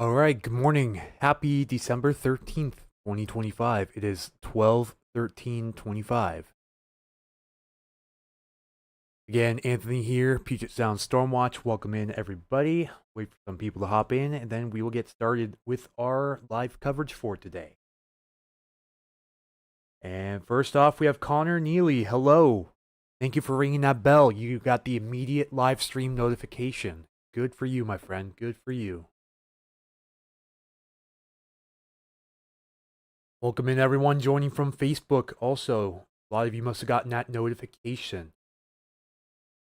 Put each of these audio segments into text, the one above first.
All right, good morning. Happy December 13th, 2025. It is 12/13/25. Again, Anthony here, Puget Sound Stormwatch. Welcome in, everybody. Wait for some people to hop in, and then we will get started with our live coverage for today. And first off, we have Connor Neely. Hello. Thank you for ringing that bell. You got the immediate live stream notification. Good for you, my friend. Good for you. Welcome in, everyone joining from Facebook. Also, a lot of you must have gotten that notification.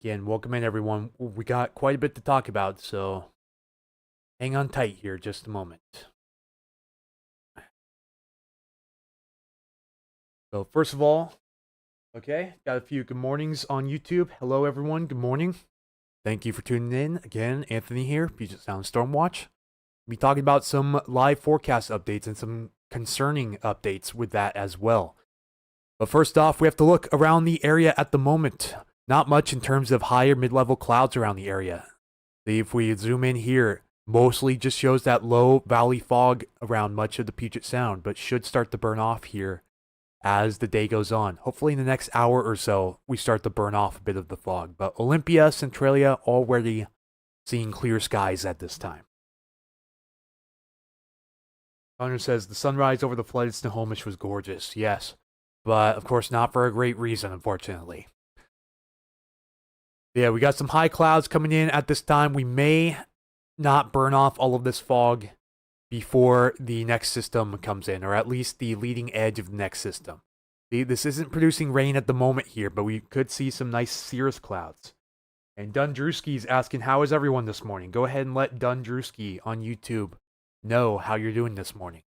Again, welcome in, everyone. We got quite a bit to talk about, so hang on tight here just a moment. So first of all, okay, got a few good mornings on YouTube. Hello, everyone. Good morning. Thank you for tuning in. Again, Anthony here, Puget Sound Stormwatch. We'll be talking about some live forecast updates and some concerning updates with that as well. But first off, we have to look around the area at the moment. Not much in terms of higher mid-level clouds around the area. See, if we zoom in here, mostly just shows that low valley fog around much of the Puget Sound, but should start to burn off here as the day goes on. Hopefully in the next hour or so, we start to burn off a bit of the fog. But Olympia, Centralia, already seeing clear skies at this time. Connor says, the sunrise over the flooded Snohomish was gorgeous. Yes, but of course not for a great reason, unfortunately. Yeah, we got some high clouds coming in at this time. We may not burn off all of this fog before the next system comes in, or at least the leading edge of the next system. See, this isn't producing rain at the moment here, but we could see some nice cirrus clouds. And Dundrewski's asking, how is everyone this morning? Go ahead and let Dundrewski on YouTube know how you're doing this morning.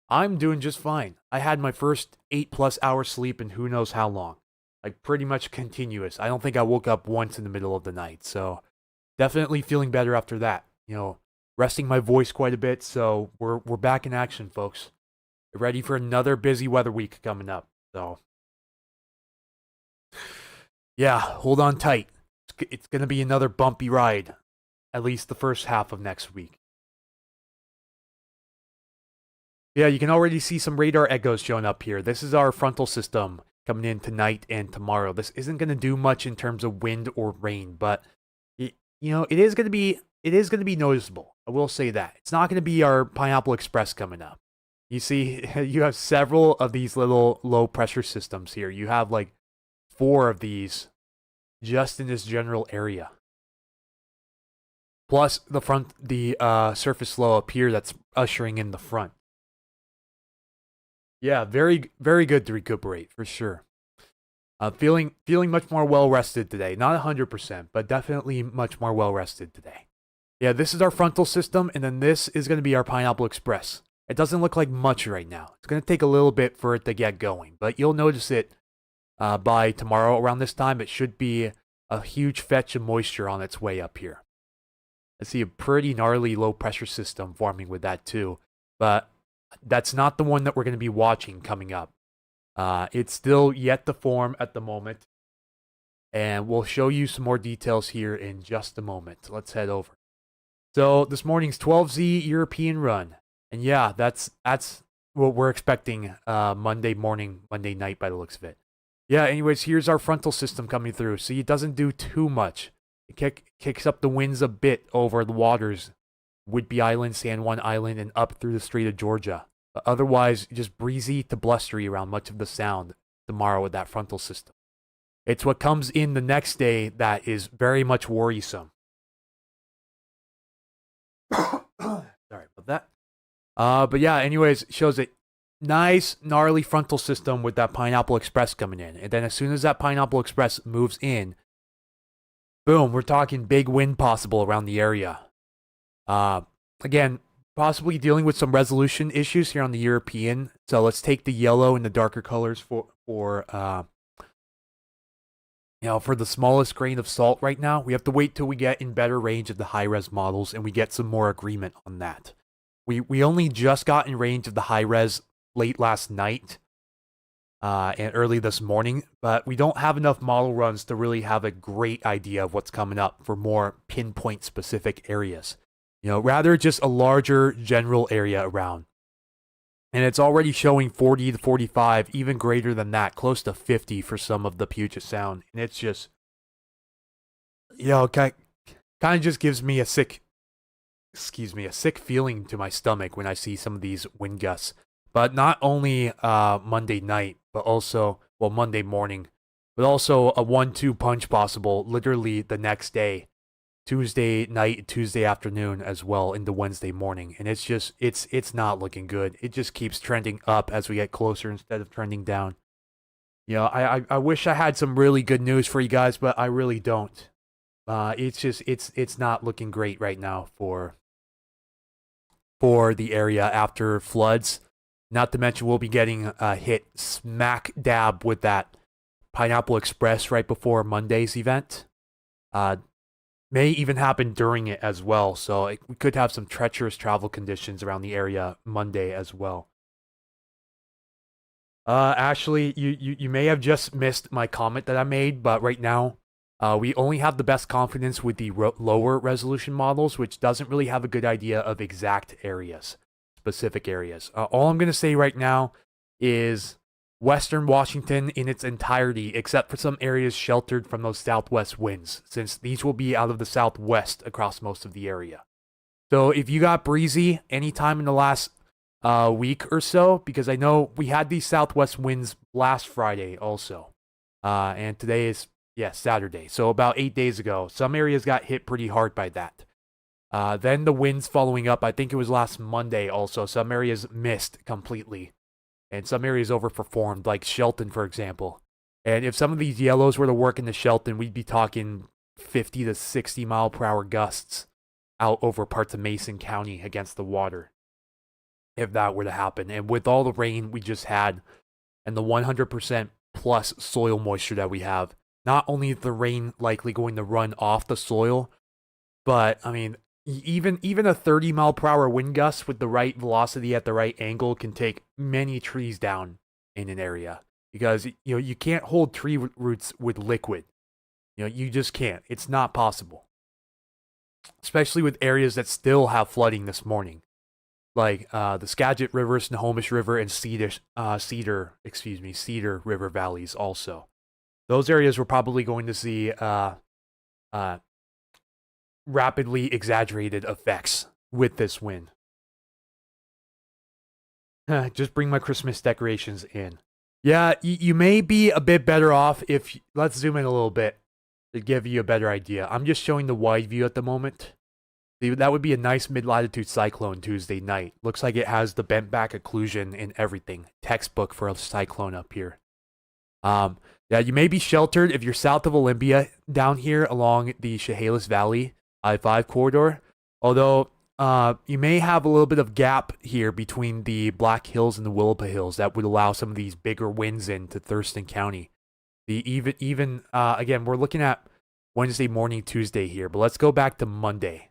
I'm doing just fine. I had my first 8+ hours sleep in who knows how long. Like pretty much continuous. I don't think I woke up once in the middle of the night. So definitely feeling better after that. You know, resting my voice quite a bit. So we're back in action, folks. Ready for another busy weather week coming up. So yeah, hold on tight. It's going to be another bumpy ride. At least the first half of next week. Yeah, you can already see some radar echoes showing up here. This is our frontal system coming in tonight and tomorrow. This isn't going to do much in terms of wind or rain, but it is going to be noticeable. I will say that. It's not going to be our Pineapple Express coming up. You see, you have several of these little low pressure systems here. You have like 4 of these just in this general area. Plus the surface low up here that's ushering in the front. Yeah, very, very good to recuperate, for sure. Feeling much more well-rested today. Not 100%, but definitely much more well-rested today. Yeah, this is our frontal system, and then this is going to be our Pineapple Express. It doesn't look like much right now. It's going to take a little bit for it to get going, but you'll notice it by tomorrow around this time. It should be a huge fetch of moisture on its way up here. I see a pretty gnarly low-pressure system forming with that too, but that's not the one that we're going to be watching coming up. It's still yet to form at the moment. And we'll show you some more details here in just a moment. Let's head over. So this morning's 12Z European run. And yeah, that's what we're expecting Monday morning, Monday night by the looks of it. Yeah, anyways, here's our frontal system coming through. See, it doesn't do too much. It kicks up the winds a bit over the waters. Whidbey Island, San Juan Island, and up through the Strait of Georgia. But otherwise, just breezy to blustery around much of the sound tomorrow with that frontal system. It's what comes in the next day that is very much worrisome. Sorry about that. But yeah, anyways, it shows a nice, gnarly frontal system with that Pineapple Express coming in. And then as soon as that Pineapple Express moves in, boom, we're talking big wind possible around the area. Again, possibly dealing with some resolution issues here on the European. So let's take the yellow and the darker colors for the smallest grain of salt right now. We have to wait till we get in better range of the high-res models and we get some more agreement on that. We only just got in range of the high-res late last night and early this morning, but we don't have enough model runs to really have a great idea of what's coming up for more pinpoint specific areas. Rather just a larger general area around. And it's already showing 40 to 45, even greater than that, close to 50 for some of the Puget Sound. And it's just, kind of just gives me a sick feeling to my stomach when I see some of these wind gusts. But not only Monday night, but also, Monday morning, but also a 1-2 punch possible literally the next day. Tuesday night, Tuesday afternoon as well into Wednesday morning. And it's just, it's not looking good. It just keeps trending up as we get closer instead of trending down. I wish I had some really good news for you guys, but I really don't. It's just, it's not looking great right now for the area after floods. Not to mention we'll be getting hit smack dab with that Pineapple Express right before Monday's event. May even happen during it as well, so we could have some treacherous travel conditions around the area Monday as well. Ashley, you may have just missed my comment that I made, but right now, we only have the best confidence with the lower resolution models, which doesn't really have a good idea of exact areas, specific areas. All I'm going to say right now is Western Washington in its entirety, except for some areas sheltered from those southwest winds, since these will be out of the southwest across most of the area. So if you got breezy anytime in the last week or so, because I know we had these southwest winds last Friday also, and today is, Saturday. So about 8 days ago, some areas got hit pretty hard by that. Then the winds following up, I think it was last Monday also, some areas missed completely. And some areas overperformed, like Shelton, for example. And if some of these yellows were to work in the Shelton, we'd be talking 50 to 60 mile per hour gusts out over parts of Mason County against the water, if that were to happen. And with all the rain we just had and the 100% plus soil moisture that we have, not only is the rain likely going to run off the soil, but I mean, even a 30 mile per hour wind gust with the right velocity at the right angle can take many trees down in an area, because you can't hold tree roots with liquid. You just can't. It's not possible, especially with areas that still have flooding this morning, like the Skagit River, Snohomish River, and Cedar River valleys. Also, those areas we're probably going to see rapidly exaggerated effects with this wind. Just bring my Christmas decorations in. Yeah, you may be a bit better off if... Let's zoom in a little bit to give you a better idea. I'm just showing the wide view at the moment. That would be a nice mid-latitude cyclone Tuesday night. Looks like it has the bent back occlusion and everything. Textbook for a cyclone up here. Yeah, you may be sheltered if you're south of Olympia down here along the Chehalis Valley I-5 corridor, although you may have a little bit of gap here between the Black Hills and the Willapa Hills that would allow some of these bigger winds into Thurston County. Again, we're looking at Wednesday morning, Tuesday here, but let's go back to Monday.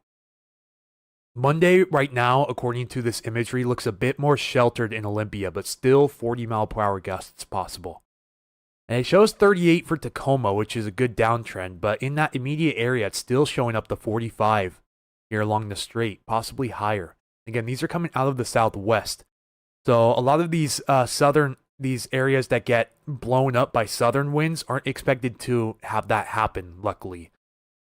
Monday right now, according to this imagery, looks a bit more sheltered in Olympia, but still 40 mile per hour gusts possible. And it shows 38 for Tacoma, which is a good downtrend, but in that immediate area, it's still showing up to 45 here along the strait, possibly higher. Again, these are coming out of the southwest. So a lot of these these areas that get blown up by southern winds aren't expected to have that happen, luckily.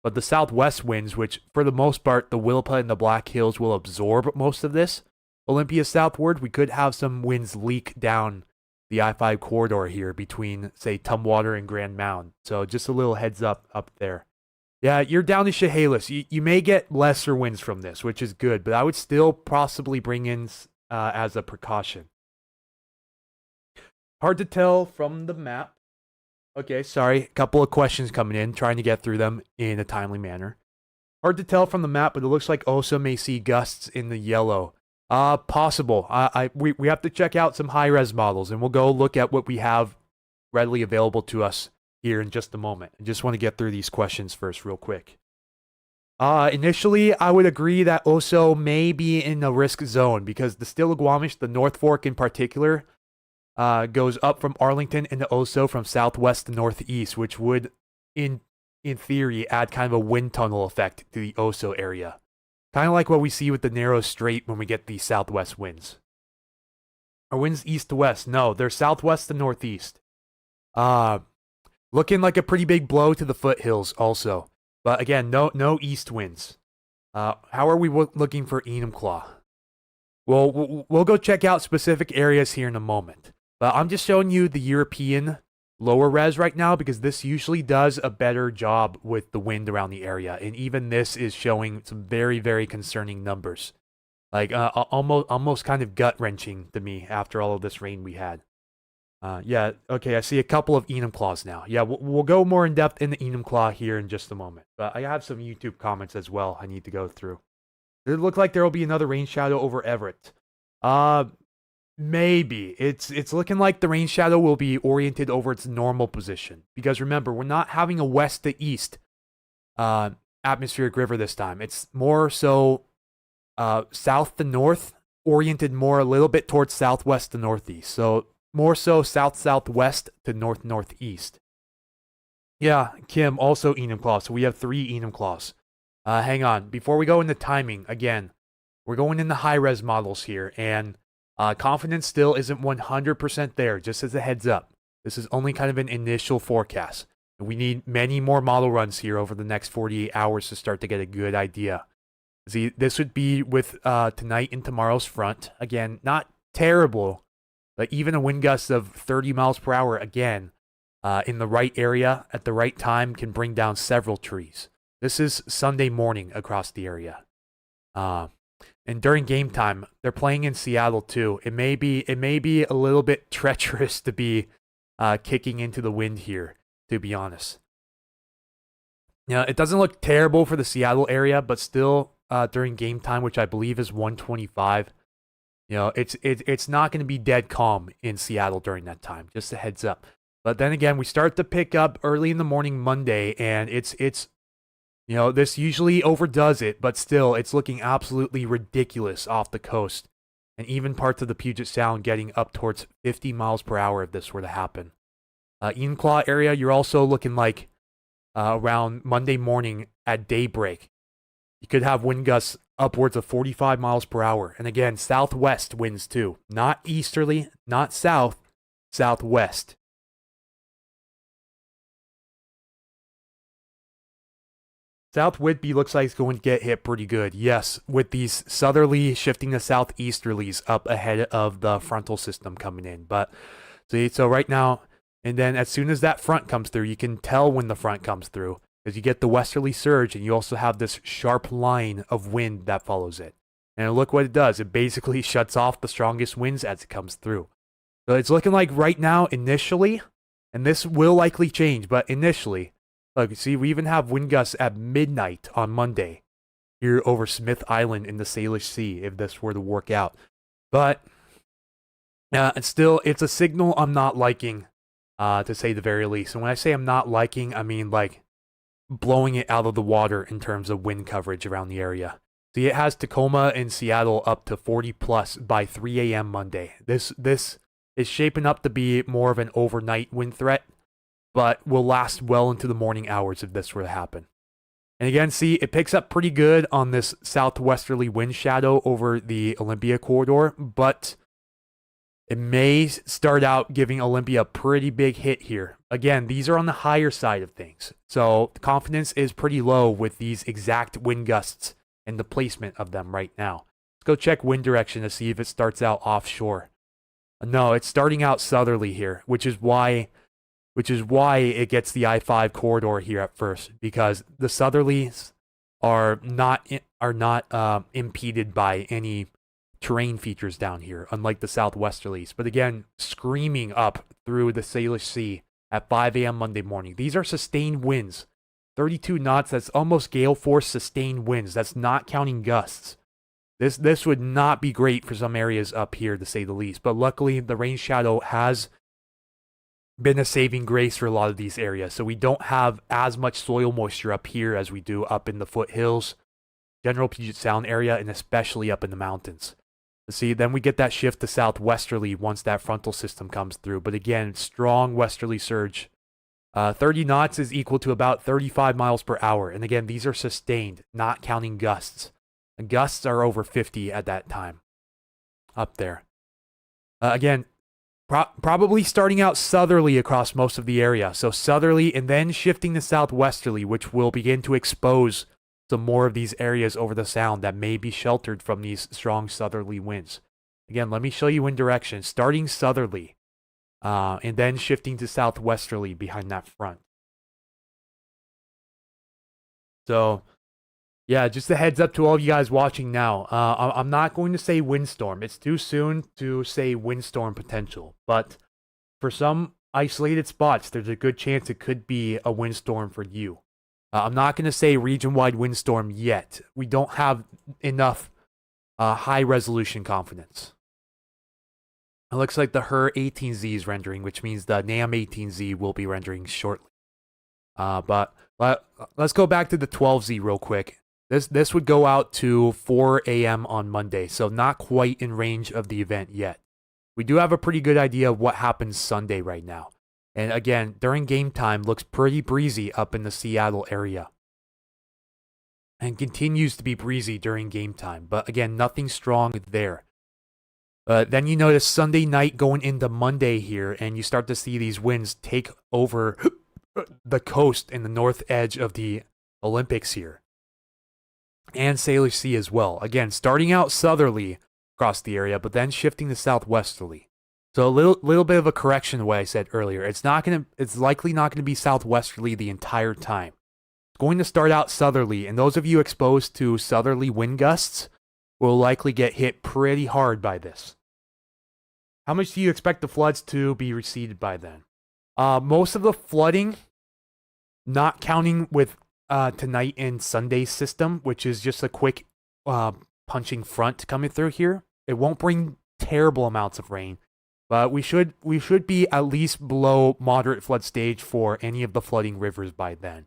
But the southwest winds, which for the most part, the Willapa and the Black Hills will absorb most of this, Olympia southward, we could have some winds leak down the I-5 corridor here between, say, Tumwater and Grand Mound. So just a little heads up there. Yeah, you're down to Chehalis. You may get lesser winds from this, which is good, but I would still possibly bring in as a precaution. Hard to tell from the map. Okay, sorry. A couple of questions coming in, trying to get through them in a timely manner. Hard to tell from the map, but it looks like Osa may see gusts in the yellow. Possible. We have to check out some high-res models, and we'll go look at what we have readily available to us here in just a moment. I just want to get through these questions first real quick. Initially, I would agree that Oso may be in a risk zone because the Stillaguamish, the North Fork in particular, goes up from Arlington into Oso from southwest to northeast, which would, in theory, add kind of a wind tunnel effect to the Oso area. Kind of like what we see with the narrow strait when we get the southwest winds. Are winds east to west? No, they're southwest to northeast. Looking like a pretty big blow to the foothills also. But again, no east winds. How are we looking for Enumclaw? Well, we'll go check out specific areas here in a moment. But I'm just showing you the European lower res right now because this usually does a better job with the wind around the area. And even this is showing some very, very concerning numbers. Like almost kind of gut-wrenching to me after all of this rain we had. Yeah, okay, I see a couple of Enumclaws now. Yeah, we'll go more in depth in the Enumclaw here in just a moment. But I have some YouTube comments as well I need to go through. Does it look like there will be another rain shadow over Everett? Maybe. It's looking like the rain shadow will be oriented over its normal position. Because remember, we're not having a west to east atmospheric river this time. It's more so south to north, oriented more a little bit towards southwest to northeast. So more so south-southwest to north-northeast. Yeah, Kim, also Enumclaw. So we have 3 Enumclaws. Hang on. Before we go into timing, again, we're going into high-res models here, and confidence still isn't 100% there, just as a heads up. This is only kind of an initial forecast. And we need many more model runs here over the next 48 hours to start to get a good idea. See, this would be with tonight and tomorrow's front. Again, not terrible, but even a wind gust of 30 miles per hour, again, in the right area at the right time can bring down several trees. This is Sunday morning across the area. And during game time, they're playing in Seattle too. It may be a little bit treacherous to be kicking into the wind here, to be honest. Now, it doesn't look terrible for the Seattle area, but still during game time, which I believe is 1:25, it's not going to be dead calm in Seattle during that time. Just a heads up. But then again, we start to pick up early in the morning Monday, and it's this usually overdoes it, but still, it's looking absolutely ridiculous off the coast, and even parts of the Puget Sound getting up towards 50 miles per hour if this were to happen. Enumclaw area, you're also looking like around Monday morning at daybreak. You could have wind gusts upwards of 45 miles per hour. And again, southwest winds too. Not easterly, not south, southwest. South Whitby looks like it's going to get hit pretty good. Yes, with these southerly shifting to southeasterlies up ahead of the frontal system coming in. But see, so right now, and then as soon as that front comes through, you can tell when the front comes through. Because you get the westerly surge, and you also have this sharp line of wind that follows it. And look what it does. It basically shuts off the strongest winds as it comes through. So it's looking like right now, initially, and this will likely change, but initially, look, see, we even have wind gusts at midnight on Monday here over Smith Island in the Salish Sea, if this were to work out. But it's a signal I'm not liking, to say the very least. And when I say I'm not liking, I mean like blowing it out of the water in terms of wind coverage around the area. See, it has Tacoma and Seattle up to 40 plus by 3 a.m. Monday. This is shaping up to be more of an overnight wind threat, but will last well into the morning hours if this were to happen. And again, see, it picks up pretty good on this southwesterly wind shadow over the Olympia corridor, but it may start out giving Olympia a pretty big hit here. Again, these are on the higher side of things, so the confidence is pretty low with these exact wind gusts and the placement of them right now. Let's go check wind direction to see if it starts out offshore. No, it's starting out southerly here, which is why it gets the I-5 corridor here at first, because the southerlies are not impeded by any terrain features down here, unlike the southwesterlies. But again, screaming up through the Salish Sea at 5 a.m. Monday morning. These are sustained winds. 32 knots, that's almost gale force sustained winds. That's not counting gusts. This would not be great for some areas up here, to say the least. But luckily, the rain shadow has been a saving grace for a lot of these areas. So we don't have as much soil moisture up here as we do up in the foothills, general Puget Sound area, and especially up in the mountains. See, then we get that shift to southwesterly once that frontal system comes through. But again, strong westerly surge. 30 knots is equal to about 35 miles per hour. And again, these are sustained, not counting gusts. And gusts are over 50 at that time up there. Again, probably starting out southerly across most of the area. So southerly and then shifting to southwesterly, which will begin to expose some more of these areas over the sound that may be sheltered from these strong southerly winds. Again, let me show you wind direction. Starting southerly and then shifting to southwesterly behind that front. So, yeah, just a heads up to all of you guys watching now. I'm not going to say windstorm. It's too soon to say windstorm potential. But for some isolated spots, there's a good chance it could be a windstorm for you. I'm not going to say region-wide windstorm yet. We don't have enough high-resolution confidence. It looks like the HER 18Z is rendering, which means the NAM 18Z will be rendering shortly. But let's go back to the 12Z real quick. This would go out to 4 a.m. on Monday, so not quite in range of the event yet. We do have a pretty good idea of what happens Sunday right now. And again, during game time, looks pretty breezy up in the Seattle area. And continues to be breezy during game time. But again, nothing strong there. Then you notice Sunday night going into Monday here, and you start to see these winds take over the coast and the north edge of the Olympics here. And Sailor Sea as well. Again, starting out southerly across the area, but then shifting to southwesterly. So a little bit of a correction to what I said earlier. It's likely not gonna be southwesterly the entire time. It's going to start out southerly, and those of you exposed to southerly wind gusts will likely get hit pretty hard by this. How much do you expect the floods to be receded by then? Most of the flooding, not counting with tonight and Sunday's system, which is just a quick punching front coming through here. It won't bring terrible amounts of rain, but we should be at least below moderate flood stage for any of the flooding rivers by then.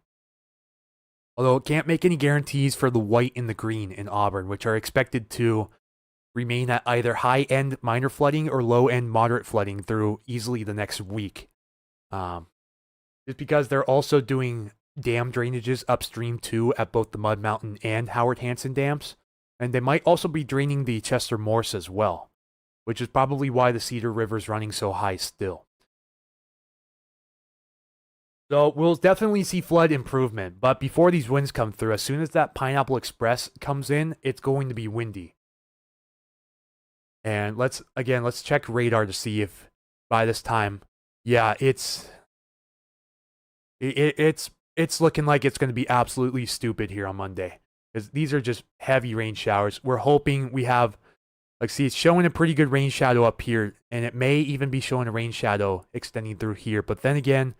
Although it can't make any guarantees for the white and the green in Auburn, which are expected to remain at either high-end minor flooding or low-end moderate flooding through easily the next week. Just because they're also doing dam drainages upstream too at both the Mud Mountain and Howard Hanson dams. And they might also be draining the Chester Morse as well, which is probably why the Cedar River is running so high still. So we'll definitely see flood improvement, but before these winds come through, as soon as that Pineapple Express comes in, it's going to be windy. And let's check radar to see if by this time, yeah, it's looking like it's going to be absolutely stupid here on Monday, because these are just heavy rain showers. We're hoping we have, see, it's showing a pretty good rain shadow up here, and it may even be showing a rain shadow extending through here. But then again,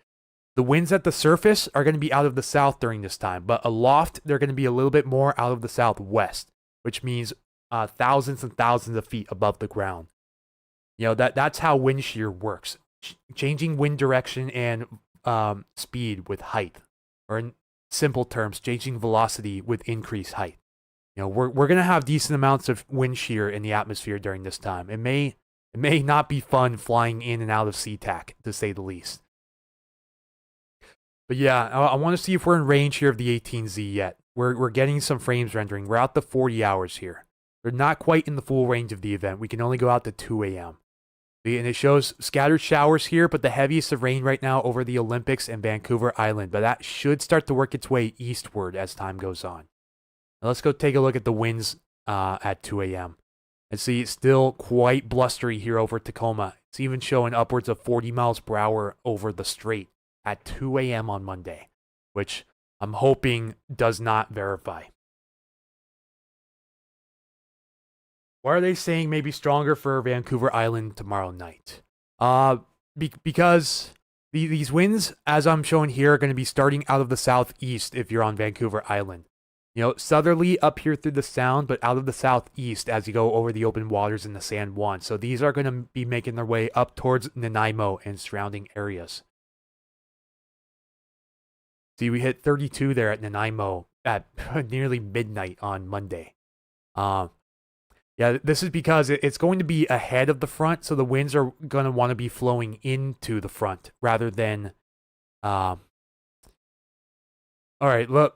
the winds at the surface are going to be out of the south during this time, but aloft, they're going to be a little bit more out of the southwest, which means thousands and thousands of feet above the ground. You know, that's how wind shear works. Changing wind direction and speed with height, or in simple terms, changing velocity with increased height. You know, we're going to have decent amounts of wind shear in the atmosphere during this time. It may not be fun flying in and out of SeaTac, to say the least. But yeah, I want to see if we're in range here of the 18Z yet. We're getting some frames rendering. We're out to 40 hours here. We're not quite in the full range of the event. We can only go out to 2 a.m. And it shows scattered showers here, but the heaviest of rain right now over the Olympics and Vancouver Island. But that should start to work its way eastward as time goes on. Now let's go take a look at the winds at 2 a.m. And see, it's still quite blustery here over Tacoma. It's even showing upwards of 40 miles per hour over the strait at 2 a.m. on Monday, which I'm hoping does not verify. Why are they saying maybe stronger for Vancouver Island tomorrow night? Because these winds, as I'm showing here, are going to be starting out of the southeast if you're on Vancouver Island. You know, southerly up here through the Sound, but out of the southeast as you go over the open waters in the San Juan. So these are going to be making their way up towards Nanaimo and surrounding areas. See, we hit 32 there at Nanaimo at nearly midnight on Monday. Yeah, this is because it's going to be ahead of the front, so the winds are going to want to be flowing into the front rather than... All right, look,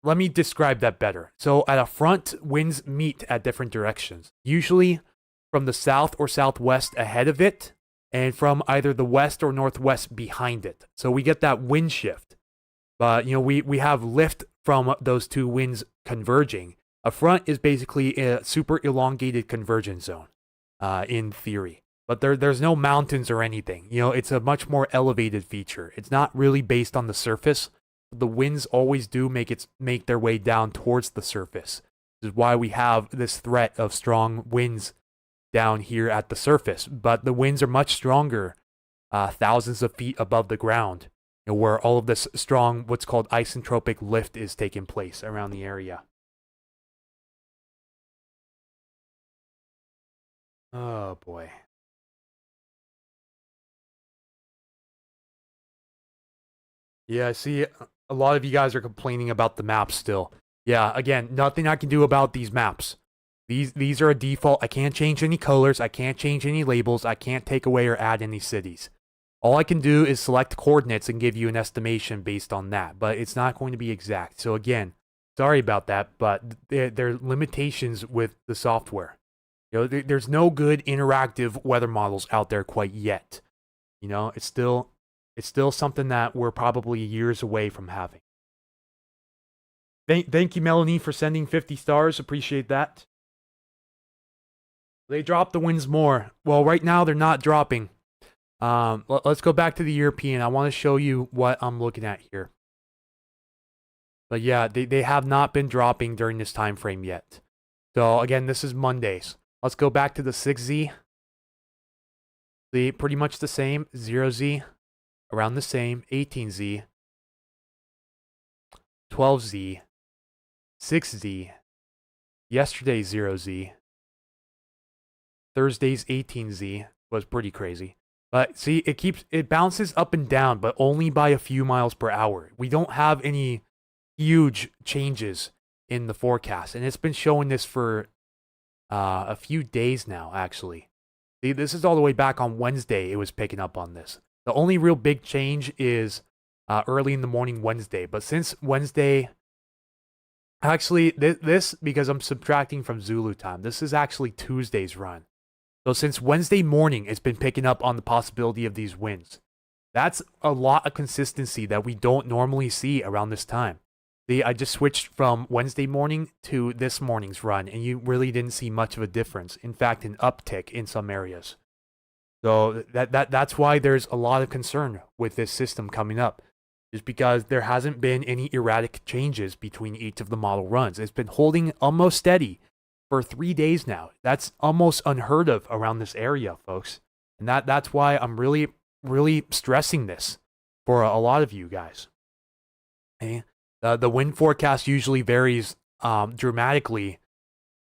let me describe that better. So at a front, winds meet at different directions, usually from the south or southwest ahead of it, and from either the west or northwest behind it. So we get that wind shift. But, we have lift from those two winds converging. A front is basically a super elongated convergence zone, in theory. But there's no mountains or anything. It's a much more elevated feature. It's not really based on the surface. The winds always do make their way down towards the surface. This is why we have this threat of strong winds down here at the surface. But the winds are much stronger, thousands of feet above the ground, where all of this strong, what's called isentropic lift is taking place around the area. Oh boy. Yeah, I see a lot of you guys are complaining about the maps still. Yeah, again, nothing I can do about these maps. These are a default. I can't change any colors. I can't change any labels. I can't take away or add any cities. All I can do is select coordinates and give you an estimation based on that, but it's not going to be exact. So again, sorry about that, but there are limitations with the software. There's no good interactive weather models out there quite yet. It's still something that we're probably years away from having. Thank you, Melanie, for sending 50 stars. Appreciate that. They drop the winds more. Well, right now they're not dropping. Let's go back to the European. I want to show you what I'm looking at here. But yeah, they have not been dropping during this time frame yet. So again, this is Mondays. Let's go back to the 6Z. See, pretty much the same. 0Z, around the same. 18Z, 12Z, 6Z, yesterday's 0Z, Thursday's 18Z was pretty crazy. But see, it bounces up and down, but only by a few miles per hour. We don't have any huge changes in the forecast, and it's been showing this for a few days now, actually. See, this is all the way back on Wednesday. It was picking up on this. The only real big change is early in the morning Wednesday. But since Wednesday, actually, this because I'm subtracting from Zulu time, this is actually Tuesday's run. So since Wednesday morning, it's been picking up on the possibility of these winds. That's a lot of consistency that we don't normally see around this time. See, I just switched from Wednesday morning to this morning's run, and you really didn't see much of a difference. In fact, an uptick in some areas. So that's why there's a lot of concern with this system coming up. Just because there hasn't been any erratic changes between each of the model runs. It's been holding almost steady for 3 days now. That's almost unheard of around this area, folks. And that's why I'm really, really stressing this for a lot of you guys. Okay? The wind forecast usually varies dramatically.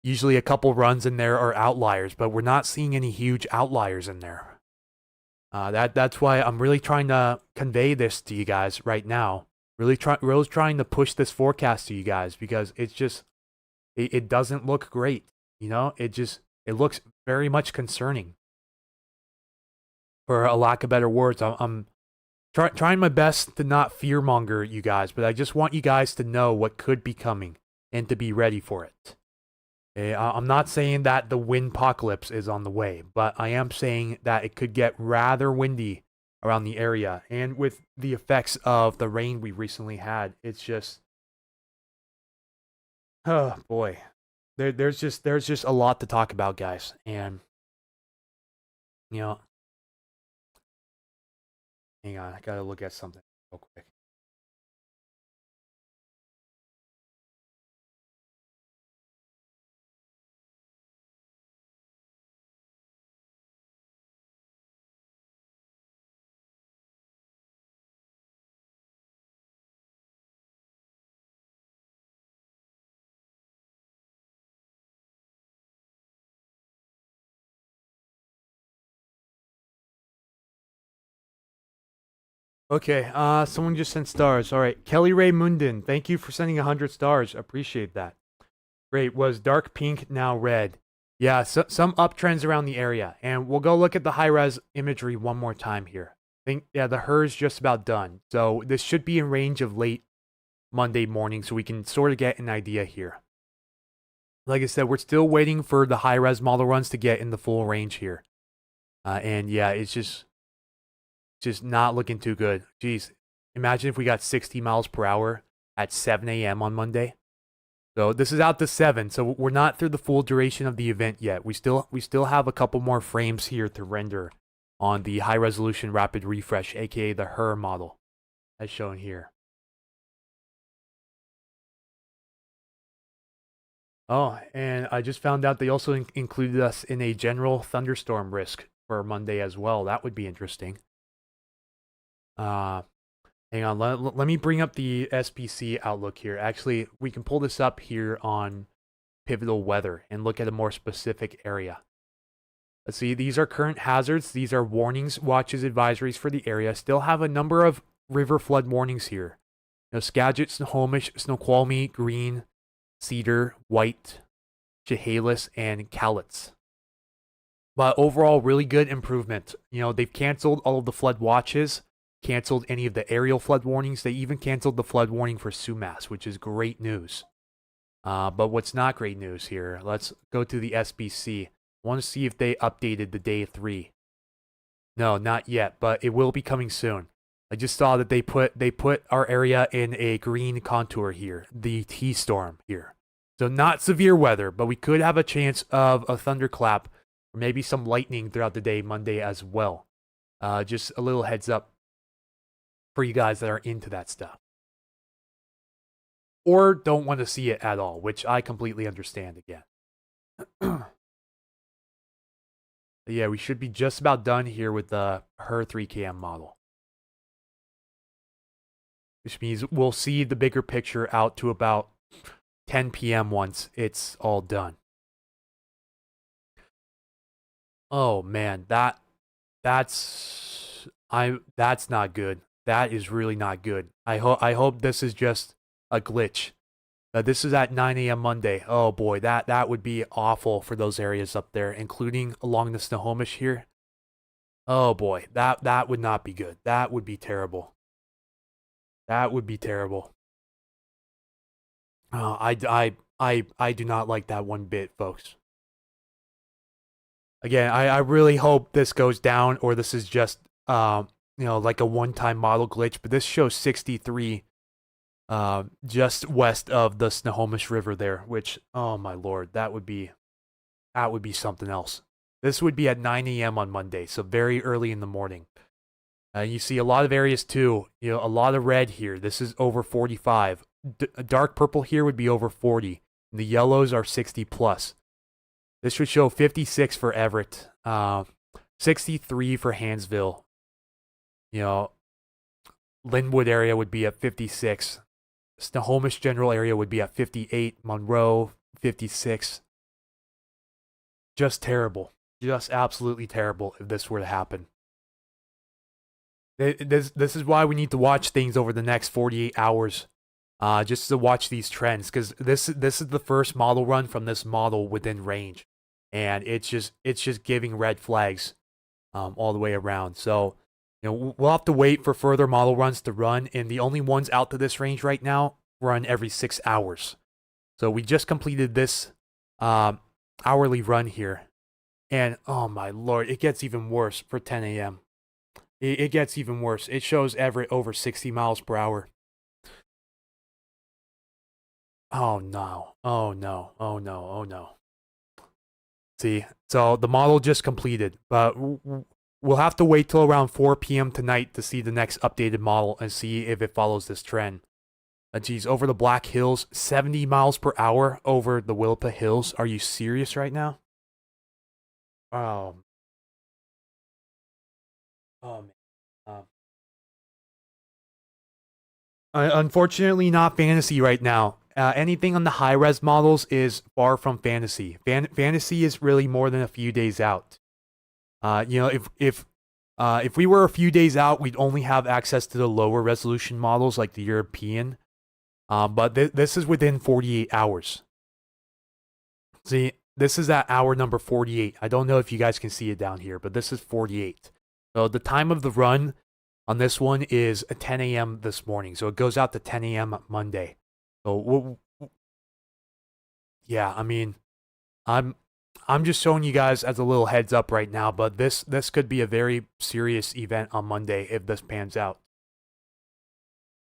Usually a couple runs in there are outliers, but we're not seeing any huge outliers in there. That's why I'm really trying to convey this to you guys right now. Really trying to push this forecast to you guys, because it's just it doesn't look great. It looks very much concerning. For a lack of better words, I'm trying my best to not fearmonger you guys, but I just want you guys to know what could be coming and to be ready for it. Okay, I'm not saying that the wind apocalypse is on the way, but I am saying that it could get rather windy around the area. And with the effects of the rain we recently had, it's just, oh boy, there's just a lot to talk about, guys. And hang on, I gotta look at something real quick. Okay, someone just sent stars. All right, Kelly Ray Munden, thank you for sending 100 stars. Appreciate that. Great. Was dark pink now red? Yeah, some uptrends around the area. And we'll go look at the high-res imagery one more time here. The HER's just about done. So this should be in range of late Monday morning so we can sort of get an idea here. Like I said, we're still waiting for the high-res model runs to get in the full range here. And yeah, it's just not looking too good. Jeez, imagine if we got 60 miles per hour at 7 a.m. on Monday. So this is out to 7, so we're not through the full duration of the event yet. We still have a couple more frames here to render on the high-resolution rapid refresh, aka the HER model, as shown here. Oh, and I just found out they also included us in a general thunderstorm risk for Monday as well. That would be interesting. Hang on, let me bring up the SPC outlook here. Actually, we can pull this up here on Pivotal Weather and look at a more specific area. Let's see, these are current hazards. These are warnings, watches, advisories for the area. Still have a number of river flood warnings here. Skagit, Snohomish, Snoqualmie, Green, Cedar, White, Chehalis, and Cowlitz. But overall, really good improvement. They've canceled all of the flood watches, canceled any of the aerial flood warnings. They even canceled the flood warning for Sumas, which is great news. But what's not great news here, let's go to the SBC. I want to see if they updated the day 3. No, not yet, but it will be coming soon. I just saw that they put our area in a green contour here, the T-storm here. So not severe weather, but we could have a chance of a thunderclap or maybe some lightning throughout the day Monday as well. Just a little heads up for you guys that are into that stuff. Or don't want to see it at all, which I completely understand again. Yeah, we should be just about done here with the HER 3KM model. Which means we'll see the bigger picture out to about 10 p.m. once it's all done. Oh man, that's not good. That is really not good. I hope this is just a glitch. This is at 9 a.m. Monday. Oh boy, that would be awful for those areas up there, including along the Snohomish here. Oh boy, that would not be good. That would be terrible. That would be terrible. I do not like that one bit, folks. Again, I really hope this goes down, or this is just like a one-time model glitch. But this shows 63, just west of the Snohomish River there. Which, oh my lord, that would be something else. This would be at 9 a.m. on Monday, so very early in the morning. You see a lot of areas too. A lot of red here. This is over 45. Dark purple here would be over 40. And the yellows are 60 plus. This would show 56 for Everett, 63 for Hansville. Linwood area would be at 56. Snohomish general area would be at 58. Monroe, 56. Just terrible. Just absolutely terrible if this were to happen. This is why we need to watch things over the next 48 hours, just to watch these trends, because this is the first model run from this model within range, and it's just giving red flags, all the way around. So, we'll have to wait for further model runs to run, and the only ones out to this range right now run every 6 hours. So we just completed this hourly run here, and oh my lord, it gets even worse for 10 a.m. It gets even worse. It shows Everett over 60 miles per hour. Oh no. Oh no. Oh no. Oh no. See, so the model just completed, but we'll have to wait till around 4 p.m. tonight to see the next updated model and see if it follows this trend. Geez, over the Black Hills, 70 miles per hour over the Willapa Hills. Are you serious right now? Oh man. Unfortunately, not fantasy right now. Anything on the high-res models is far from fantasy. Fantasy is really more than a few days out. If we were a few days out, we'd only have access to the lower resolution models like the European. But this is within 48 hours. See, this is at hour number 48. I don't know if you guys can see it down here, but this is 48. So the time of the run on this one is 10 a.m. this morning. So it goes out to 10 a.m. Monday. So yeah, I mean, I'm just showing you guys as a little heads up right now, but this could be a very serious event on Monday if this pans out.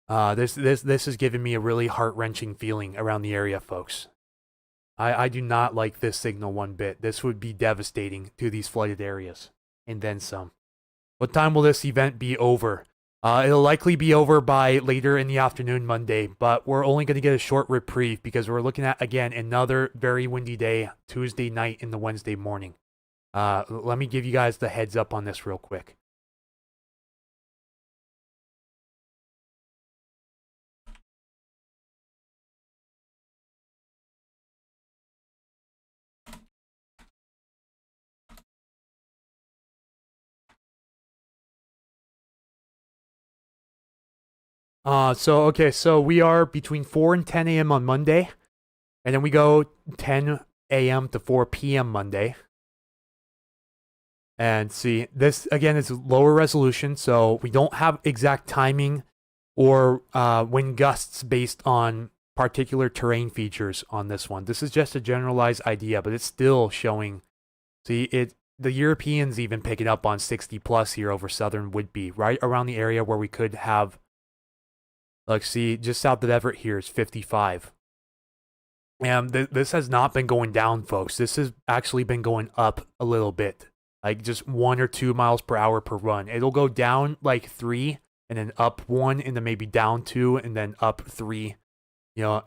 This is giving me a really heart-wrenching feeling around the area, folks. I do not like this signal one bit. This would be devastating to these flooded areas, and then some. What time will this event be over? It'll likely be over by later in the afternoon Monday, but we're only going to get a short reprieve because we're looking at, again, another very windy day, Tuesday night into Wednesday morning. Let me give you guys the heads up on this real quick. So we are between 4 and 10 a.m. on Monday, and then we go 10 a.m. to 4 p.m. Monday. And see, this again is lower resolution, so we don't have exact timing or wind gusts based on particular terrain features on this one. This is just a generalized idea, but it's still showing. See, the Europeans even pick it up on 60 plus here over southern Whidbey, right around the area where we could have. Like, see, just south of Everett here is 55. And this has not been going down, folks. This has actually been going up a little bit. Like, just 1 or 2 miles per hour per run. It'll go down, like, 3, and then up 1, and then maybe down 2, and then up 3. You know,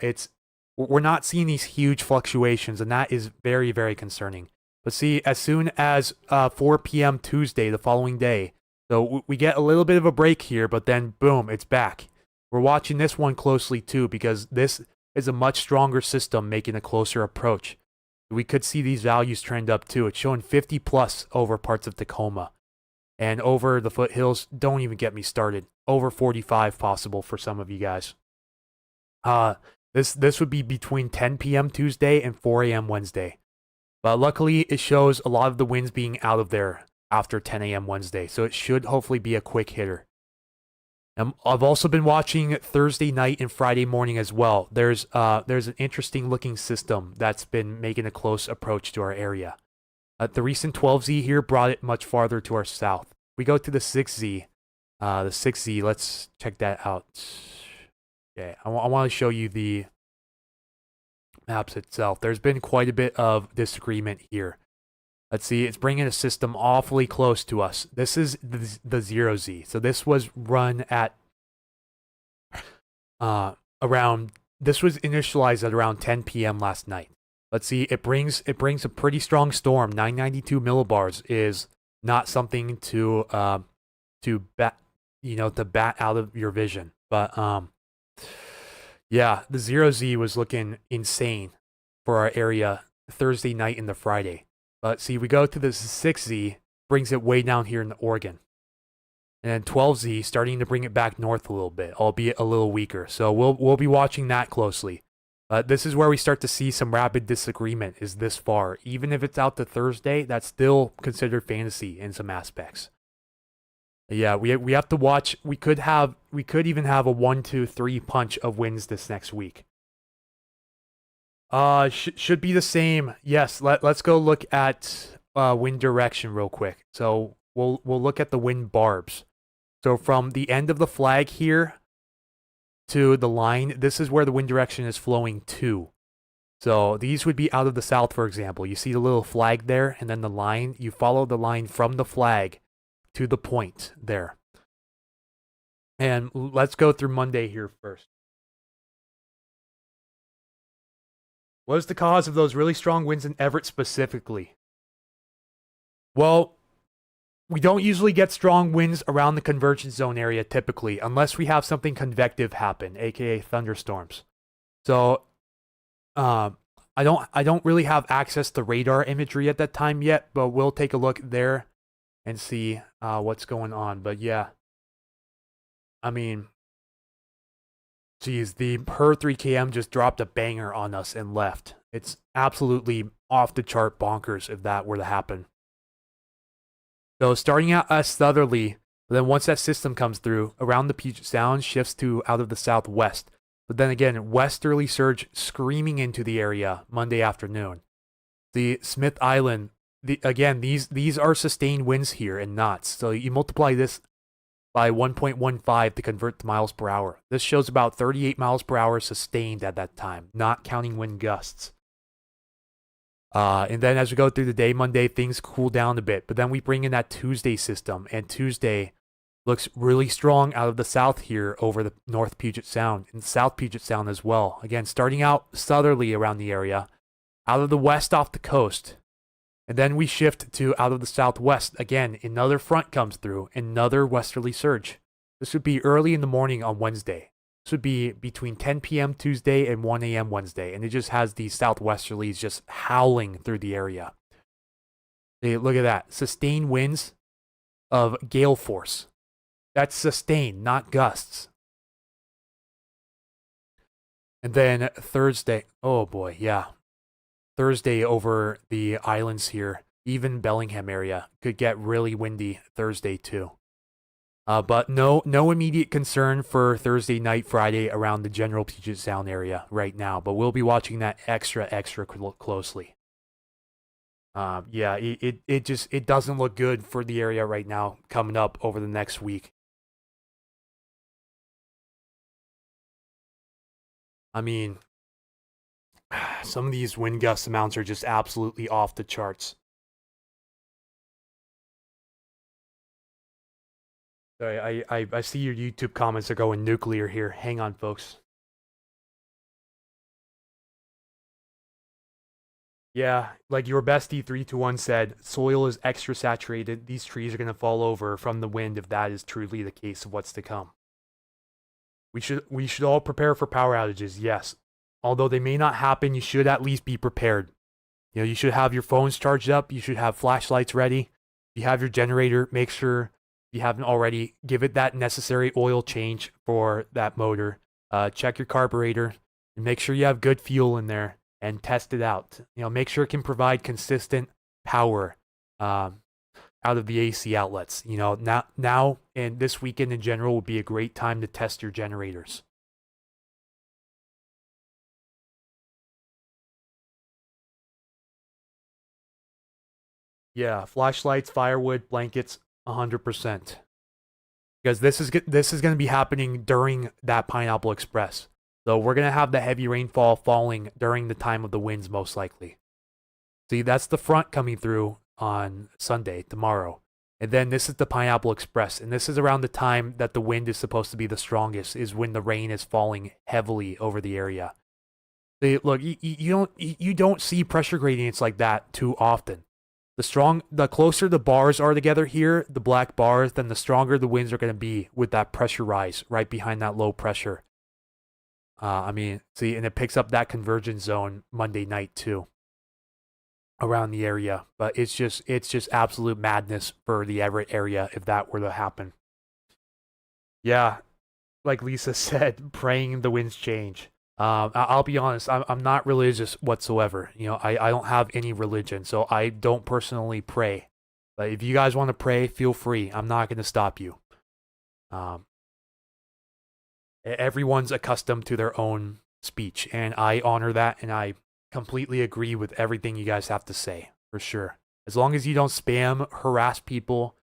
we're not seeing these huge fluctuations, and that is very, very concerning. But see, as soon as 4 p.m. Tuesday, the following day, so we get a little bit of a break here, but then, boom, it's back. We're watching this one closely too because this is a much stronger system making a closer approach. We could see these values trend up too. It's showing 50 plus over parts of Tacoma. And over the foothills, don't even get me started. Over 45 possible for some of you guys. This would be between 10 p.m. Tuesday and 4 a.m. Wednesday. But luckily, it shows a lot of the winds being out of there after 10 a.m. Wednesday. So it should hopefully be a quick hitter. I've also been watching Thursday night and Friday morning as well. There's an interesting looking system that's been making a close approach to our area. The recent 12Z here brought it much farther to our south. We go to the 6Z. The 6Z, let's check that out. Okay, I want to show you the maps itself. There's been quite a bit of disagreement here. Let's see, it's bringing a system awfully close to us. This is the 0Z. So this was run at this was initialized at around 10 p.m. last night. Let's see, it brings a pretty strong storm. 992 millibars is not something to bat out of your vision. But yeah, the 0Z was looking insane for our area Thursday night into Friday. But see, we go to the 6Z, brings it way down here in Oregon. And then 12Z starting to bring it back north a little bit, albeit a little weaker. So we'll be watching that closely. This is where we start to see some rapid disagreement is this far. Even if it's out to Thursday, that's still considered fantasy in some aspects. Yeah, we have to watch. We could even have a 1, 2, 3 punch of winds this next week. Should be the same. Yes, let's go look at wind direction real quick. So we'll look at the wind barbs. So from the end of the flag here to the line, this is where the wind direction is flowing to. So these would be out of the south, for example. You see the little flag there, and then the line. You follow the line from the flag to the point there. And let's go through Monday here first. What is the cause of those really strong winds in Everett specifically? Well, we don't usually get strong winds around the convergence zone area typically, unless we have something convective happen, aka thunderstorms. So, I don't really have access to radar imagery at that time yet, but we'll take a look there and see what's going on. But yeah, I mean, geez, the per 3km just dropped a banger on us and left. It's absolutely off the chart bonkers if that were to happen. So starting out as southerly, But then once that system comes through, around the Puget Sound shifts to out of the southwest. But then again, westerly surge screaming into the area Monday afternoon. The Smith Island, these are sustained winds here in knots. So you multiply this by 1.15 to convert to miles per hour. This shows about 38 miles per hour sustained at that time, not counting wind gusts. And then as we go through the day, Monday, things cool down a bit. But then we bring in that Tuesday system, and Tuesday looks really strong out of the south here over the North Puget Sound and South Puget Sound as well. Again, starting out southerly around the area, out of the west off the coast. And then we shift to out of the southwest. Again, another front comes through, another westerly surge. This would be early in the morning on Wednesday. This would be between 10 p.m. Tuesday and 1 a.m. Wednesday. And it just has these southwesterlies just howling through the area. Hey, look at that. Sustained winds of gale force. That's sustained, not gusts. And then Thursday. Oh boy, yeah. Thursday over the islands here, even Bellingham area, could get really windy Thursday too. But no immediate concern for Thursday night, Friday around the general Puget Sound area right now. But we'll be watching that extra closely. Yeah, it doesn't look good for the area right now coming up over the next week. I mean, some of these wind gust amounts are just absolutely off the charts. Sorry, I see your YouTube comments are going nuclear here. Hang on, folks. Yeah, like your bestie 321 said, soil is extra saturated. These trees are going to fall over from the wind if that is truly the case of what's to come. We should all prepare for power outages, yes. Although they may not happen, you should at least be prepared. You know, you should have your phones charged up. You should have flashlights ready. If you have your generator, make sure you haven't already, give it that necessary oil change for that motor. Check your carburetor and make sure you have good fuel in there and test it out. You know, make sure it can provide consistent power out of the AC outlets. You know, now and this weekend in general would be a great time to test your generators. Yeah, flashlights, firewood, blankets, 100%. Because this is going to be happening during that Pineapple Express. So we're going to have the heavy rainfall falling during the time of the winds most likely. See, that's the front coming through on Sunday, tomorrow. And then this is the Pineapple Express. And this is around the time that the wind is supposed to be the strongest, is when the rain is falling heavily over the area. See, look, you don't see pressure gradients like that too often. The closer the bars are together here, the black bars, then the stronger the winds are going to be with that pressure rise right behind that low pressure. I mean, see, and it picks up that convergence zone Monday night too, around the area. But it's just absolute madness for the Everett area if that were to happen. Yeah, like Lisa said, praying the winds change. I'll be honest, I'm not religious whatsoever. You know, I don't have any religion, so I don't personally pray. But if you guys want to pray, feel free. I'm not going to stop you. Everyone's accustomed to their own speech, and I honor that, and I completely agree with everything you guys have to say, for sure. As long as you don't spam, harass people,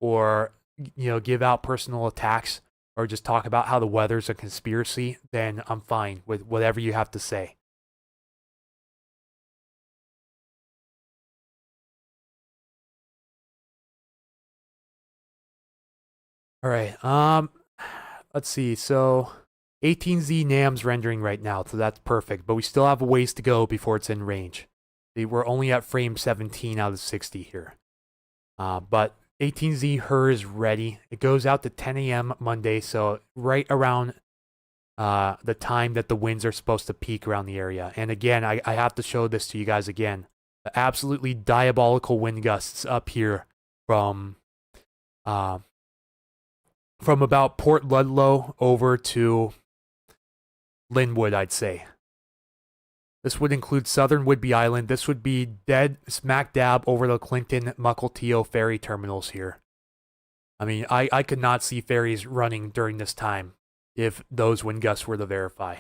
or, you know, give out personal attacks, or just talk about how the weather's a conspiracy, then I'm fine with whatever you have to say. All right. Let's see. So 18Z NAM's rendering right now, so that's perfect. But we still have a ways to go before it's in range. We're only at frame 17 out of 60 here. But 18Z HER is ready. It goes out to 10 a.m. Monday, so right around the time that the winds are supposed to peak around the area. And again, I have to show this to you guys again. The absolutely diabolical wind gusts up here from about Port Ludlow over to Linwood, I'd say. This would include southern Whidbey Island. This would be dead smack dab over the Clinton Mukilteo ferry terminals here. I mean, I could not see ferries running during this time if those wind gusts were to verify.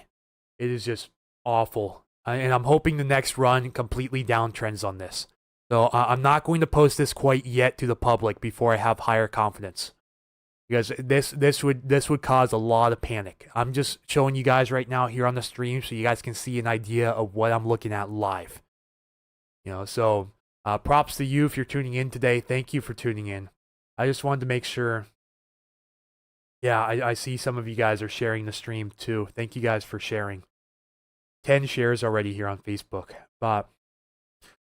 It is just awful. And I'm hoping the next run completely downtrends on this. So I'm not going to post this quite yet to the public before I have higher confidence. Because this would cause a lot of panic. I'm just showing you guys right now here on the stream so you guys can see an idea of what I'm looking at live. So props to you if you're tuning in today. Thank you for tuning in. I just wanted to make sure. Yeah, I see some of you guys are sharing the stream too. Thank you guys for sharing. 10 shares already here on Facebook. But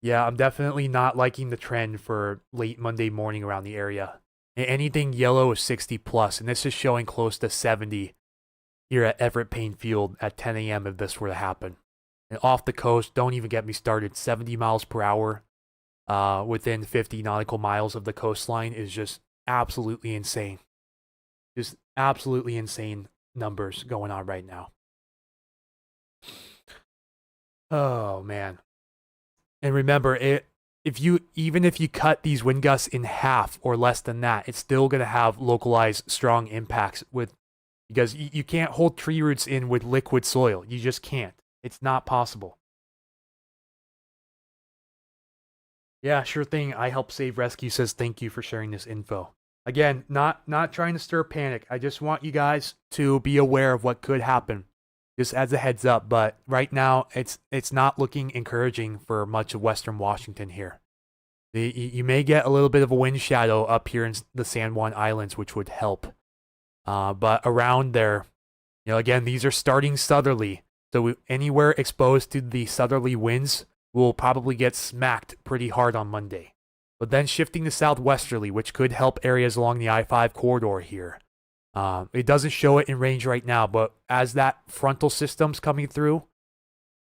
yeah, I'm definitely not liking the trend for late Monday morning around the area. Anything yellow is 60 plus, and this is showing close to 70 here at Everett Payne Field at 10 a.m. if this were to happen. And off the coast, don't even get me started. 70 miles per hour within 50 nautical miles of the coastline is just absolutely insane. Just absolutely insane numbers going on right now. Oh, man. And remember, even if you cut these wind gusts in half or less than that, it's still going to have localized strong impacts because you can't hold tree roots in with liquid soil. You just can't. It's not possible. Yeah, sure thing. I Help Save Rescue says thank you for sharing this info. Again, not trying to stir panic. I just want you guys to be aware of what could happen, just as a heads up. But right now, it's not looking encouraging for much of Western Washington here. You may get a little bit of a wind shadow up here in the San Juan Islands, which would help. But around there, again, these are starting southerly. So anywhere exposed to the southerly winds will probably get smacked pretty hard on Monday. But then shifting to southwesterly, which could help areas along the I-5 corridor here. It doesn't show it in range right now, but as that frontal system's coming through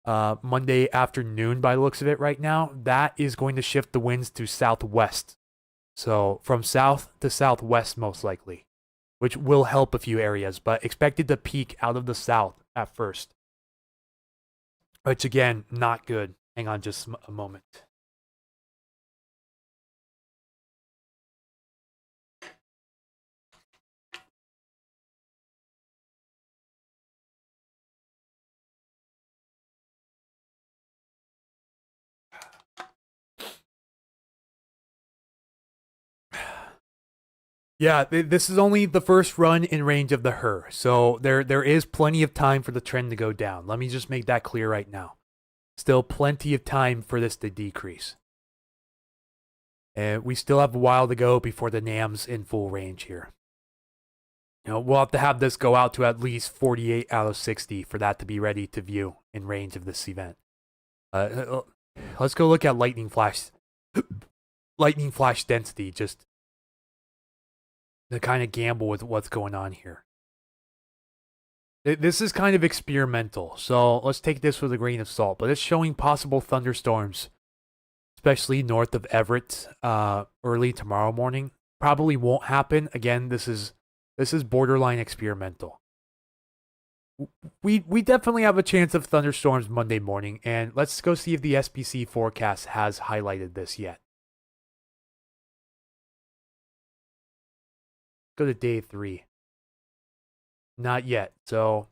Monday afternoon by the looks of it right now, that is going to shift the winds to southwest. So from south to southwest most likely, which will help a few areas, but expected to peak out of the south at first. Which again, not good. Hang on just a moment. Yeah, this is only the first run in range of the HER, so there is plenty of time for the trend to go down. Let me just make that clear right now. Still plenty of time for this to decrease. And we still have a while to go before the NAM's in full range here. We'll have to have this go out to at least 48 out of 60 for that to be ready to view in range of this event. Let's go look at lightning flash density, just to kind of gamble with what's going on here. This is kind of experimental, so let's take this with a grain of salt. But it's showing possible thunderstorms, especially north of Everett, early tomorrow morning. Probably won't happen. Again, this is borderline experimental. We definitely have a chance of thunderstorms Monday morning, and let's go see if the SPC forecast has highlighted this yet. Go to day 3. Not yet. So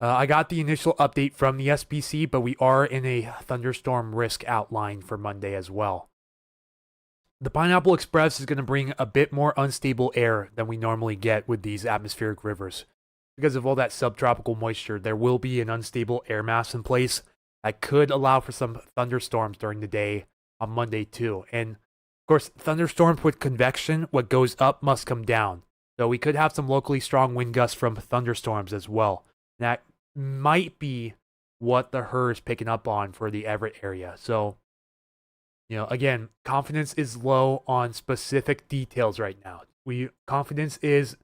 I got the initial update from the SPC, but we are in a thunderstorm risk outline for Monday as well. The Pineapple Express is going to bring a bit more unstable air than we normally get with these atmospheric rivers. Because of all that subtropical moisture, there will be an unstable air mass in place that could allow for some thunderstorms during the day on Monday too. And of course, thunderstorms with convection, what goes up must come down. So we could have some locally strong wind gusts from thunderstorms as well. That might be what the HER is picking up on for the Everett area. So, again, confidence is low on specific details right now. Confidence is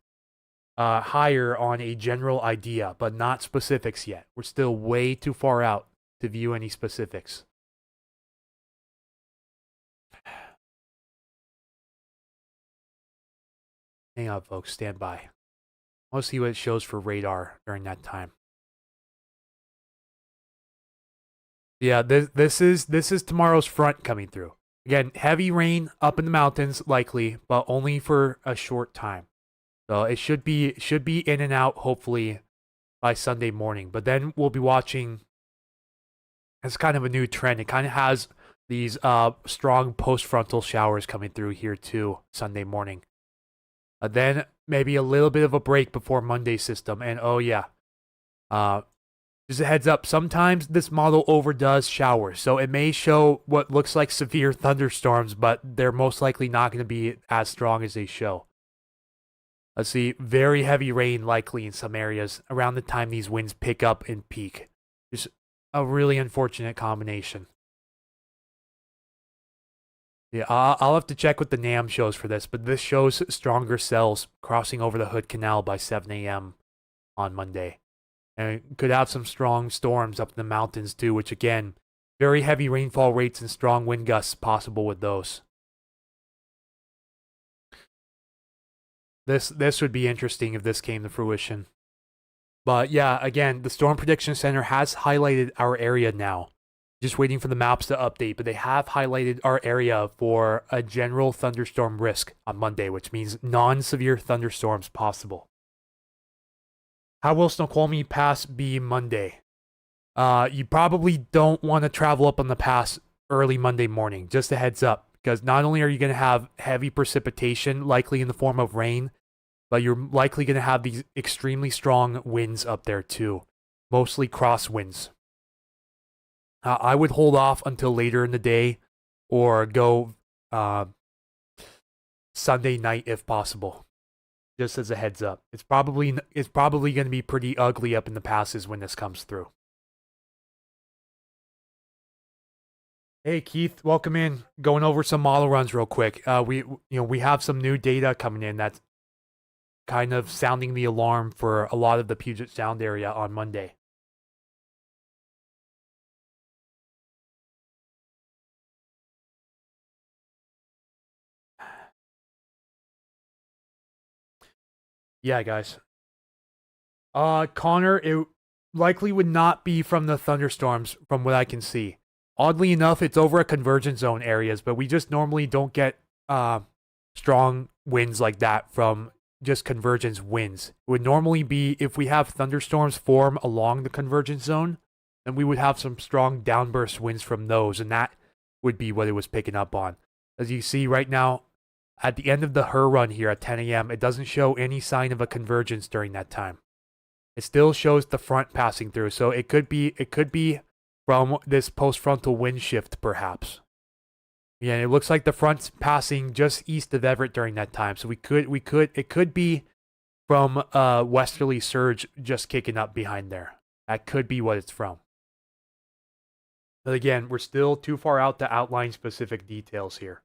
higher on a general idea, but not specifics yet. We're still way too far out to view any specifics. Hang on, folks. Stand by. I want to see what it shows for radar during that time. Yeah, this is tomorrow's front coming through. Again, heavy rain up in the mountains likely, but only for a short time. So it should be in and out hopefully by Sunday morning. But then we'll be watching. It's kind of a new trend. It kind of has these strong post-frontal showers coming through here too Sunday morning. Then maybe a little bit of a break before Monday system. And oh yeah, just a heads up, sometimes this model overdoes showers. So it may show what looks like severe thunderstorms, but they're most likely not going to be as strong as they show. Let's see, very heavy rain likely in some areas around the time these winds pick up and peak. Just a really unfortunate combination. Yeah, I'll have to check what the NAM shows for this, but this shows stronger cells crossing over the Hood Canal by 7 a.m. on Monday. And it could have some strong storms up in the mountains too, which again, very heavy rainfall rates and strong wind gusts possible with those. This would be interesting if this came to fruition. But yeah, again, the Storm Prediction Center has highlighted our area now. Just waiting for the maps to update, but they have highlighted our area for a general thunderstorm risk on Monday, which means non-severe thunderstorms possible. How will Snoqualmie Pass be Monday? You probably don't want to travel up on the pass early Monday morning, just a heads up, because not only are you going to have heavy precipitation, likely in the form of rain, but you're likely going to have these extremely strong winds up there too, mostly crosswinds. I would hold off until later in the day or go Sunday night if possible. Just as a heads up. It's probably going to be pretty ugly up in the passes when this comes through. Hey Keith, welcome in. Going over some model runs real quick. We have some new data coming in that's kind of sounding the alarm for a lot of the Puget Sound area on Monday. Yeah, guys. Connor, it likely would not be from the thunderstorms from what I can see. Oddly enough, it's over a convergence zone areas, but we just normally don't get strong winds like that from just convergence winds. It would normally be if we have thunderstorms form along the convergence zone, then we would have some strong downburst winds from those, and that would be what it was picking up on. As you see right now, at the end of the Her run here at 10 a.m., it doesn't show any sign of a convergence during that time. It still shows the front passing through, so it could be from this post-frontal wind shift, perhaps. Yeah, it looks like the front's passing just east of Everett during that time, so it could be from westerly surge just kicking up behind there. That could be what it's from. But again, we're still too far out to outline specific details here.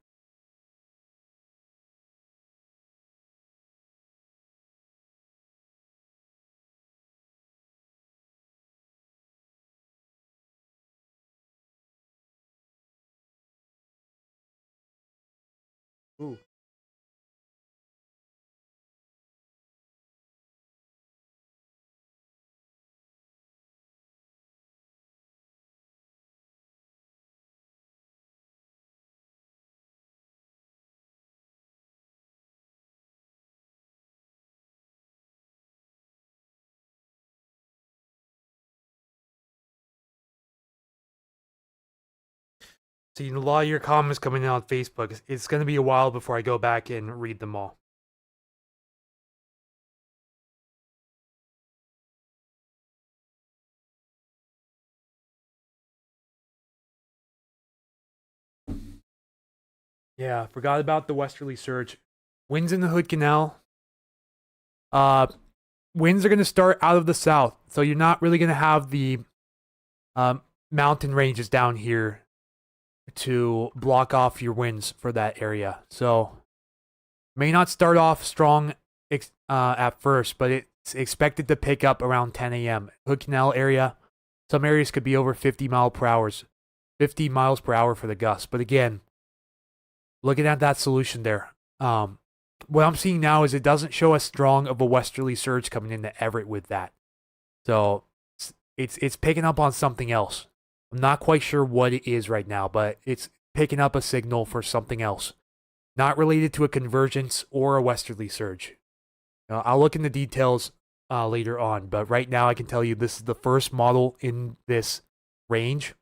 Ooh. Seeing a lot of your comments coming in on Facebook. It's going to be a while before I go back and read them all. Yeah, forgot about the westerly surge. Winds in the Hood Canal. Winds are going to start out of the south, so you're not really going to have the mountain ranges down here to block off your winds for that area. So, may not start off strong at first, but it's expected to pick up around 10 a.m. Hood Canal area, some areas could be over 50 miles per hour for the gusts. But again, looking at that solution there, what I'm seeing now is it doesn't show as strong of a westerly surge coming into Everett with that. So it's picking up on something else. I'm not quite sure what it is right now, but it's picking up a signal for something else, not related to a convergence or a westerly surge. I'll look into details later on, but right now I can tell you this is the first model in this range.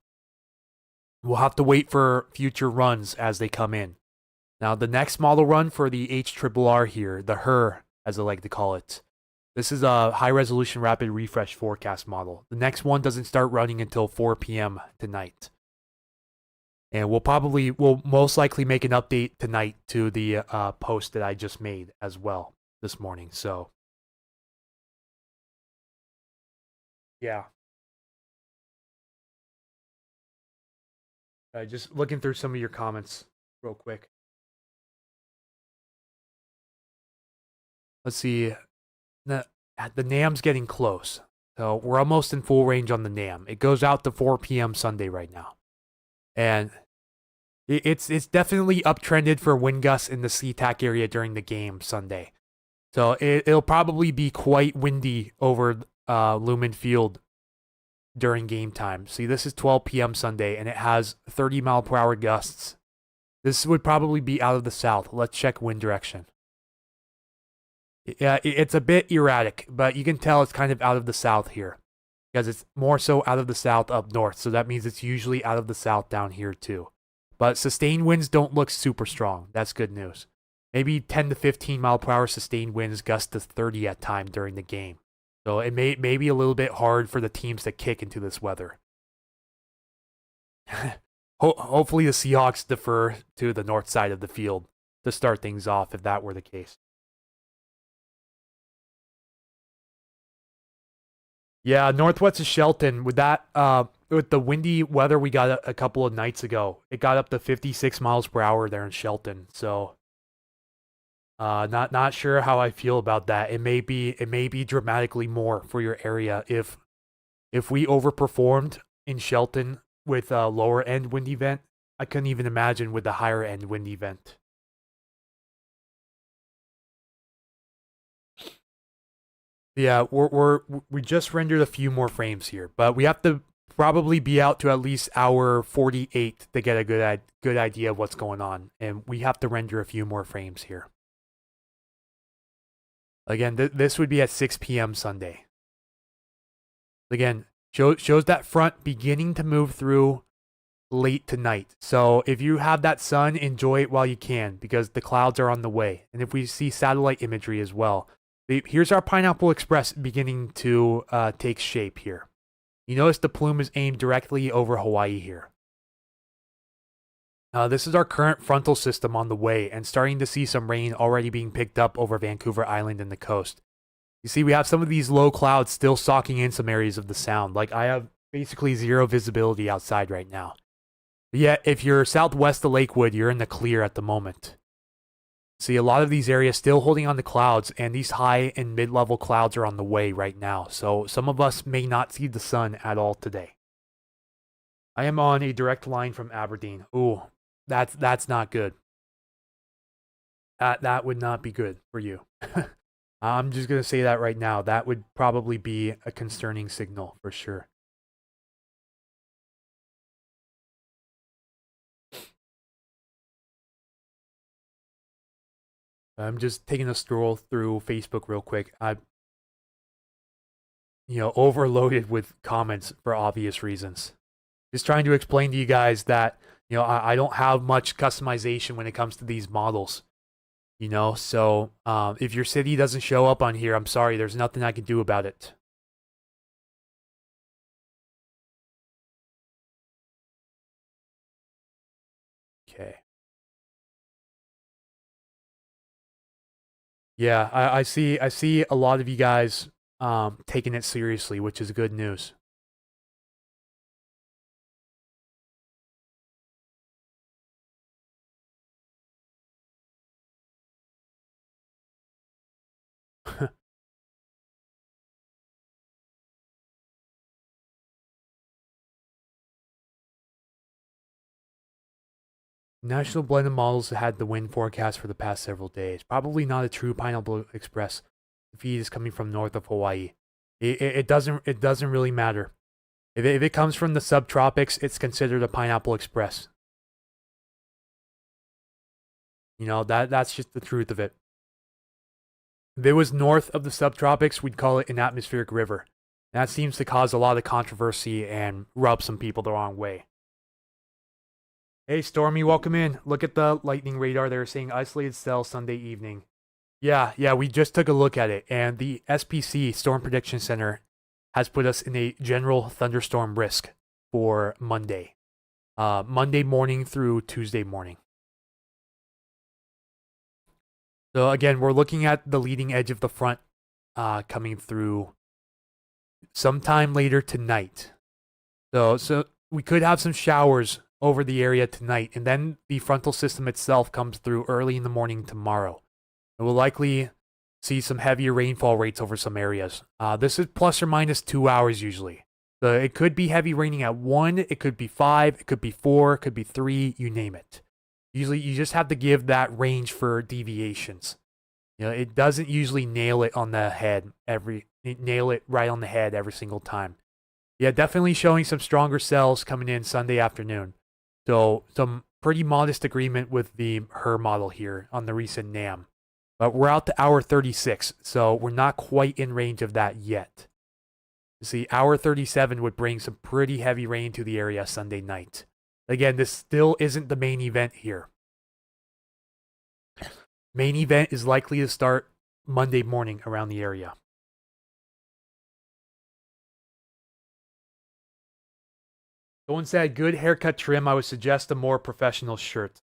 We'll have to wait for future runs as they come in. Now, the next model run for the HRRR here, the HER, as I like to call it, this is a high-resolution rapid refresh forecast model. The next one doesn't start running until 4 p.m. tonight. And we'll most likely make an update tonight to the post that I just made as well this morning. So, yeah. Just looking through some of your comments real quick. Let's see. The NAM's getting close. So we're almost in full range on the NAM. It goes out to 4 p.m. Sunday right now. And it's definitely uptrended for wind gusts in the SeaTac area during the game Sunday. So it'll probably be quite windy over Lumen Field during game time. See, this is 12 p.m. Sunday, and it has 30 mile per hour gusts. This would probably be out of the south. Let's check wind direction. Yeah, it's a bit erratic, but you can tell it's kind of out of the south here, because it's more so out of the south up north. So that means it's usually out of the south down here too. But sustained winds don't look super strong. That's good news. Maybe 10 to 15 mile per hour sustained winds, gust to 30 at time during the game. So it may be a little bit hard for the teams to kick into this weather. Hopefully the Seahawks defer to the north side of the field to start things off if that were the case. Yeah, northwest of Shelton, with that, with the windy weather we got a couple of nights ago, it got up to 56 miles per hour there in Shelton. So, not sure how I feel about that. It may be dramatically more for your area if we overperformed in Shelton with a lower end wind event. I couldn't even imagine with the higher end wind event. Yeah, we just rendered a few more frames here, but we have to probably be out to at least hour 48 to get a good idea of what's going on, and we have to render a few more frames here. Again, this would be at 6 p.m. Sunday. Again, shows that front beginning to move through late tonight. So if you have that sun, enjoy it while you can, because the clouds are on the way. And if we see satellite imagery as well, here's our Pineapple Express beginning to take shape here. You notice the plume is aimed directly over Hawaii here. This is our current frontal system on the way, and starting to see some rain already being picked up over Vancouver Island and the coast. You see, we have some of these low clouds still socking in some areas of the sound. Like, I have basically zero visibility outside right now. But yet, if you're southwest of Lakewood, you're in the clear at the moment. See, a lot of these areas still holding on to clouds, and these high and mid-level clouds are on the way right now. So some of us may not see the sun at all today. I am on a direct line from Aberdeen. Ooh, that's not good. That would not be good for you. I'm just going to say that right now. That would probably be a concerning signal for sure. I'm just taking a stroll through Facebook real quick. I'm, overloaded with comments for obvious reasons. Just trying to explain to you guys that, I don't have much customization when it comes to these models. So if your city doesn't show up on here, I'm sorry, there's nothing I can do about it. Okay. Yeah, I see a lot of you guys taking it seriously, which is good news. National Blended Models had the wind forecast for the past several days. Probably not a true Pineapple Express. The feed is coming from north of Hawaii. It doesn't really matter. If it comes from the subtropics, it's considered a Pineapple Express. You know, that's just the truth of it. If it was north of the subtropics, we'd call it an atmospheric river. That seems to cause a lot of controversy and rub some people the wrong way. Hey, Stormy, welcome in. Look at the lightning radar. They're saying isolated cell Sunday evening. Yeah, we just took a look at it, and the SPC, Storm Prediction Center, has put us in a general thunderstorm risk for Monday. Monday morning through Tuesday morning. So again, we're looking at the leading edge of the front coming through sometime later tonight. So we could have some showers over the area tonight, and then the frontal system itself comes through early in the morning tomorrow. And we'll likely see some heavier rainfall rates over some areas. This is plus or minus 2 hours usually. So it could be heavy raining at 1, it could be 5, it could be 4, it could be 3, you name it. Usually you just have to give that range for deviations. You know, it doesn't usually nail it on the head nail it right on the head every single time. Yeah, definitely showing some stronger cells coming in Sunday afternoon. So some pretty modest agreement with the HER model here on the recent NAM. But we're out to hour 36, so we're not quite in range of that yet. You see, hour 37 would bring some pretty heavy rain to the area Sunday night. Again, this still isn't the main event here. Main event is likely to start Monday morning around the area. Someone said, good haircut trim, I would suggest a more professional shirt.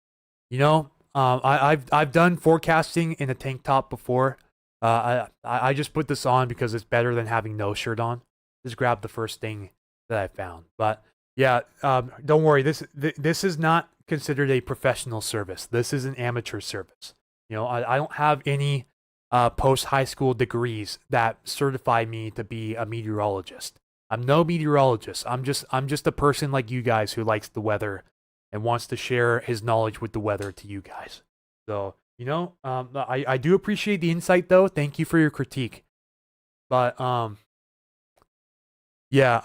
You know, I've done forecasting in a tank top before. I just put this on because it's better than having no shirt on. Just grab the first thing that I found. But yeah, don't worry. This is not considered a professional service. This is an amateur service. You know, I don't have any post high school degrees that certify me to be a meteorologist. I'm no meteorologist. I'm just a person like you guys who likes the weather and wants to share his knowledge with the weather to you guys. So, you know, I do appreciate the insight though. Thank you for your critique. But yeah,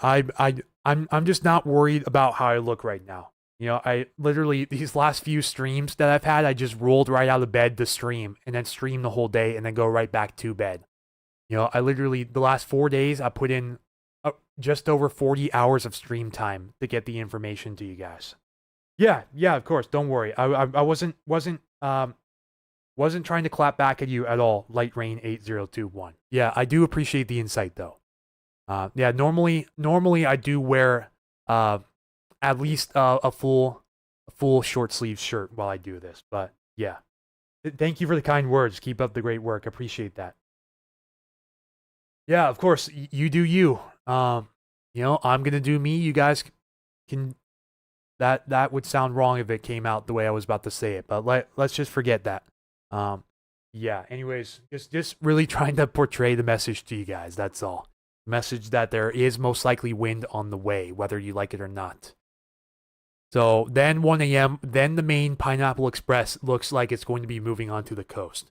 I'm just not worried about how I look right now. You know, I literally these last few streams that I've had, I just rolled right out of bed to stream and then stream the whole day and then go right back to bed. You know, I literally the last 4 days I put in just over 40 hours of stream time to get the information to you guys. Yeah, of course. Don't worry. I wasn't trying to clap back at you at all. Light Rain 8021. Yeah, I do appreciate the insight though. Yeah, normally I do wear at least a full short sleeve shirt while I do this. But yeah, thank you for the kind words. Keep up the great work. Appreciate that. Yeah, of course. You do you. You know, I'm gonna do me. You guys can. That would sound wrong if it came out the way I was about to say it. But let's just forget that. Yeah. Anyways, just really trying to portray the message to you guys. That's all. Message that there is most likely wind on the way, whether you like it or not. So then 1 a.m. Then the main Pineapple Express looks like it's going to be moving onto the coast.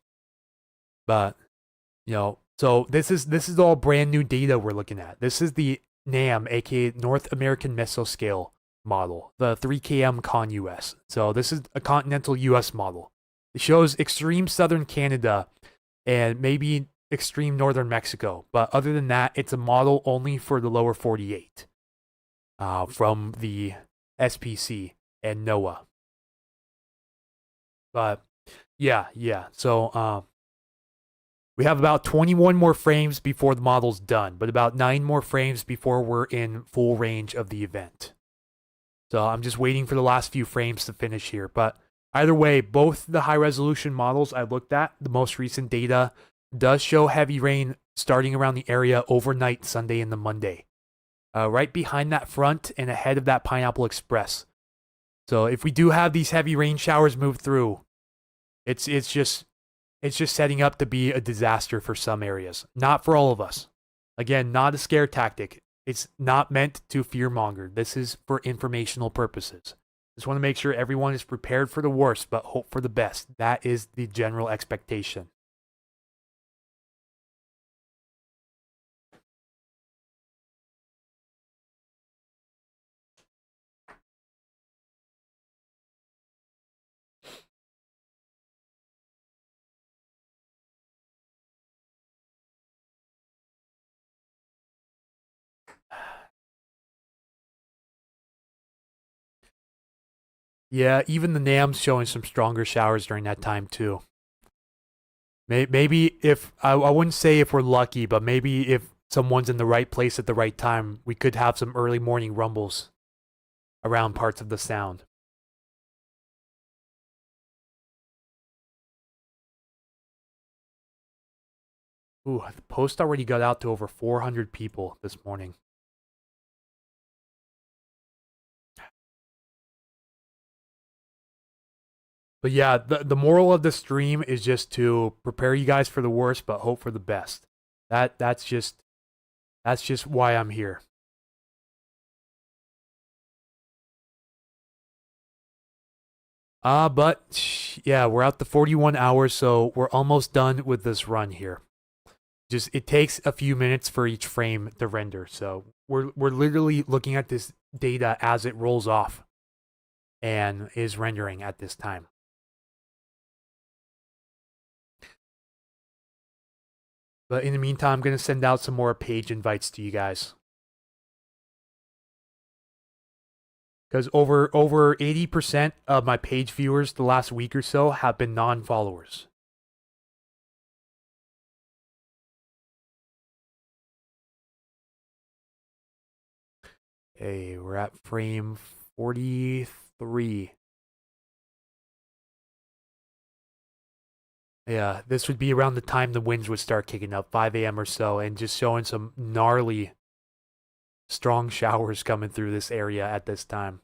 But you know, so this is all brand new data we're looking at. This is the NAM, aka North American Mesoscale model, the 3km Con US. So this is a continental US model. It shows extreme southern Canada and maybe extreme northern Mexico. But other than that, it's a model only for the lower 48 from the SPC and NOAA. But yeah. So we have about 21 more frames before the model's done, but about 9 more frames before we're in full range of the event. So I'm just waiting for the last few frames to finish here. But either way, both the high resolution models I looked at, the most recent data does show heavy rain starting around the area overnight Sunday and the Monday. Right behind that front and ahead of that Pineapple Express. So if we do have these heavy rain showers move through, it's just setting up to be a disaster for some areas. Not for all of us. Again, not a scare tactic. It's not meant to fearmonger. This is for informational purposes. Just want to make sure everyone is prepared for the worst, but hope for the best. That is the general expectation. Yeah, even the NAM's showing some stronger showers during that time too. Maybe if I wouldn't say if we're lucky, but maybe if someone's in the right place at the right time, we could have some early morning rumbles around parts of the sound. Ooh, the post already got out to over 400 people this morning. But yeah, the moral of the stream is just to prepare you guys for the worst, but hope for the best. That's just why I'm here. But yeah, we're out to 41 hours, so we're almost done with this run here. Just it takes a few minutes for each frame to render, so we're literally looking at this data as it rolls off and is rendering at this time. But in the meantime, I'm going to send out some more page invites to you guys. Because over 80% of my page viewers the last week or so have been non-followers. Okay, we're at frame 43. Yeah, this would be around the time the winds would start kicking up, 5 a.m. or so, and just showing some gnarly, strong showers coming through this area at this time.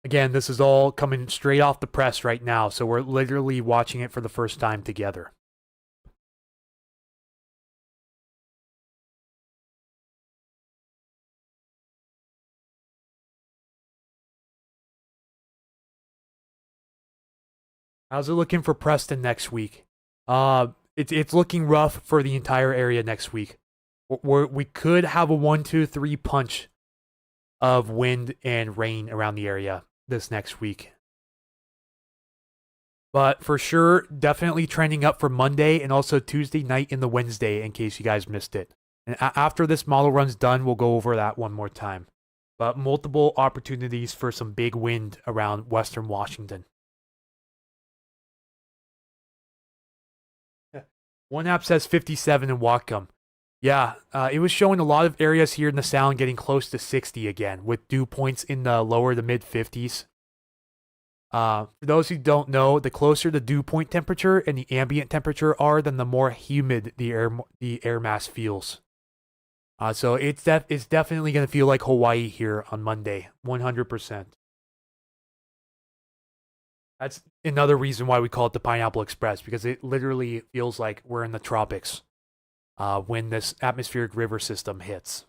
Again, this is all coming straight off the press right now, so we're literally watching it for the first time together. How's it looking for Preston next week? It's looking rough for the entire area next week. We could have a 1-2-3 punch of wind and rain around the area this next week. But for sure, definitely trending up for Monday and also Tuesday night and the Wednesday in case you guys missed it. And after this model run's done, we'll go over that one more time. But multiple opportunities for some big wind around Western Washington. One app says 57 in Whatcom. Yeah, it was showing a lot of areas here in the Sound getting close to 60 again, with dew points in the lower to mid 50s. For those who don't know, the closer the dew point temperature and the ambient temperature are, then the more humid the air mass feels. So it's definitely going to feel like Hawaii here on Monday, 100%. That's another reason why we call it the Pineapple Express, because it literally feels like we're in the tropics when this atmospheric river system hits.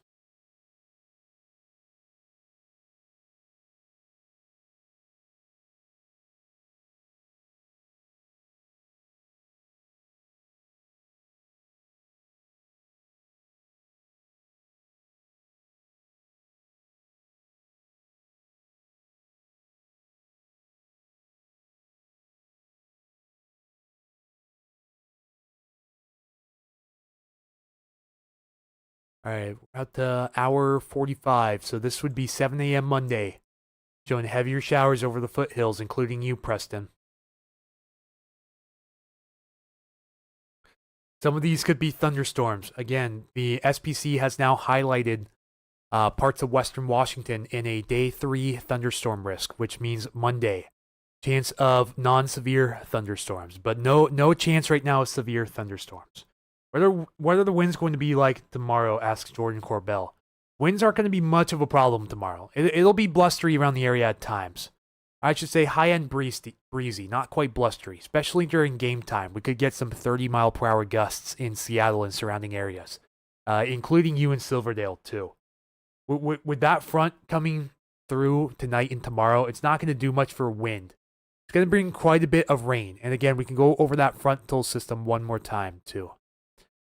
All right, we're at the hour 45, so this would be 7 a.m. Monday, showing heavier showers over the foothills, including you, Preston. Some of these could be thunderstorms. Again, the SPC has now highlighted parts of Western Washington in a day 3 thunderstorm risk, which means Monday. Chance of non-severe thunderstorms, but no chance right now of severe thunderstorms. What are the winds going to be like tomorrow? Asks Jordan Corbell. Winds aren't going to be much of a problem tomorrow. It'll be blustery around the area at times. I should say high-end breezy, not quite blustery, especially during game time. We could get some 30-mile-per-hour gusts in Seattle and surrounding areas, including you in Silverdale, too. With that front coming through tonight and tomorrow, it's not going to do much for wind. It's going to bring quite a bit of rain. And again, we can go over that frontal system one more time, too.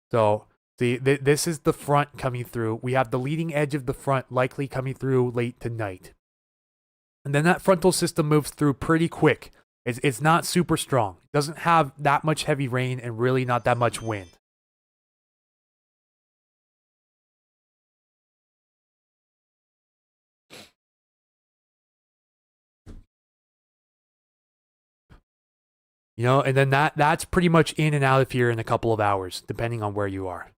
So, see, this is the front coming through. We have the leading edge of the front likely coming through late tonight. And then that frontal system moves through pretty quick. It's not super strong. It doesn't have that much heavy rain and really not that much wind. You know, and then that's pretty much in and out of here in a couple of hours, depending on where you are.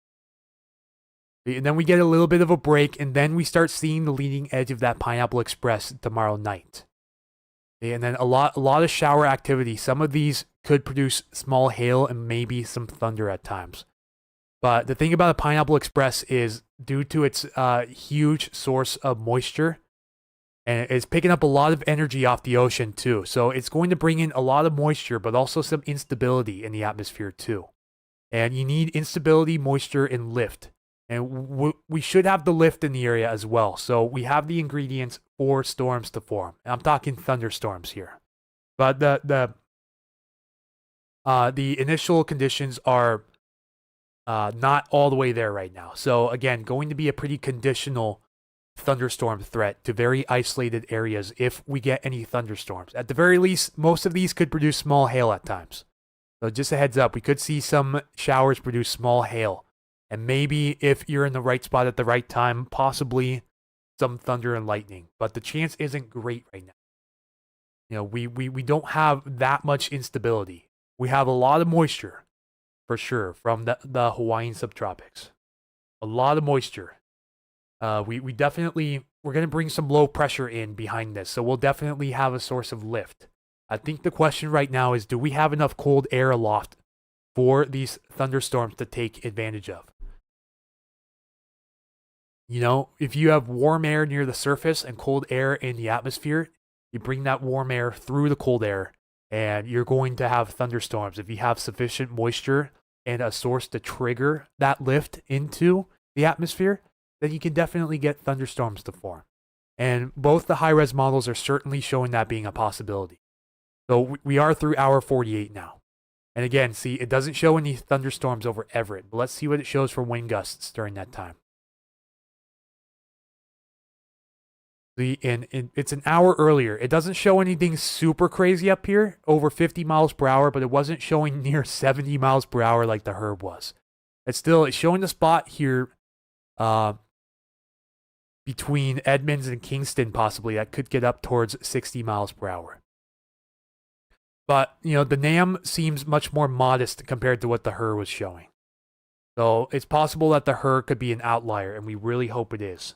And then we get a little bit of a break, and then we start seeing the leading edge of that Pineapple Express tomorrow night. And then a lot of shower activity. Some of these could produce small hail and maybe some thunder at times. But the thing about a Pineapple Express is due to its huge source of moisture, and it's picking up a lot of energy off the ocean too. So it's going to bring in a lot of moisture, but also some instability in the atmosphere too. And you need instability, moisture, and lift. And we should have the lift in the area as well. So we have the ingredients for storms to form. And I'm talking thunderstorms here. But the initial conditions are not all the way there right now. So again, going to be a pretty conditional thunderstorm threat to very isolated areas if we get any thunderstorms. At the very least, most of these could produce small hail at times. So just a heads up, we could see some showers produce small hail. And maybe if you're in the right spot at the right time, possibly some thunder and lightning. But the chance isn't great right now. You know, we don't have that much instability. We have a lot of moisture, for sure, from the Hawaiian subtropics. A lot of moisture. We're going to bring some low pressure in behind this. So we'll definitely have a source of lift. I think the question right now is, do we have enough cold air aloft for these thunderstorms to take advantage of? You know, if you have warm air near the surface and cold air in the atmosphere, you bring that warm air through the cold air and you're going to have thunderstorms. If you have sufficient moisture and a source to trigger that lift into the atmosphere, then you can definitely get thunderstorms to form. And both the high-res models are certainly showing that being a possibility. So we are through hour 48 now. And again, see, it doesn't show any thunderstorms over Everett, but let's see what it shows for wind gusts during that time. It's an hour earlier. It doesn't show anything super crazy up here, over 50 miles per hour, but it wasn't showing near 70 miles per hour like the Herb was. It's showing the spot here between Edmonds and Kingston, possibly, that could get up towards 60 miles per hour. But, you know, the NAM seems much more modest compared to what the Her was showing. So it's possible that the Her could be an outlier, and we really hope it is.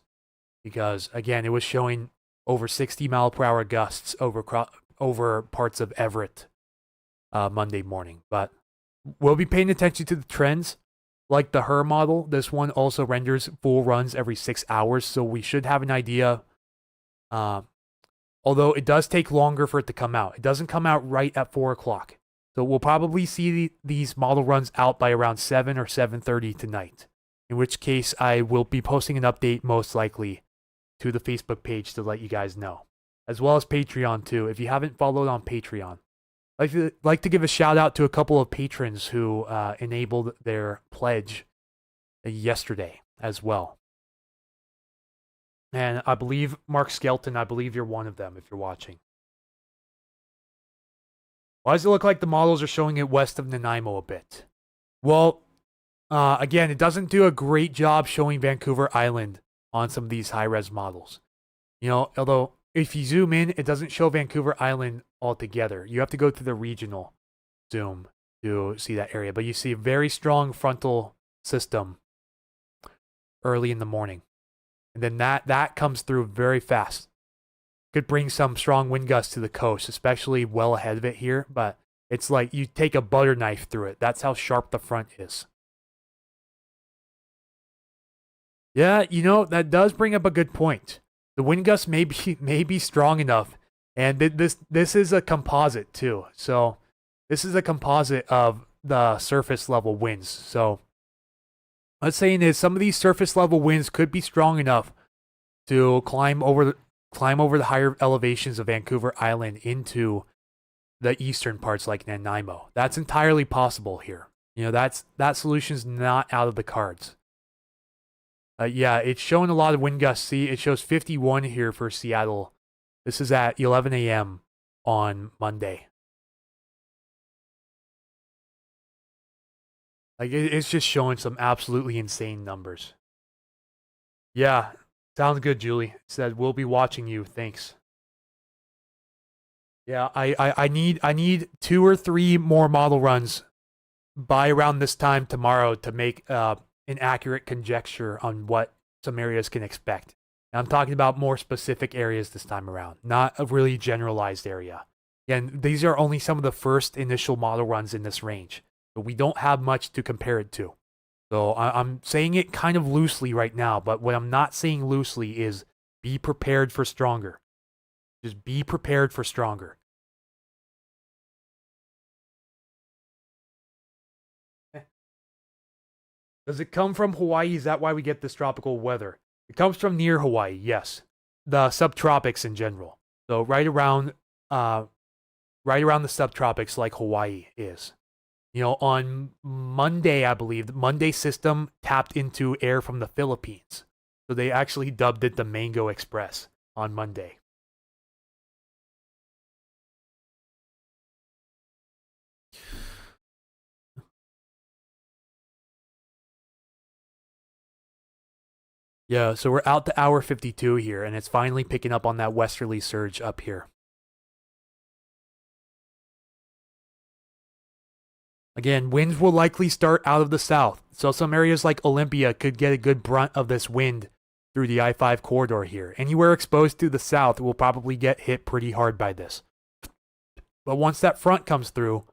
Because, again, it was showing over 60 mile per hour gusts over parts of Everett Monday morning. But we'll be paying attention to the trends. Like the Her model, this one also renders full runs every 6 hours, so we should have an idea. Although it does take longer for it to come out. It doesn't come out right at 4 o'clock. So we'll probably see these model runs out by around 7 or 7:30 tonight. In which case, I will be posting an update most likely to the Facebook page to let you guys know. As well as Patreon too, if you haven't followed on Patreon. I'd like to give a shout out to a couple of patrons who enabled their pledge yesterday as well. And I believe, Mark Skelton, I believe you're one of them if you're watching. Why does it look like the models are showing it west of Nanaimo a bit? Well, again, it doesn't do a great job showing Vancouver Island on some of these high-res models. You know, although if you zoom in, it doesn't show Vancouver Island altogether. You have to go to the regional zoom to see that area. But you see a very strong frontal system early in the morning. And then that comes through very fast. Could bring some strong wind gusts to the coast, especially well ahead of it here. But it's like you take a butter knife through it. That's how sharp the front is. Yeah, you know, that does bring up a good point. The wind gusts may be strong enough. And this is a composite too. So this is a composite of the surface level winds. So what's saying is some of these surface level winds could be strong enough to climb over the higher elevations of Vancouver Island into the eastern parts like Nanaimo. That's entirely possible here. You know, that solution's not out of the cards. Yeah, it's showing a lot of wind gusts. See, it shows 51 here for Seattle. This is at 11 a.m. on Monday. Like, it's just showing some absolutely insane numbers. Yeah, sounds good, Julie. Said, we'll be watching you. Thanks. Yeah, I need 2 or 3 more model runs by around this time tomorrow to make an accurate conjecture on what some areas can expect. And I'm talking about more specific areas this time around, not a really generalized area. And these are only some of the first initial model runs in this range, but we don't have much to compare it to. So I'm saying it kind of loosely right now, but what I'm not saying loosely is be prepared for stronger. Just be prepared for stronger. Does it come from Hawaii? Is that why we get this tropical weather? It comes from near Hawaii, yes. The subtropics in general. So right around the subtropics like Hawaii is. On Monday, I believe, the Monday system tapped into air from the Philippines. So they actually dubbed it the Mango Express on Monday. Yeah, so we're out to hour 52 here, and it's finally picking up on that westerly surge up here. Again, winds will likely start out of the south, so some areas like Olympia could get a good brunt of this wind through the I-5 corridor here. Anywhere exposed to the south will probably get hit pretty hard by this. But once that front comes through,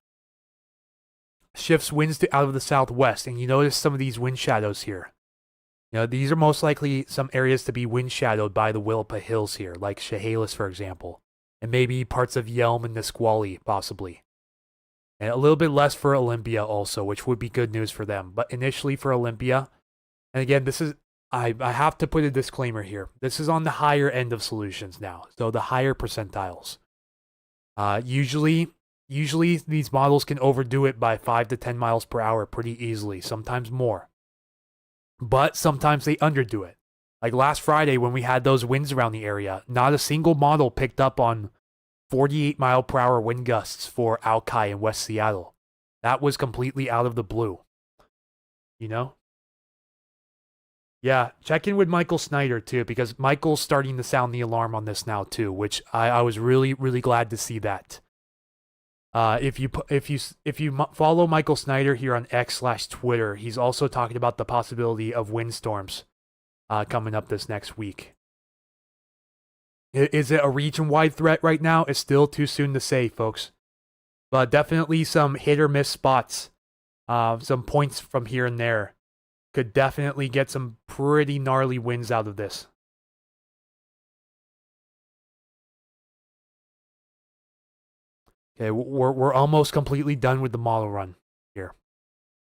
shifts winds to out of the southwest, and you notice some of these wind shadows here. These are most likely some areas to be wind shadowed by the Willapa Hills here, like Chehalis, for example, and maybe parts of Yelm and Nisqually, possibly. And a little bit less for Olympia also, which would be good news for them. But initially for Olympia, and again, this is, I have to put a disclaimer here. This is on the higher end of solutions now, so the higher percentiles. Usually these models can overdo it by 5 to 10 miles per hour pretty easily, sometimes more. But sometimes they underdo it. Like last Friday when we had those winds around the area, not a single model picked up on 48 mile per hour wind gusts for Alki in West Seattle. That was completely out of the blue. Yeah, check in with Michael Snyder too, because Michael's starting to sound the alarm on this now too, which I was really, really glad to see that. If you follow Michael Snyder here on X/Twitter, he's also talking about the possibility of windstorms coming up this next week. Is it a region-wide threat right now? It's still too soon to say, folks. But definitely some hit or miss spots, some points from here and there could definitely get some pretty gnarly winds out of this. Okay, we're almost completely done with the model run here.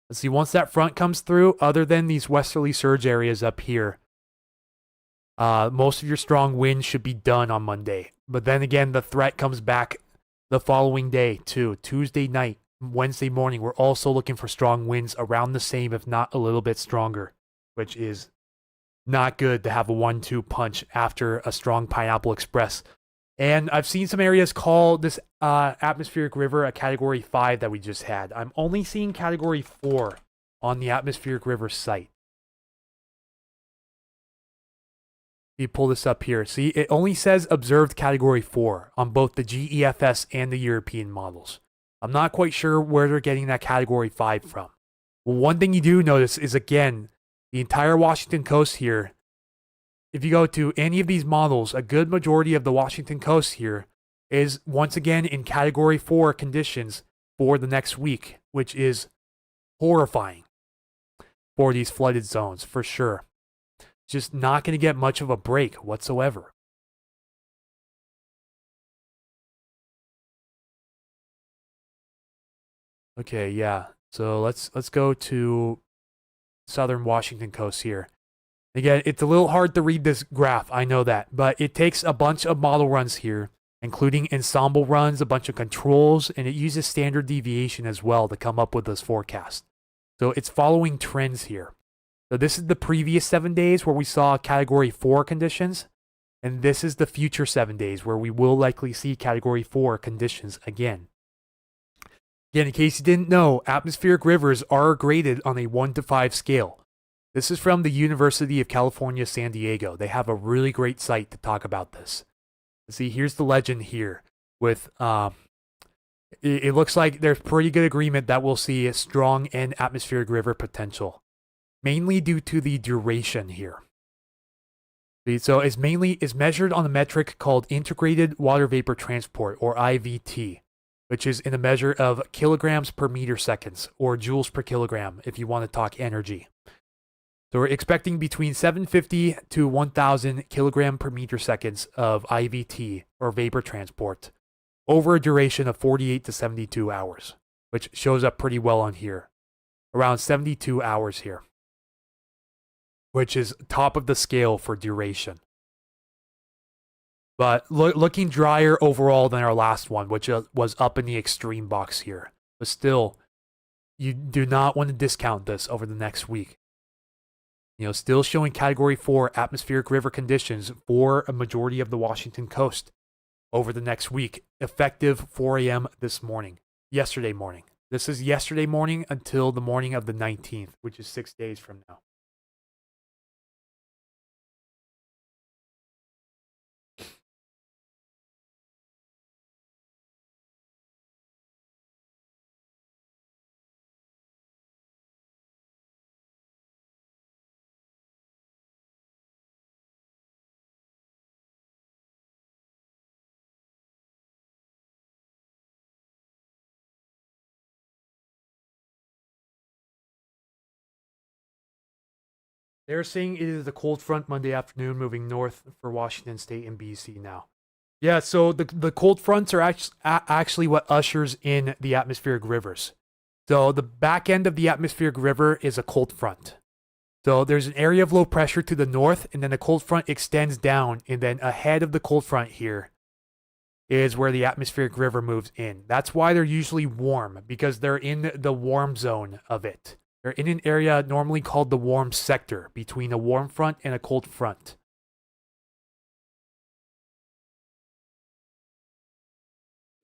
Let's see, once that front comes through, other than these westerly surge areas up here, most of your strong winds should be done on Monday. But then again, the threat comes back the following day too. Tuesday night, Wednesday morning, we're also looking for strong winds around the same, if not a little bit stronger, which is not good to have a 1-2 punch after a strong Pineapple Express. And I've seen some areas call this atmospheric river a Category 5 that we just had. I'm only seeing Category 4 on the atmospheric river site. You pull this up here. See, it only says observed Category 4 on both the GEFS and the European models. I'm not quite sure where they're getting that Category 5 from. Well, one thing you do notice is, again, the entire Washington coast here. If you go to any of these models, a good majority of the Washington coast here is once again in Category 4 conditions for the next week, which is horrifying for these flooded zones, for sure. Just not going to get much of a break whatsoever. Okay, yeah. So let's go to southern Washington coast here. Again, it's a little hard to read this graph, I know that, but it takes a bunch of model runs here, including ensemble runs, a bunch of controls, and it uses standard deviation as well to come up with this forecast. So it's following trends here. So this is the previous 7 days where we saw Category 4 conditions, and this is the future 7 days where we will likely see Category 4 conditions again. Again, in case you didn't know, atmospheric rivers are graded on a 1 to 5 scale. This is from the University of California, San Diego. They have a really great site to talk about this. See, here's the legend here. with it looks like there's pretty good agreement that we'll see a strong end atmospheric river potential, mainly due to the duration here. So it's measured on a metric called integrated water vapor transport, or IVT, which is in a measure of kilograms per meter seconds, or joules per kilogram if you want to talk energy. So we're expecting between 750 to 1,000 kilogram per meter seconds of IVT, or vapor transport, over a duration of 48 to 72 hours, which shows up pretty well on here. Around 72 hours here, which is top of the scale for duration. But looking drier overall than our last one, which was up in the extreme box here. But still, you do not want to discount this over the next week. Still showing Category 4 atmospheric river conditions for a majority of the Washington coast over the next week, effective 4 a.m. yesterday morning. This is yesterday morning until the morning of the 19th, which is 6 days from now. They're saying it is the cold front Monday afternoon moving north for Washington State and BC now. Yeah, so the cold fronts are actually what ushers in the atmospheric rivers. So the back end of the atmospheric river is a cold front. So there's an area of low pressure to the north, and then the cold front extends down, and then ahead of the cold front here is where the atmospheric river moves in. That's why they're usually warm, because they're in the warm zone of it. They're in an area normally called the warm sector, between a warm front and a cold front.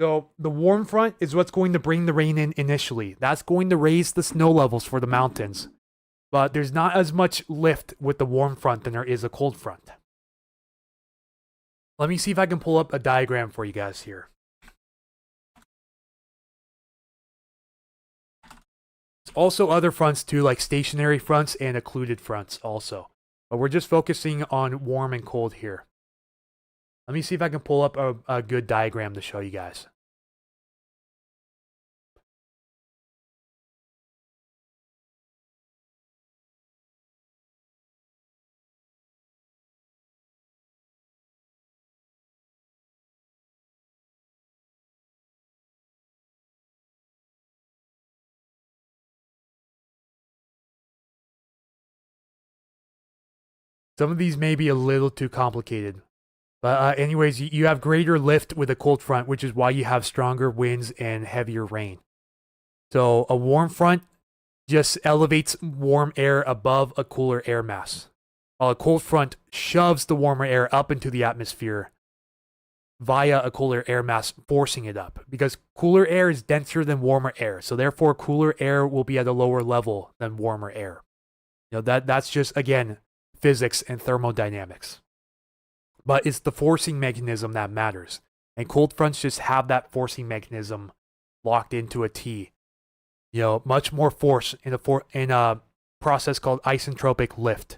So the warm front is what's going to bring the rain in initially. That's going to raise the snow levels for the mountains. But there's not as much lift with the warm front than there is a cold front. Let me see if I can pull up a diagram for you guys here. There's also other fronts too, like stationary fronts and occluded fronts also. But we're just focusing on warm and cold here. Let me see if I can pull up a good diagram to show you guys. Some of these may be a little too complicated. But anyways, you have greater lift with a cold front, which is why you have stronger winds and heavier rain. So a warm front just elevates warm air above a cooler air mass, while a cold front shoves the warmer air up into the atmosphere via a cooler air mass, forcing it up. Because cooler air is denser than warmer air, so therefore cooler air will be at a lower level than warmer air. That's just, again, physics and thermodynamics. But it's the forcing mechanism that matters. And cold fronts just have that forcing mechanism locked into a T. Much more force in a process called isentropic lift.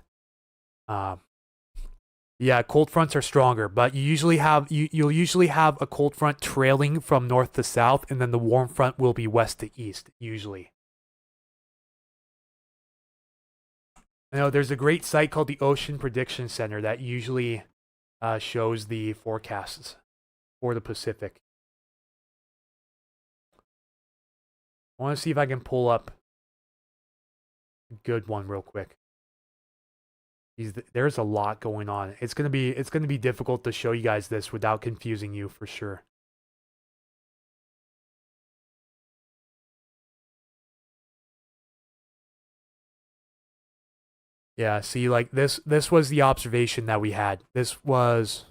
Yeah, cold fronts are stronger, but you'll usually have a cold front trailing from north to south, and then the warm front will be west to east, usually. There's a great site called the Ocean Prediction Center that usually shows the forecasts for the Pacific. I want to see if I can pull up a good one real quick. There's a lot going on. It's gonna be difficult to show you guys this without confusing you for sure. Yeah, see, like this was the observation that we had. This was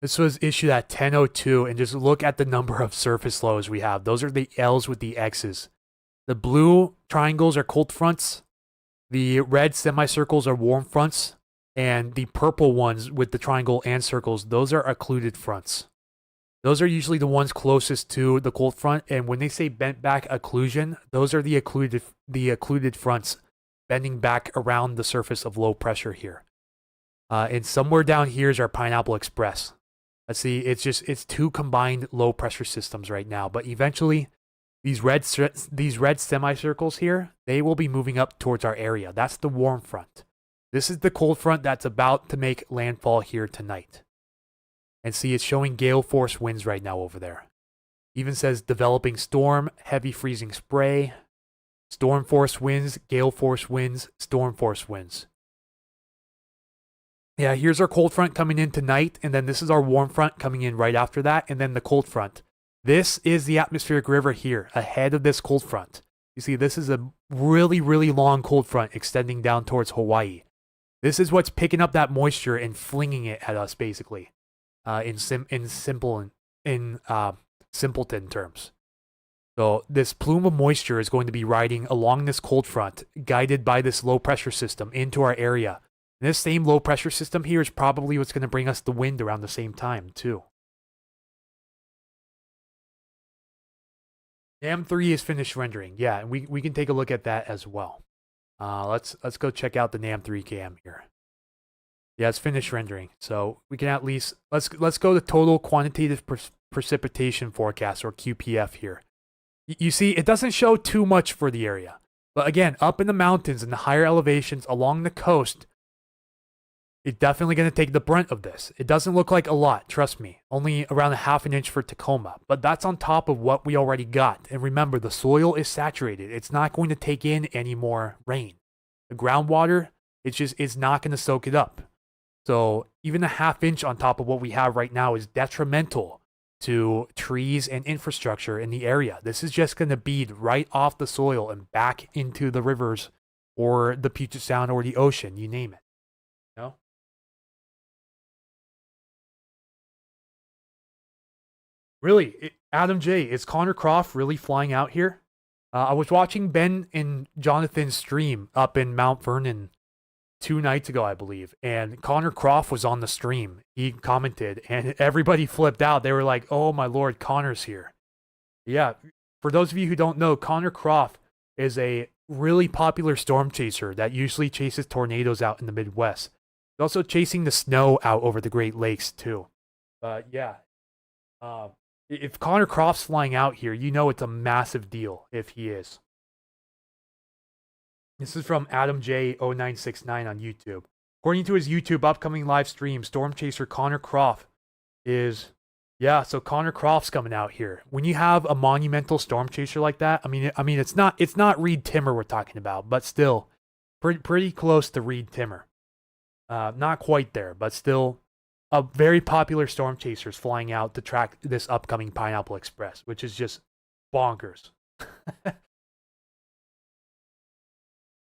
issued at 10:02, and just look at the number of surface lows we have. Those are the L's with the X's. The blue triangles are cold fronts. The red semicircles are warm fronts. And the purple ones with the triangle and circles, those are occluded fronts. Those are usually the ones closest to the cold front. And when they say bent back occlusion, those are the occluded fronts bending back around the surface of low pressure here. And somewhere down here is our Pineapple Express. Let's see, it's two combined low pressure systems right now. But eventually, these red semicircles here, they will be moving up towards our area. That's the warm front. This is the cold front that's about to make landfall here tonight. And see, it's showing gale force winds right now over there. Even says developing storm, heavy freezing spray, storm force winds, gale force winds, storm force winds. Yeah, here's our cold front coming in tonight, and then this is our warm front coming in right after that, and then the cold front. This is the atmospheric river here, ahead of this cold front. You see, this is a really, really long cold front extending down towards Hawaii. This is what's picking up that moisture and flinging it at us, basically, in simpleton terms. So this plume of moisture is going to be riding along this cold front, guided by this low pressure system into our area. And this same low pressure system here is probably what's going to bring us the wind around the same time, too. NAM3 is finished rendering. Yeah, and we can take a look at that as well. Let's go check out the NAM3 cam here. Yeah, it's finished rendering. So we can at least let's go to total quantitative precipitation forecast, or QPF here. You see, it doesn't show too much for the area. But again, up in the mountains and the higher elevations along the coast, it's definitely going to take the brunt of this. It doesn't look like a lot, trust me. Only around 1/2 inch for Tacoma. But that's on top of what we already got. And remember, the soil is saturated. It's not going to take in any more rain. The groundwater, it's not going to soak it up. So even 1/2 inch on top of what we have right now is detrimental to trees and infrastructure in the area. This is just going to bead right off the soil and back into the rivers or the Puget Sound or the ocean, you name it. You know? Really, Adam J, is Connor Croft really flying out here? I was watching Ben and Jonathan's stream up in Mount Vernon 2 nights ago, I believe, and Connor Croft was on the stream. He commented, and everybody flipped out. They were like, oh my lord, Connor's here. Yeah, for those of you who don't know, Connor Croft is a really popular storm chaser that usually chases tornadoes out in the Midwest. He's also chasing the snow out over the Great Lakes, too. But yeah, if Connor Croft's flying out here, you know it's a massive deal if he is. This is from Adam J0969 on YouTube. According to his YouTube upcoming live stream, storm chaser Connor Croft is... Yeah, so Connor Croft's coming out here. When you have a monumental storm chaser like that, I mean it's not Reed Timmer we're talking about, but still pretty close to Reed Timmer. Not quite there, but still a very popular storm chasers flying out to track this upcoming Pineapple Express, which is just bonkers.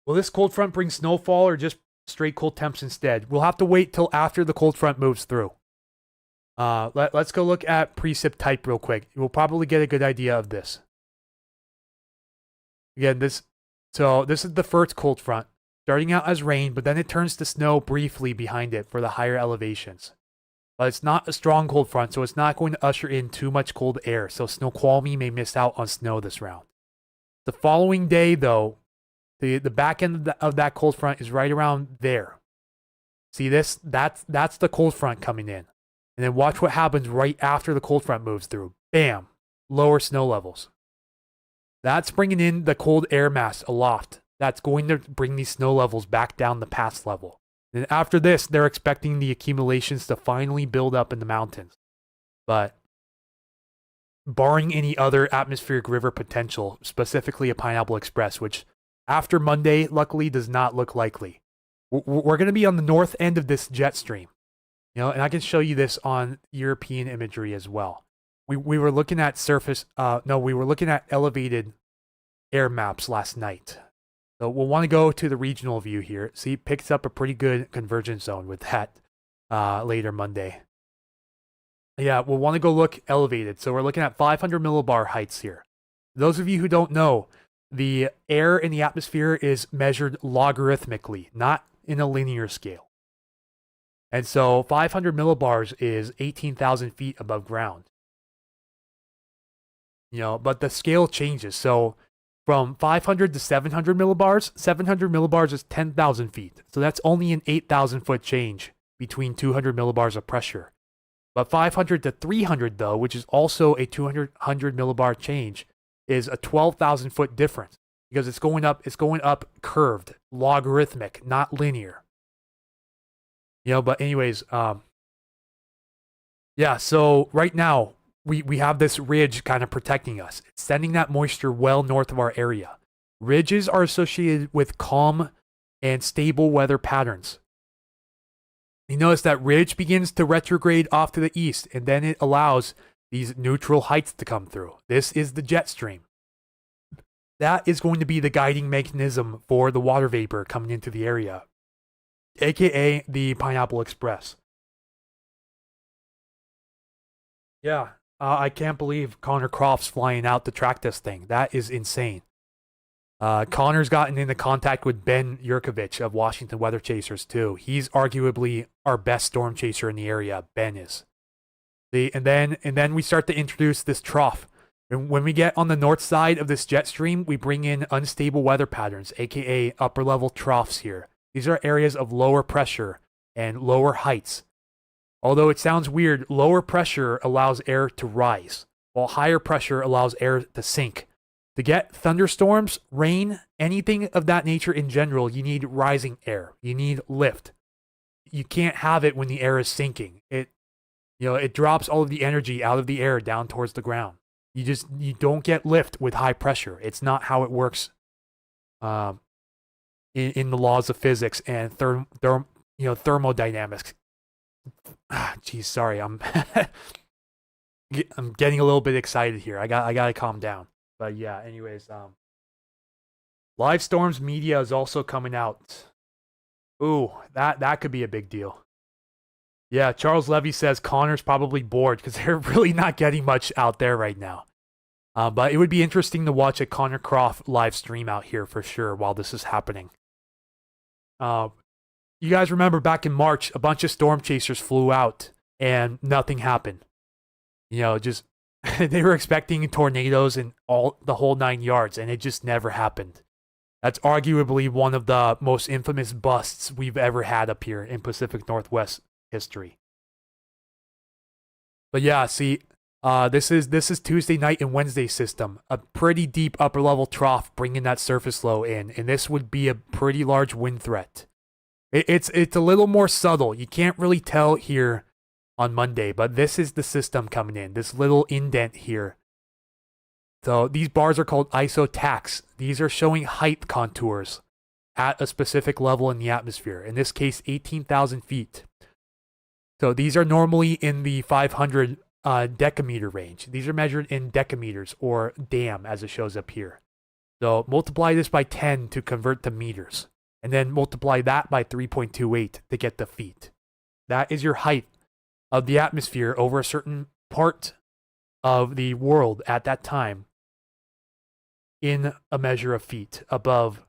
Will this cold front bring snowfall or just straight cold temps instead? We'll have to wait till after the cold front moves through. Let's go look at precip type real quick. We'll probably get a good idea of this. Again, this is the first cold front, starting out as rain, but then it turns to snow briefly behind it for the higher elevations. But it's not a strong cold front, so it's not going to usher in too mumuch cold air, so Snoqualmie may miss out on snow this round. The following day, though, the back end of that cold front is right around there. See this? That's the cold front coming in. And then watch what happens right after the cold front moves through. Bam! Lower snow levels. That's bringing in the cold air mass aloft. That's going to bring these snow levels back down the pass level. And after this, they're expecting the accumulations to finally build up in the mountains. But barring any other atmospheric river potential, specifically a Pineapple Express, which after Monday, luckily, does not look likely. We're going to be on the north end of this jet stream. You know, and I can show you this on European imagery as well. We were looking at we were looking at elevated air maps last night. So we'll want to go to the regional view here. See, it picks up a pretty good convergence zone with that later Monday. Yeah, we'll want to go look elevated. So we're looking at 500 millibar heights here. Those of you who don't know, the air in the atmosphere is measured logarithmically, not in a linear scale. And so 500 millibars is 18,000 feet above ground. But the scale changes. So from 500 to 700 millibars, 700 millibars is 10,000 feet. So that's only an 8,000 foot change between 200 millibars of pressure. But 500 to 300 though, which is also a 200 millibar change, is a 12,000 foot difference because it's going up curved, logarithmic, not linear. But anyways, yeah, so right now we have this ridge kind of protecting us. It's sending that moisture well north of our area. Ridges are associated with calm and stable weather patterns. You notice that ridge begins to retrograde off to the east, and then it allows these neutral heights to come through. This is the jet stream. That is going to be the guiding mechanism for the water vapor coming into the area, aka the Pineapple Express. Yeah, I can't believe Connor Croft's flying out to track this thing. That is insane. Connor's gotten into contact with Ben Yurkovich of Washington Weather Chasers too. He's arguably our best storm chaser in the area. Ben is. And then we start to introduce this trough. And when we get on the north side of this jet stream, we bring in unstable weather patterns, aka upper level troughs here. These are areas of lower pressure and lower heights. Although it sounds weird, lower pressure allows air to rise, while higher pressure allows air to sink. To get thunderstorms, rain, anything of that nature in general, you need rising air. You need lift. You can't have it when the air is sinking. It drops all of the energy out of the air down towards the ground. You don't get lift with high pressure. It's not how it works in the laws of physics and thermodynamics. Geez, sorry, I'm getting a little bit excited here. I gotta calm down. But yeah, anyways, Live Storms Media is also coming out. Ooh, that could be a big deal. Yeah, Charles Levy says Connor's probably bored because they're really not getting much out there right now. But it would be interesting to watch a Connor Croft live stream out here for sure while this is happening. You guys remember back in March, a bunch of storm chasers flew out and nothing happened. Just they were expecting tornadoes and the whole 9 yards, and it just never happened. That's arguably one of the most infamous busts we've ever had up here in Pacific Northwest history. But yeah, see, this is Tuesday night and Wednesday system. A pretty deep upper level trough bringing that surface low in, and this would be a pretty large wind threat. It's a little more subtle. You can't really tell here on Monday, but this is the system coming in. This little indent here. So these bars are called isotax. These are showing height contours at a specific level in the atmosphere. In this case, 18,000 feet. So these are normally in the 500 decameter range. These are measured in decameters, or dam as it shows up here. So multiply this by 10 to convert to meters. And then multiply that by 3.28 to get the feet. That is your height of the atmosphere over a certain part of the world at that time in a measure of feet above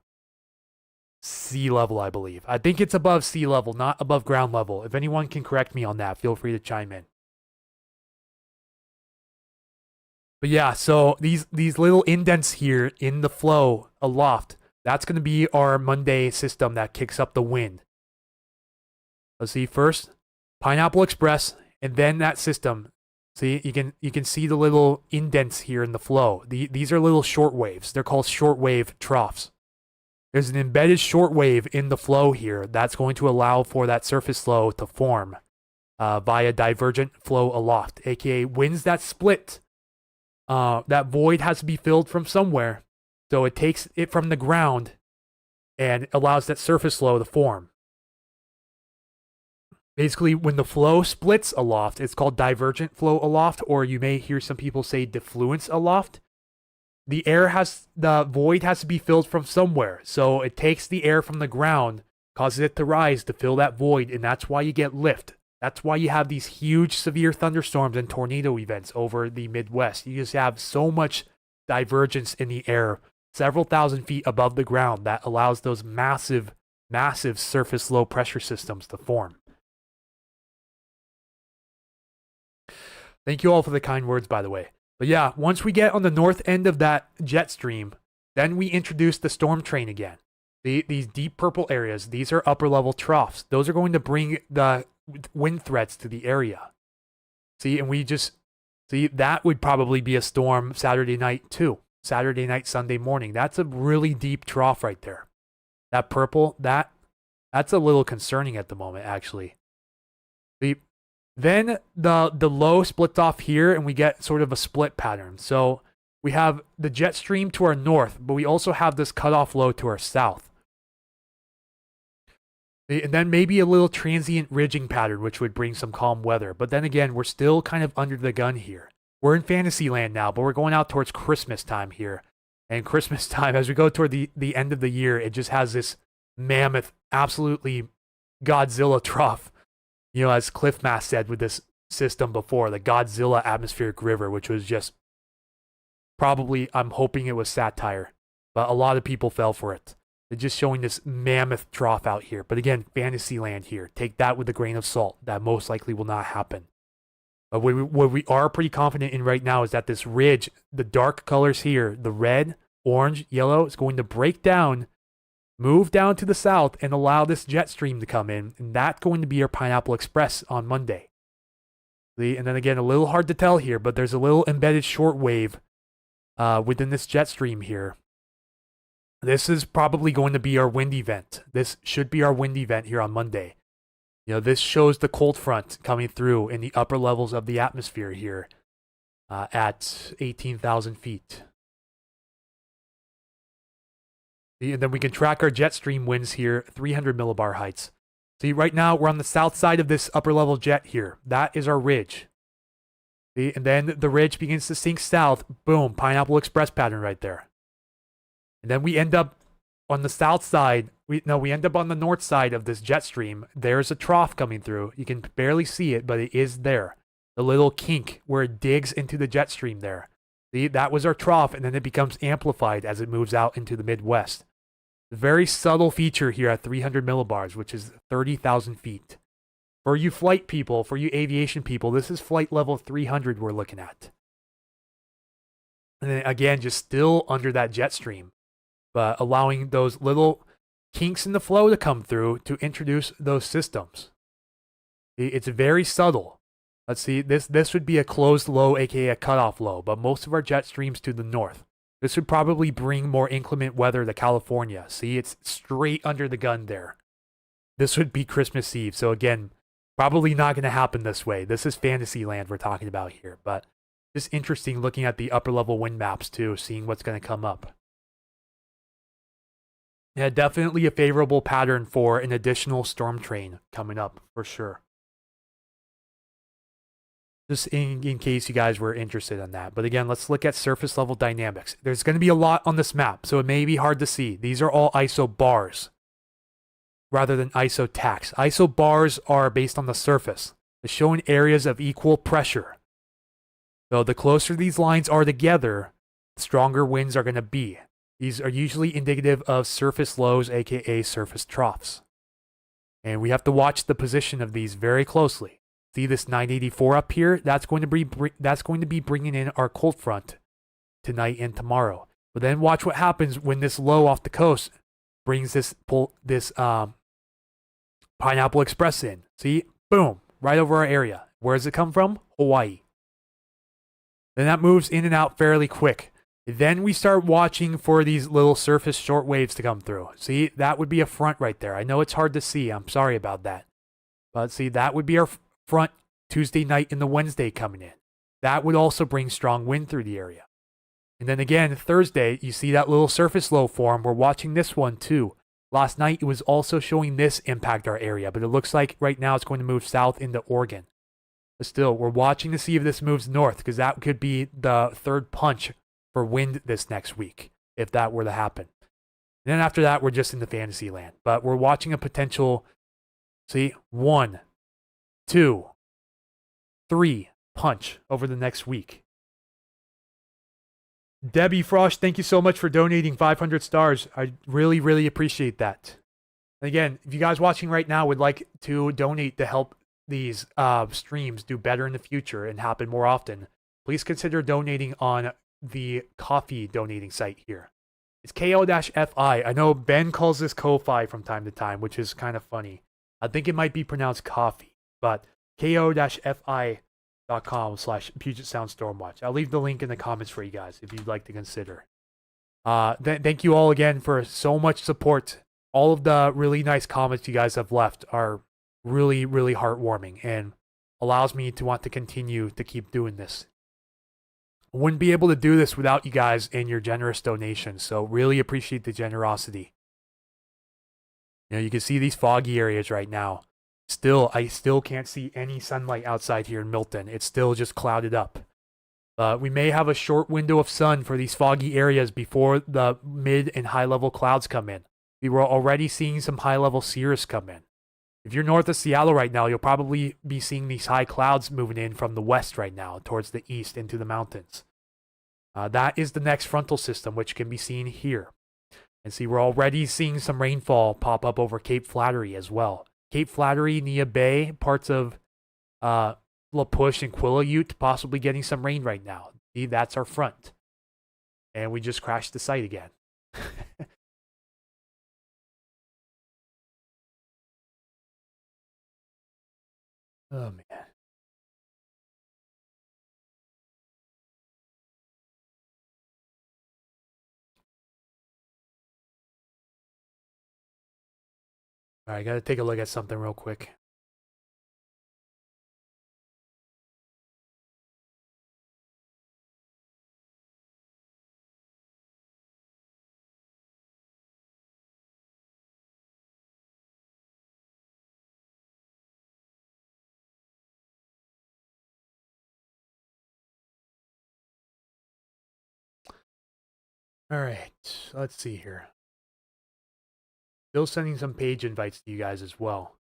sea level, I believe. I think it's above sea level, not above ground level. If anyone can correct me on that, feel free to chime in. But yeah, so these little indents here in the flow aloft, that's going to be our Monday system that kicks up the wind. Let's see, first, Pineapple Express, and then that system. See, you can see the little indents here in the flow. These are little short waves. They're called short wave troughs. There's an embedded short wave in the flow here that's going to allow for that surface low to form via divergent flow aloft, aka winds that split. That void has to be filled from somewhere. So it takes it from the ground and allows that surface low to form. Basically, when the flow splits aloft, it's called divergent flow aloft, or you may hear some people say defluence aloft. The void has to be filled from somewhere. So it takes the air from the ground, causes it to rise to fill that void, and that's why you get lift. That's why you have these huge severe thunderstorms and tornado events over the Midwest. You just have so much divergence in the air, several thousand feet above the ground, that allows those massive, massive surface low pressure systems to form. Thank you all for the kind words, by the way. But yeah, once we get on the north end of that jet stream, then we introduce the storm train again. These deep purple areas, these are upper level troughs. Those are going to bring the wind threats to the area. See, and we just, see, that would probably be a storm Saturday night too. Saturday night, Sunday morning. That's a really deep trough right there. That purple, that's a little concerning at the moment, actually. Then the low splits off here, and we get sort of a split pattern. So we have the jet stream to our north, but we also have this cutoff low to our south. And then maybe a little transient ridging pattern, which would bring some calm weather. But then again, we're still kind of under the gun here. We're in Fantasyland now, but we're going out towards Christmas time here. And Christmas time, as we go toward the end of the year, it just has this mammoth, absolutely Godzilla trough. You know, as Cliff Mass said with this system before, the Godzilla atmospheric river, which was just probably, I'm hoping it was satire, but a lot of people fell for it. They're just showing this mammoth trough out here. But again, Fantasyland here. Take that with a grain of salt. That most likely will not happen. But what we are pretty confident in right now is that this ridge, the dark colors here, the red, orange, yellow, is going to break down, move down to the south, and allow this jet stream to come in. And that's going to be our Pineapple Express on Monday. See? And then again, a little hard to tell here, but there's a little embedded shortwave within this jet stream here. This is probably going to be our wind event. This should be our wind event here on Monday. You know, this shows the cold front coming through in the upper levels of the atmosphere here at 18,000 feet. And then we can track our jet stream winds here, 300 millibar heights. See, right now we're on the south side of this upper level jet here. That is our ridge. See, and then the ridge begins to sink south. Boom, Pineapple Express pattern right there. And then we end up on the south side. We end up on the north side of this jet stream. There's a trough coming through. You can barely see it, but it is there. The little kink where it digs into the jet stream there. See, that was our trough, and then it becomes amplified as it moves out into the Midwest. A very subtle feature here at 300 millibars, which is 30,000 feet. For you flight people, for you aviation people, this is flight level 300 we're looking at. And then again, just still under that jet stream, but allowing those little kinks in the flow to come through to introduce those systems. It's very subtle. Let's see, this would be a closed low, aka a cutoff low, but most of our jet streams to the north. This would probably bring more inclement weather to California. See, it's straight under the gun there. This would be Christmas Eve. So again, probably not going to happen this way. This is Fantasyland we're talking about here, but it's interesting looking at the upper level wind maps too, seeing what's going to come up. Yeah, definitely a favorable pattern for an additional storm train coming up, for sure. Just in case you guys were interested in that. But again, let's look at surface level dynamics. There's going to be a lot on this map, so it may be hard to see. These are all ISO bars rather than ISO tacks. ISO bars are based on the surface. They're showing areas of equal pressure. So the closer these lines are together, the stronger winds are going to be. These are usually indicative of surface lows, aka surface troughs. And we have to watch the position of these very closely. See this 984 up here? That's going to be bringing in our cold front tonight and tomorrow. But then watch what happens when this low off the coast brings this Pineapple Express in. See? Boom. Right over our area. Where does it come from? Hawaii. Then that moves in and out fairly quick. Then we start watching for these little surface short waves to come through. See, that would be a front right there. I know it's hard to see. I'm sorry about that. But see, that would be our front Tuesday night and the Wednesday coming in. That would also bring strong wind through the area. And then again, Thursday, you see that little surface low form. We're watching this one too. Last night, it was also showing this impact our area, but it looks like right now it's going to move south into Oregon. But still, we're watching to see if this moves north, because that could be the third punch for wind this next week, if that were to happen. And then after that, we're just in the fantasy land. But we're watching a potential, see, 1, 2, 3 punch over the next week. Debbie Frost, thank you so much for donating 500 stars. I really, really appreciate that. And again, if you guys watching right now would like to donate to help these streams do better in the future and happen more often, please consider donating on the Ko-fi donating site here. It's ko-fi. I know Ben calls this Ko-fi from time to time, which is kind of funny. I think it might be pronounced coffee, but ko-fi.com/Puget Sound Stormwatch. I'll leave the link in the comments for you guys if you'd like to consider. Thank you all again for so much support. All of the really nice comments you guys have left are really, really heartwarming and allows me to want to continue to keep doing this. I wouldn't be able to do this without you guys and your generous donations, so really appreciate the generosity. You know, you can see these foggy areas right now. I still can't see any sunlight outside here in Milton. It's still just clouded up. We may have a short window of sun for these foggy areas before the mid and high level clouds come in. We were already seeing some high level cirrus come in. If you're north of Seattle right now, you'll probably be seeing these high clouds moving in from the west right now towards the east into the mountains. That is the next frontal system, which can be seen here. And see, we're already seeing some rainfall pop up over Cape Flattery as well. Cape Flattery, Nia Bay, parts of La Push and Quileute possibly getting some rain right now. See, that's our front. And we just crashed the site again. Oh, man. All right, I got to take a look at something real quick. All right, let's see here. Still sending some page invites to you guys as well.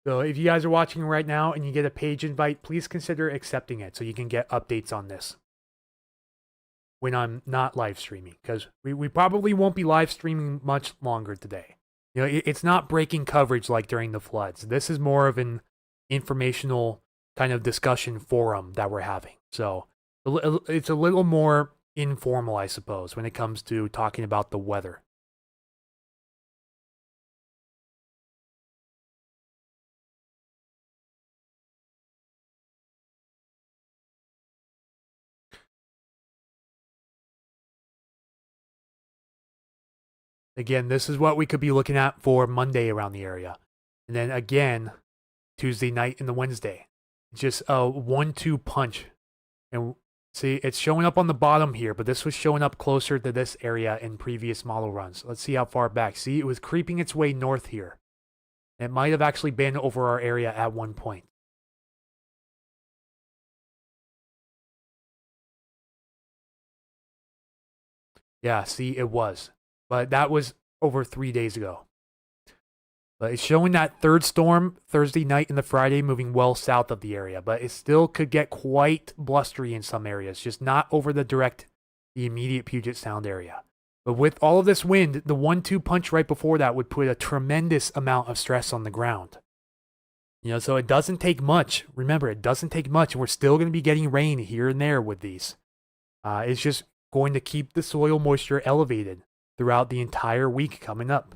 So if you guys are watching right now and you get a page invite, please consider accepting it so you can get updates on this when I'm not live streaming, because we probably won't be live streaming much longer today. You know, it's not breaking coverage like during the floods. This is more of an informational kind of discussion forum that we're having. So it's a little more informal, I suppose, when it comes to talking about the weather. Again, this is what we could be looking at for Monday around the area. And then again, Tuesday night and the Wednesday. Just a 1-2 punch. And see, it's showing up on the bottom here, but this was showing up closer to this area in previous model runs. Let's see how far back. See, it was creeping its way north here. It might have actually been over our area at one point. Yeah, see, it was. But that was over 3 days ago. But it's showing that third storm Thursday night and the Friday moving well south of the area. But it still could get quite blustery in some areas, just not over the immediate Puget Sound area. But with all of this wind, the 1-2 punch right before that would put a tremendous amount of stress on the ground. You know, so it doesn't take much. Remember, it doesn't take much, and we're still going to be getting rain here and there with these. It's just going to keep the soil moisture elevated throughout the entire week coming up.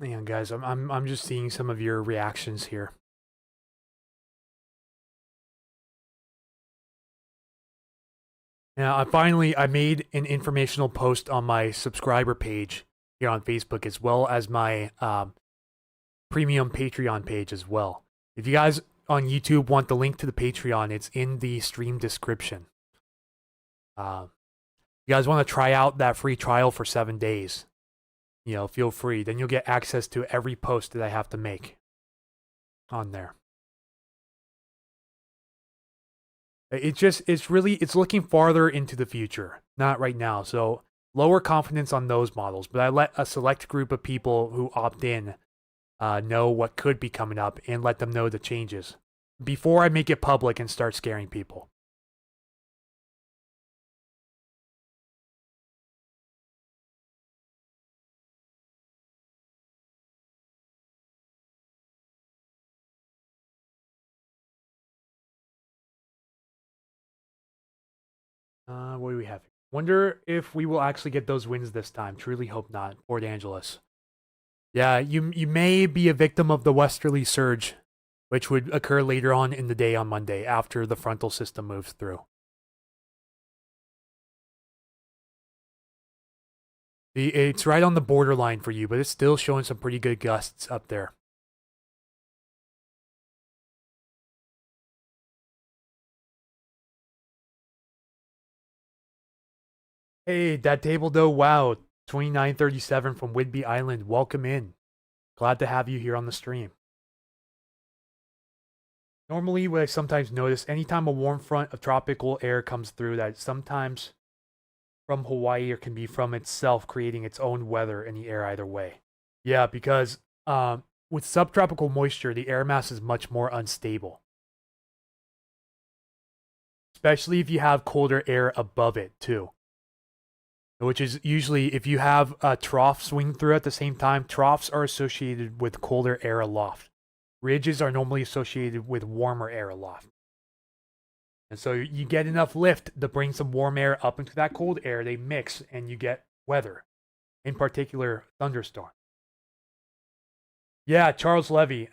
Hang on, guys. I'm just seeing some of your reactions here. Now, I made an informational post on my subscriber page here on Facebook, as well as my premium Patreon page as well. If you guys on YouTube want the link to the Patreon, it's in the stream description. You guys want to try out that free trial for 7 days, feel free. Then you'll get access to every post that I have to make on there. It's looking farther into the future, not right now. So lower confidence on those models, but I let a select group of people who opt in know what could be coming up and let them know the changes before I make it public and start scaring people. What do we have here? Wonder if we will actually get those wins this time. Truly hope not. Port Angeles. Yeah, you may be a victim of the westerly surge, which would occur later on in the day on Monday after the frontal system moves through. It's right on the borderline for you, but it's still showing some pretty good gusts up there. Hey, that table though, wow, 2937 from Whidbey Island. Welcome in. Glad to have you here on the stream. Normally, what I sometimes notice, anytime a warm front of tropical air comes through, that sometimes from Hawaii or can be from itself creating its own weather in the air either way. Yeah, because with subtropical moisture, the air mass is much more unstable. Especially if you have colder air above it, too. Which is usually, if you have a trough swing through at the same time, troughs are associated with colder air aloft. Ridges are normally associated with warmer air aloft. And so you get enough lift to bring some warm air up into that cold air, they mix, and you get weather. In particular, thunderstorm. Yeah, Charles Levy.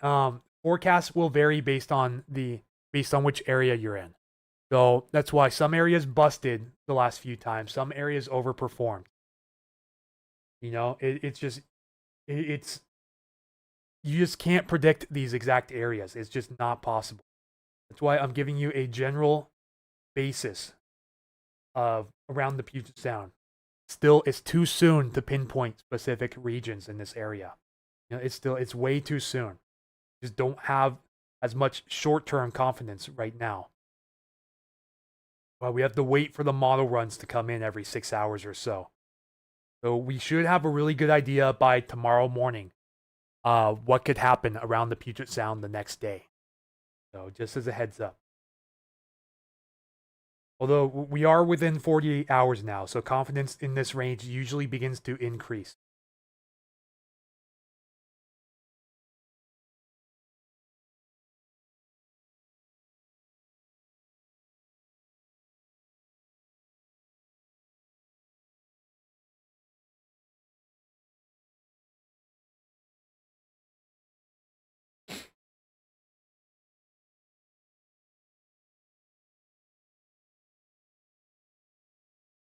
Forecasts will vary based on which area you're in. So that's why some areas busted the last few times. Some areas overperformed. You just can't predict these exact areas. It's just not possible. That's why I'm giving you a general basis of around the Puget Sound. Still, it's too soon to pinpoint specific regions in this area. It's way too soon. Just don't have as much short-term confidence right now. Well, we have to wait for the model runs to come in every 6 hours or so. So we should have a really good idea by tomorrow morning what could happen around the Puget Sound the next day. So just as a heads up. Although we are within 48 hours now, so confidence in this range usually begins to increase.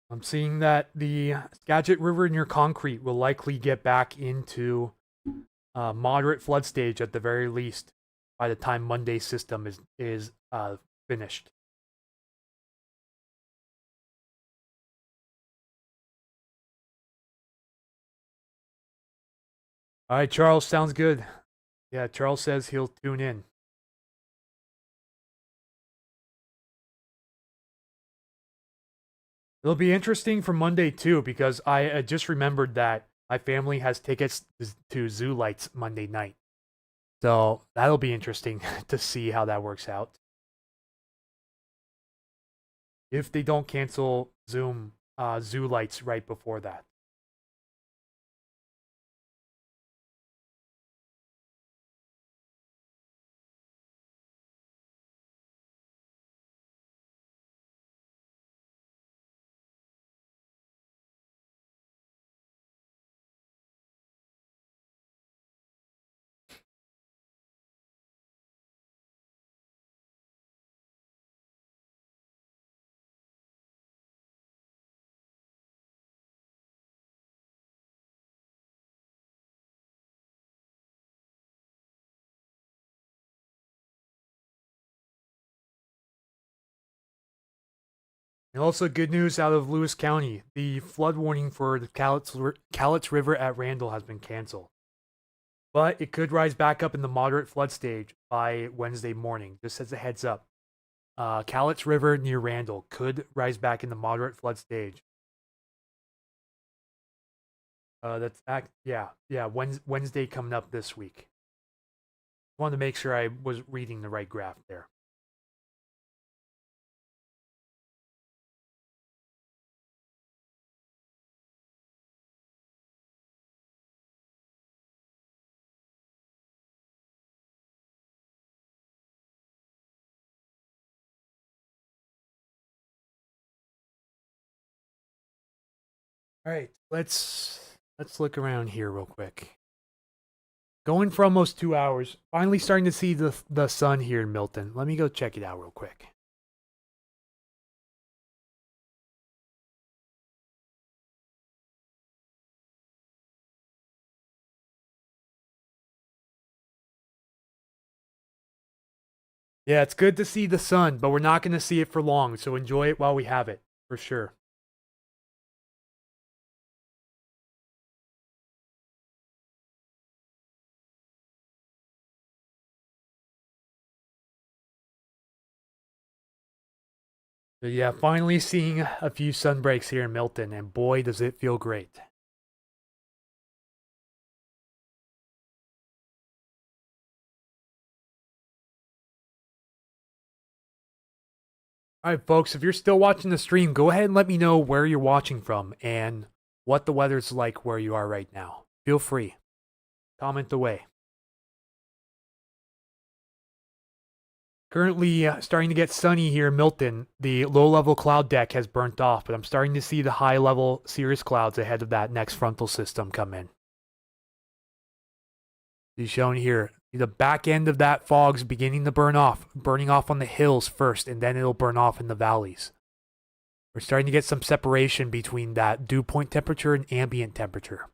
I'm seeing that the Skagit River near Concrete will likely get back into moderate flood stage at the very least by the time Monday's system is finished. All right, Charles, sounds good. Yeah, Charles says he'll tune in. It'll be interesting for Monday too, because I just remembered that my family has tickets to Zoo Lights Monday night. So that'll be interesting to see how that works out. If they don't cancel Zoo Lights right before that. And also good news out of Lewis County. The flood warning for the Cowlitz River at Randall has been canceled. But it could rise back up in the moderate flood stage by Wednesday morning, just as a heads up. Cowlitz River near Randall could rise back in the moderate flood stage. Wednesday coming up this week. Wanted to make sure I was reading the right graph there. All right, let's look around here real quick. Going for almost 2 hours. Finally starting to see the sun here in Milton. Let me go check it out real quick. Yeah, it's good to see the sun, but we're not going to see it for long, so enjoy it while we have it, for sure. But yeah, finally seeing a few sun breaks here in Milton, and boy, does it feel great. All right, folks, if you're still watching the stream, go ahead and let me know where you're watching from and what the weather's like where you are right now. Feel free. Comment away. Currently starting to get sunny here in Milton. The low-level cloud deck has burnt off, but I'm starting to see the high-level cirrus clouds ahead of that next frontal system come in. Is shown here. The back end of that fog's beginning to burning off on the hills first, and then it'll burn off in the valleys. We're starting to get some separation between that dew point temperature and ambient temperature.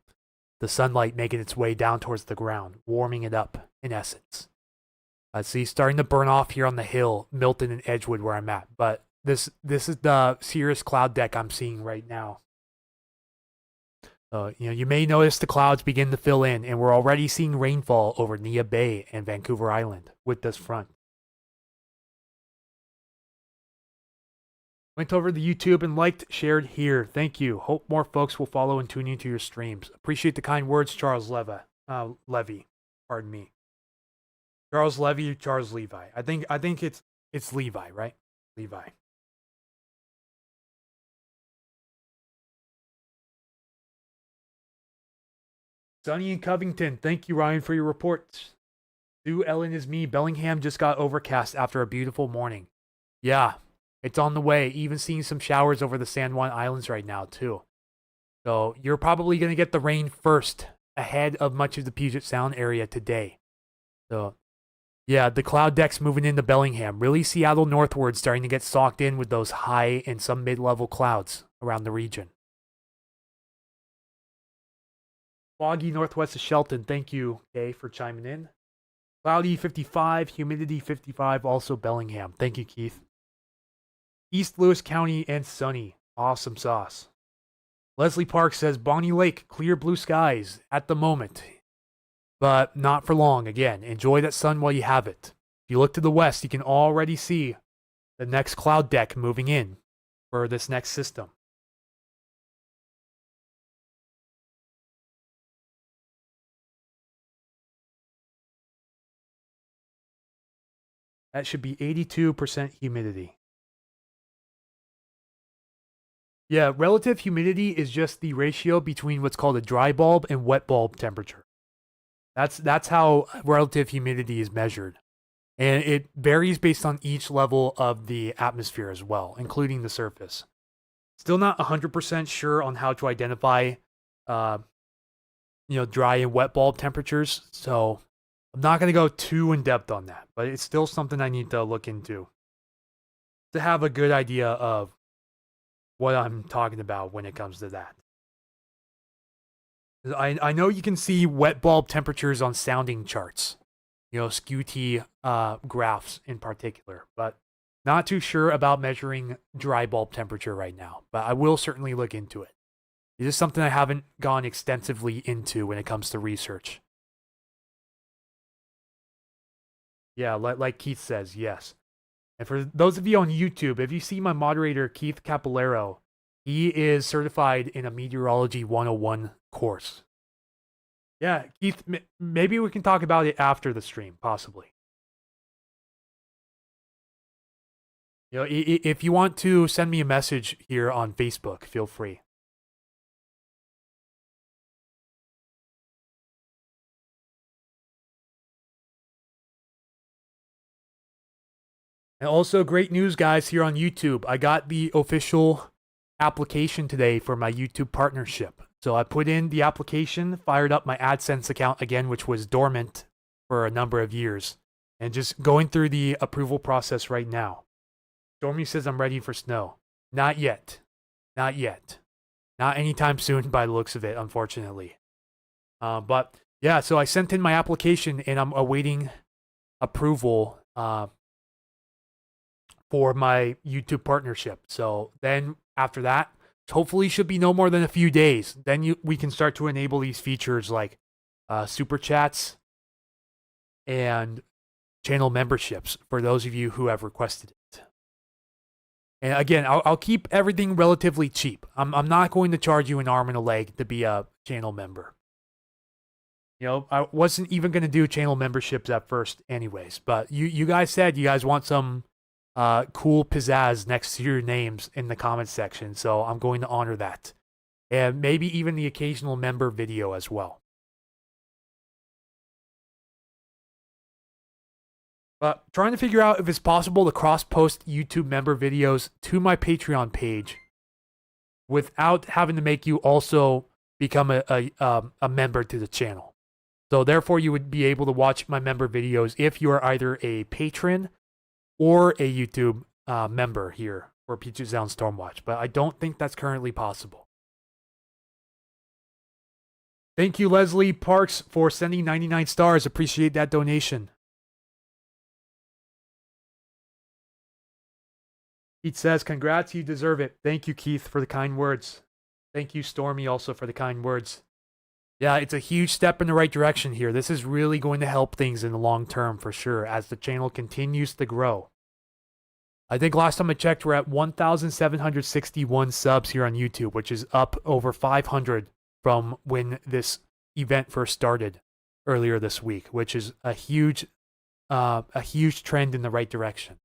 The sunlight making its way down towards the ground, warming it up, in essence. See, starting to burn off here on the hill, Milton and Edgewood where I'm at. But this is the cirrus cloud deck I'm seeing right now. You may notice the clouds begin to fill in, and we're already seeing rainfall over Nia Bay and Vancouver Island with this front. Went over to YouTube and liked, shared here. Thank you. Hope more folks will follow and tune into your streams. Appreciate the kind words, Charles Levy. Pardon me. Charles Levy, Charles Levi. I think it's Levi, right? Levi. Sunny in Covington. Thank you, Ryan, for your reports. Sue Ellen is me. Bellingham just got overcast after a beautiful morning. Yeah, it's on the way. Even seeing some showers over the San Juan Islands right now, too. So you're probably going to get the rain first, ahead of much of the Puget Sound area today. So, yeah, the cloud deck's moving into Bellingham. Really Seattle northward starting to get socked in with those high and some mid-level clouds around the region. Foggy northwest of Shelton. Thank you, Kay, for chiming in. Cloudy 55, humidity 55, also Bellingham. Thank you, Keith. East Lewis County and sunny. Awesome sauce. Leslie Park says Bonnie Lake, clear blue skies at the moment. But not for long. Again, enjoy that sun while you have it. If you look to the west, you can already see the next cloud deck moving in for this next system. That should be 82% humidity. Yeah, relative humidity is just the ratio between what's called a dry bulb and wet bulb temperature. That's how relative humidity is measured. And it varies based on each level of the atmosphere as well, including the surface. Still not 100% sure on how to identify dry and wet bulb temperatures, so I'm not going to go too in depth on that, but it's still something I need to look into to have a good idea of what I'm talking about when it comes to that. I know you can see wet bulb temperatures on sounding charts, Scuti graphs in particular, but Not too sure about measuring dry bulb temperature right now, but I will certainly look into it. It is something I haven't gone extensively into when it comes to research. Yeah, like Keith says, yes. And for those of you on YouTube, if you see my moderator, Keith Capillero, he is certified in a Meteorology 101 course. Yeah, Keith, maybe we can talk about it after the stream, possibly. You know, if you want to send me a message here on Facebook, feel free. And also, great news, guys, here on YouTube. I got the official application today for my YouTube partnership. So I put in the application, fired up my AdSense account again, which was dormant for a number of years, and just going through the approval process right now. Stormy says I'm ready for snow. Not yet. Not yet. Not anytime soon by the looks of it, unfortunately. But yeah, so I sent in my application and I'm awaiting approval for my YouTube partnership. So then after that, hopefully should be no more than a few days. Then we can start to enable these features like super chats and channel memberships for those of you who have requested it. And again, I'll keep everything relatively cheap. I'm not going to charge you an arm and a leg to be a channel member. You know, I wasn't even going to do channel memberships at first anyways, but you guys said you guys want some cool pizzazz next to your names in the comments section, so I'm going to honor that. And maybe even the occasional member video as well. But trying to figure out if it's possible to cross-post YouTube member videos to my Patreon page without having to make you also become a member to the channel. So therefore, you would be able to watch my member videos if you are either a patron or a YouTube member here for Puget Sound Stormwatch. But I don't think that's currently possible. Thank you, Leslie Parks, for sending 99 stars. Appreciate that donation. Keith says, congrats, you deserve it. Thank you, Keith, for the kind words. Thank you, Stormy, also for the kind words. Yeah, it's a huge step in the right direction here. This is really going to help things in the long term for sure as the channel continues to grow. I think last time I checked, we're at 1,761 subs here on YouTube, which is up over 500 from when this event first started earlier this week, which is a huge trend in the right direction.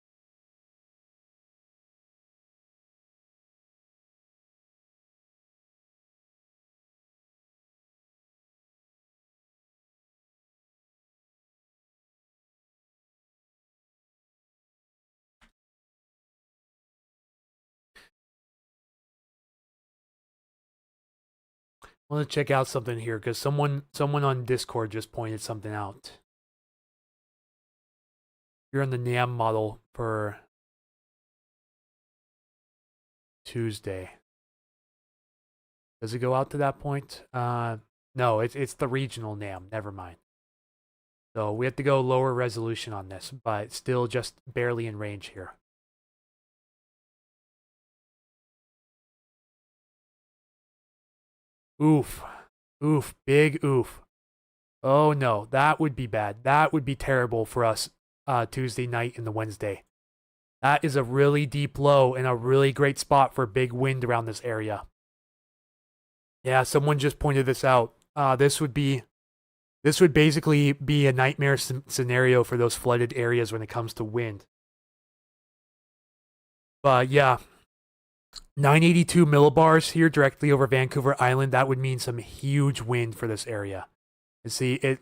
I want to check out something here because someone on Discord just pointed something out. You're on the NAM model for Tuesday. Does it go out to that point? No, it's the regional NAM. Never mind. So we have to go lower resolution on this, but still just barely in range here. Oof. Oof. Big oof. Oh no, that would be bad. That would be terrible for us Tuesday night and the Wednesday. That is a really deep low and a really great spot for big wind around this area. Yeah, someone just pointed this out. This would basically be a nightmare scenario for those flooded areas when it comes to wind. But yeah, 982 millibars here directly over Vancouver Island. That would mean some huge wind for this area. And see, it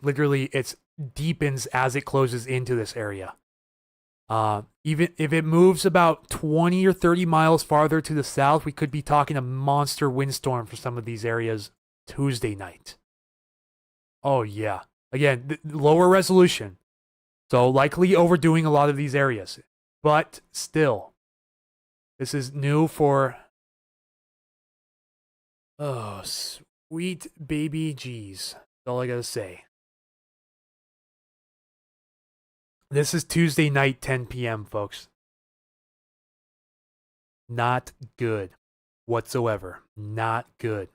deepens as it closes into this area. Even if it moves about 20 or 30 miles farther to the south, we could be talking a monster windstorm for some of these areas Tuesday night. Oh yeah. Again, lower resolution. So likely overdoing a lot of these areas. But still, this is new for... Oh, sweet baby G's. That's all I gotta say. This is Tuesday night, 10 p.m., folks. Not good whatsoever. Not good.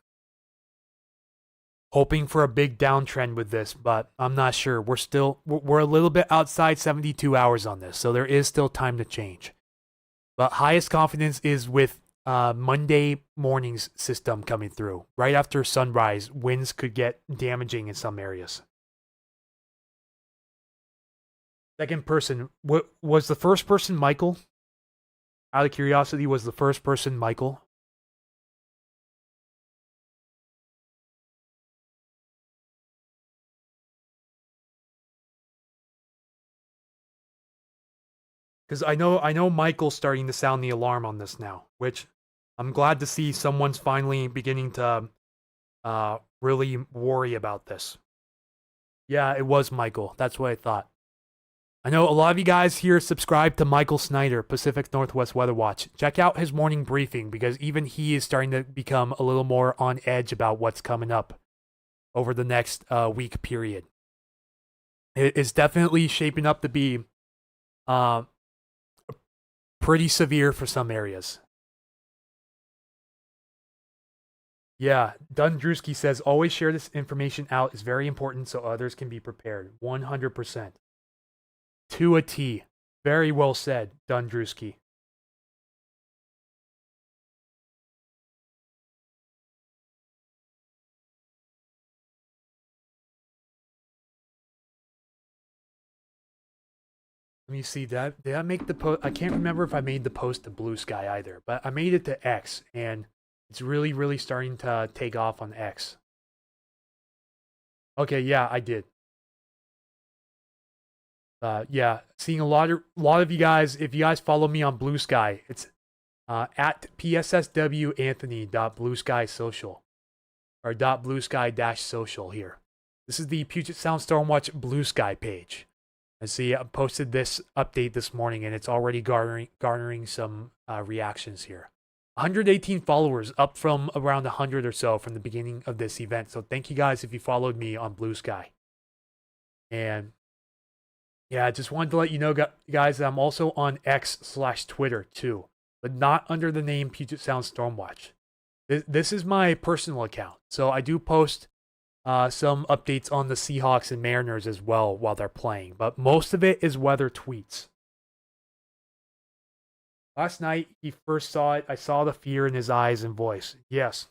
Hoping for a big downtrend with this, but I'm not sure. We're a little bit outside 72 hours on this, so there is still time to change. But highest confidence is with Monday morning's system coming through. Right after sunrise, winds could get damaging in some areas. Second person, what was the first person Michael? Out of curiosity, was the first person Michael? Because I know Michael's starting to sound the alarm on this now, which I'm glad to see someone's finally beginning to really worry about this. Yeah, it was Michael. That's what I thought. I know a lot of you guys here subscribe to Michael Snyder, Pacific Northwest Weather Watch. Check out his morning briefing because even he is starting to become a little more on edge about what's coming up over the next week period. It is definitely shaping up to be pretty severe for some areas. Yeah, Dundruski says, always share this information out is very important so others can be prepared. 100%. To a T. Very well said, Dundruski. Let me see, did I make the post? I can't remember if I made the post to Blue Sky either, but I made it to X, and it's really, really starting to take off on X. Okay, yeah, I did. Yeah, seeing a lot of you guys. If you guys follow me on Blue Sky, it's at psswanthony.bluesky.social or .bluesky-social here. This is the Puget Sound Stormwatch Blue Sky page. I see I posted this update this morning, and it's already garnering some reactions here. 118 followers, up from around 100 or so from the beginning of this event. So thank you guys if you followed me on Blue Sky. And yeah, I just wanted to let you know, guys, that I'm also on X/Twitter too, but not under the name Puget Sound Stormwatch. This is my personal account, so I do post some updates on the Seahawks and Mariners as well while they're playing, but most of it is weather tweets. Last night, he first saw it. I saw the fear in his eyes and voice. Yes.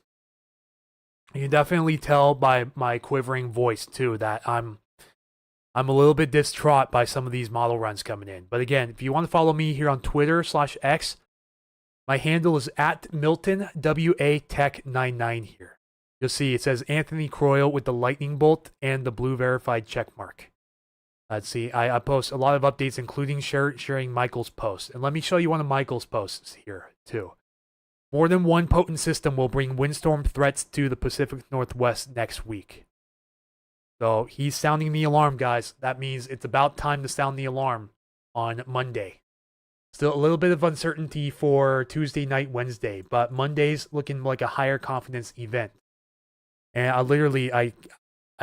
You can definitely tell by my quivering voice, too, that I'm a little bit distraught by some of these model runs coming in. But again, if you want to follow me here on Twitter/X, my handle is at Milton WA Tech 99 here. You'll see it says Anthony Croyle with the lightning bolt and the blue verified check mark. Let's see, I post a lot of updates, including sharing Michael's post. And let me show you one of Michael's posts here, too. More than one potent system will bring windstorm threats to the Pacific Northwest next week. So he's sounding the alarm, guys. That means it's about time to sound the alarm on Monday. Still a little bit of uncertainty for Tuesday night, Wednesday, but Monday's looking like a higher confidence event. And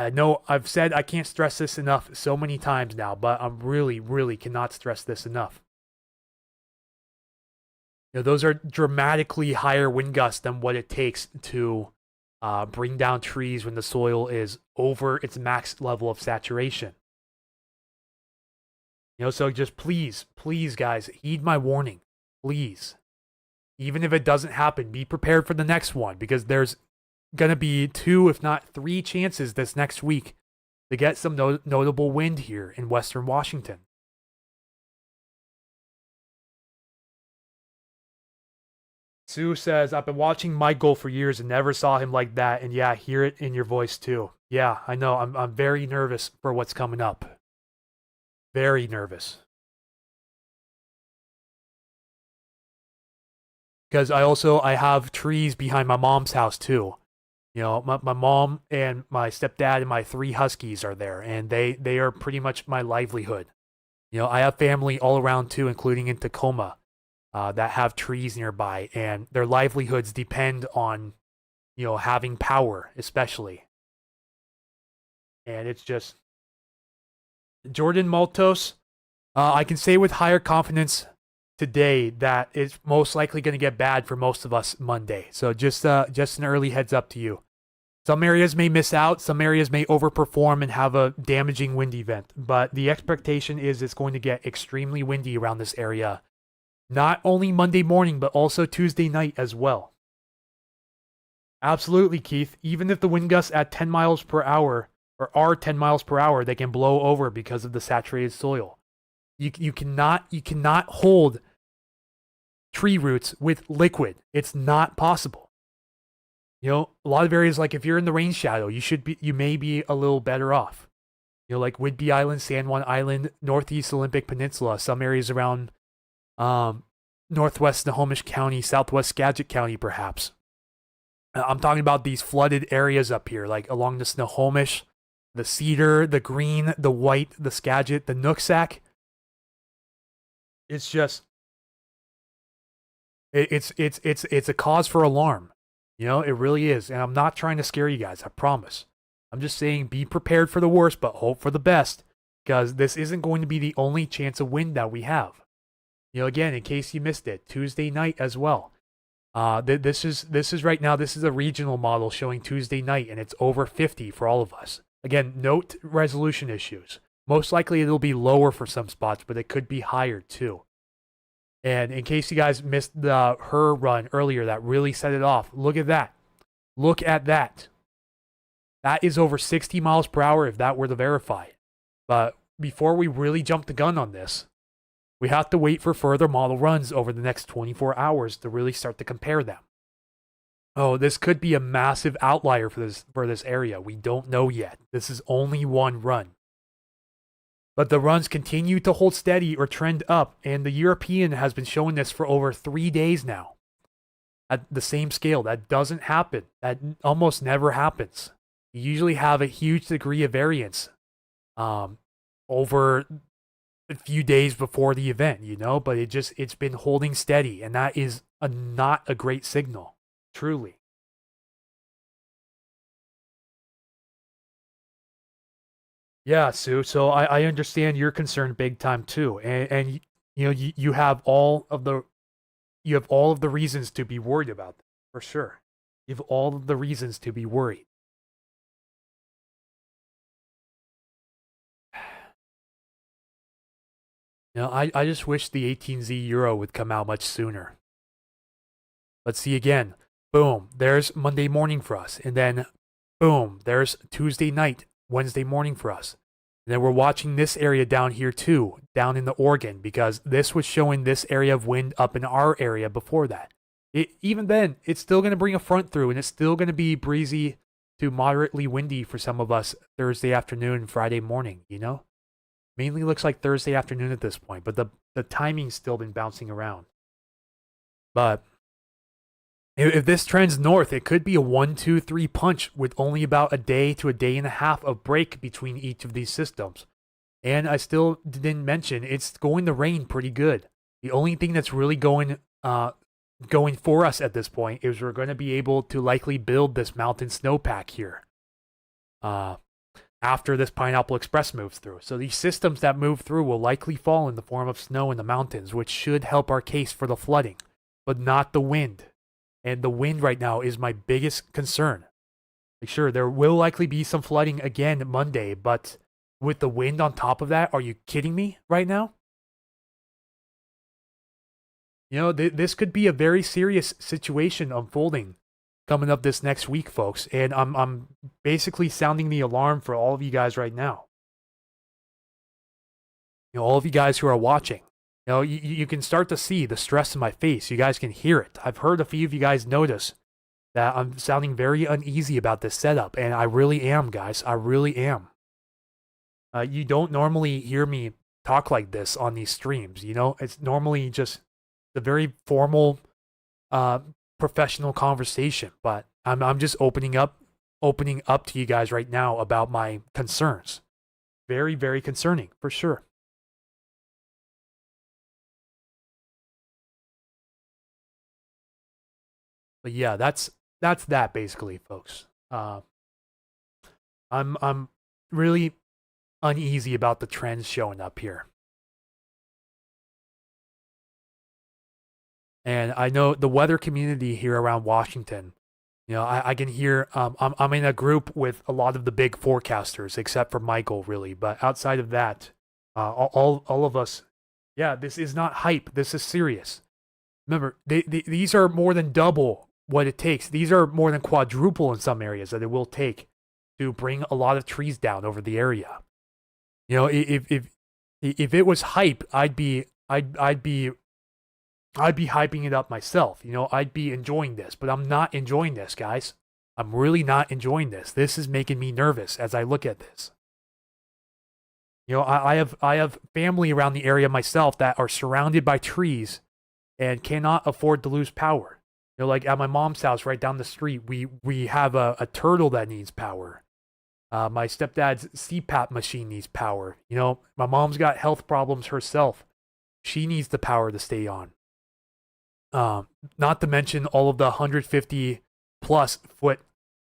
I know I've said I can't stress this enough so many times now, but I really, really cannot stress this enough. You know, those are dramatically higher wind gusts than what it takes to bring down trees when the soil is over its max level of saturation. You know, so just please, guys, heed my warning. Please. Even if it doesn't happen, be prepared for the next one, because there's going to be 2, if not 3 chances this next week to get some notable wind here in Western Washington. Sue says, I've been watching Michael for years and never saw him like that. And yeah, hear it in your voice too. Yeah, I know. I'm very nervous for what's coming up. Very nervous. Because I have trees behind my mom's house too. You know, my mom and my stepdad and my 3 huskies are there, and they are pretty much my livelihood. You know, I have family all around too, including in Tacoma, that have trees nearby, and their livelihoods depend on, you know, having power, especially. And it's just Jordan Maltos. I can say with higher confidence today that is most likely going to get bad for most of us Monday. So just an early heads up to you. Some areas may miss out, some areas may overperform and have a damaging wind event, but the expectation is it's going to get extremely windy around this area. Not only Monday morning, but also Tuesday night as well. Absolutely, Keith. Even if the wind gusts at 10 miles per hour, or are 10 miles per hour, they can blow over because of the saturated soil. You cannot hold tree roots with liquid. It's not possible. You know, a lot of areas, like if you're in the rain shadow, you may be a little better off. You know, like Whidbey Island, San Juan Island, Northeast Olympic Peninsula, some areas around Northwest Snohomish County, Southwest Skagit County, perhaps. I'm talking about these flooded areas up here, like along the Snohomish, the Cedar, the Green, the White, the Skagit, the Nooksack. It's just, it's a cause for alarm. You know, it really is. And I'm not trying to scare you guys, I promise. I'm just saying be prepared for the worst, but hope for the best, because this isn't going to be the only chance of wind that we have. You know, again, in case you missed it, Tuesday night as well. This is right now, this is a regional model showing Tuesday night, and it's over 50 for all of us. Again, note resolution issues. Most likely it'll be lower for some spots, but it could be higher too. And in case you guys missed her run earlier that really set it off, look at that. Look at that. That is over 60 miles per hour if that were to verify. But before we really jump the gun on this, we have to wait for further model runs over the next 24 hours to really start to compare them. Oh, this could be a massive outlier for this area. We don't know yet. This is only one run. But the runs continue to hold steady or trend up, and the European has been showing this for over 3 days now. At the same scale, that doesn't happen. That almost never happens. You usually have a huge degree of variance over a few days before the event, you know, but it's been holding steady, and that is not a great signal, truly. Yeah, Sue. So I understand you're concerned big time too, and you know you have all of the reasons to be worried about them, for sure. You have all of the reasons to be worried. You know, I just wish the 18Z Euro would come out much sooner. Let's see again. Boom. There's Monday morning for us, and then boom. There's Tuesday night, Wednesday morning for us. And then we're watching this area down here too, down in the Oregon, because this was showing this area of wind up in our area before that. Even then, it's still going to bring a front through, and it's still going to be breezy to moderately windy for some of us Thursday afternoon, Friday morning, you know? Mainly looks like Thursday afternoon at this point, but the timing's still been bouncing around. But if this trends north, it could be a 1, 2, 3 punch with only about a day to a day and a half of break between each of these systems. And I still didn't mention, it's going to rain pretty good. The only thing that's really going for us at this point is we're going to be able to likely build this mountain snowpack here after this Pineapple Express moves through. So these systems that move through will likely fall in the form of snow in the mountains, which should help our case for the flooding, but not the wind. And the wind right now is my biggest concern. Like, sure, there will likely be some flooding again Monday, but with the wind on top of that, are you kidding me right now? You know, this could be a very serious situation unfolding coming up this next week, folks. And I'm basically sounding the alarm for all of you guys right now. You know, all of you guys who are watching. You know, you can start to see the stress in my face. You guys can hear it. I've heard a few of you guys notice that I'm sounding very uneasy about this setup, and I really am, guys. I really am. You don't normally hear me talk like this on these streams. You know, it's normally just a very formal, professional conversation. But I'm just opening up to you guys right now about my concerns. Very, very concerning, for sure. But yeah, that's that basically, folks. I'm really uneasy about the trends showing up here. And I know the weather community here around Washington. You know, I can hear. I'm in a group with a lot of the big forecasters, except for Michael, really. But outside of that, all of us, yeah, this is not hype. This is serious. Remember, these are more than double what it takes. These are more than quadruple in some areas that it will take to bring a lot of trees down over the area. You know, if it was hype, I'd be hyping it up myself. You know, I'd be enjoying this, but I'm not enjoying this, guys. I'm really not enjoying this. This is making me nervous as I look at this. You know, I have family around the area myself that are surrounded by trees and cannot afford to lose power. You know, like at my mom's house right down the street, we have a turtle that needs power. My stepdad's CPAP machine needs power. You know, my mom's got health problems herself. She needs the power to stay on. Not to mention all of the 150 plus foot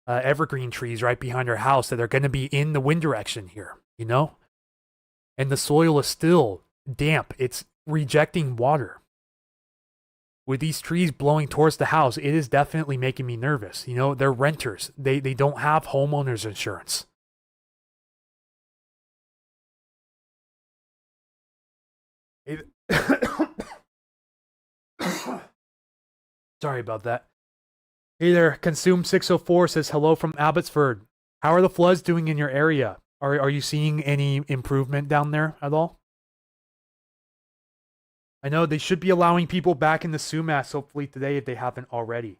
evergreen trees right behind her house that are going to be in the wind direction here, you know? And the soil is still damp. It's rejecting water. With these trees blowing towards the house, it is definitely making me nervous. You know, they're renters. They don't have homeowners insurance. Sorry about that. Hey there, Consume604 says hello from Abbotsford. How are the floods doing in your area? Are you seeing any improvement down there at all? I know they should be allowing people back in the Sumas hopefully today if they haven't already.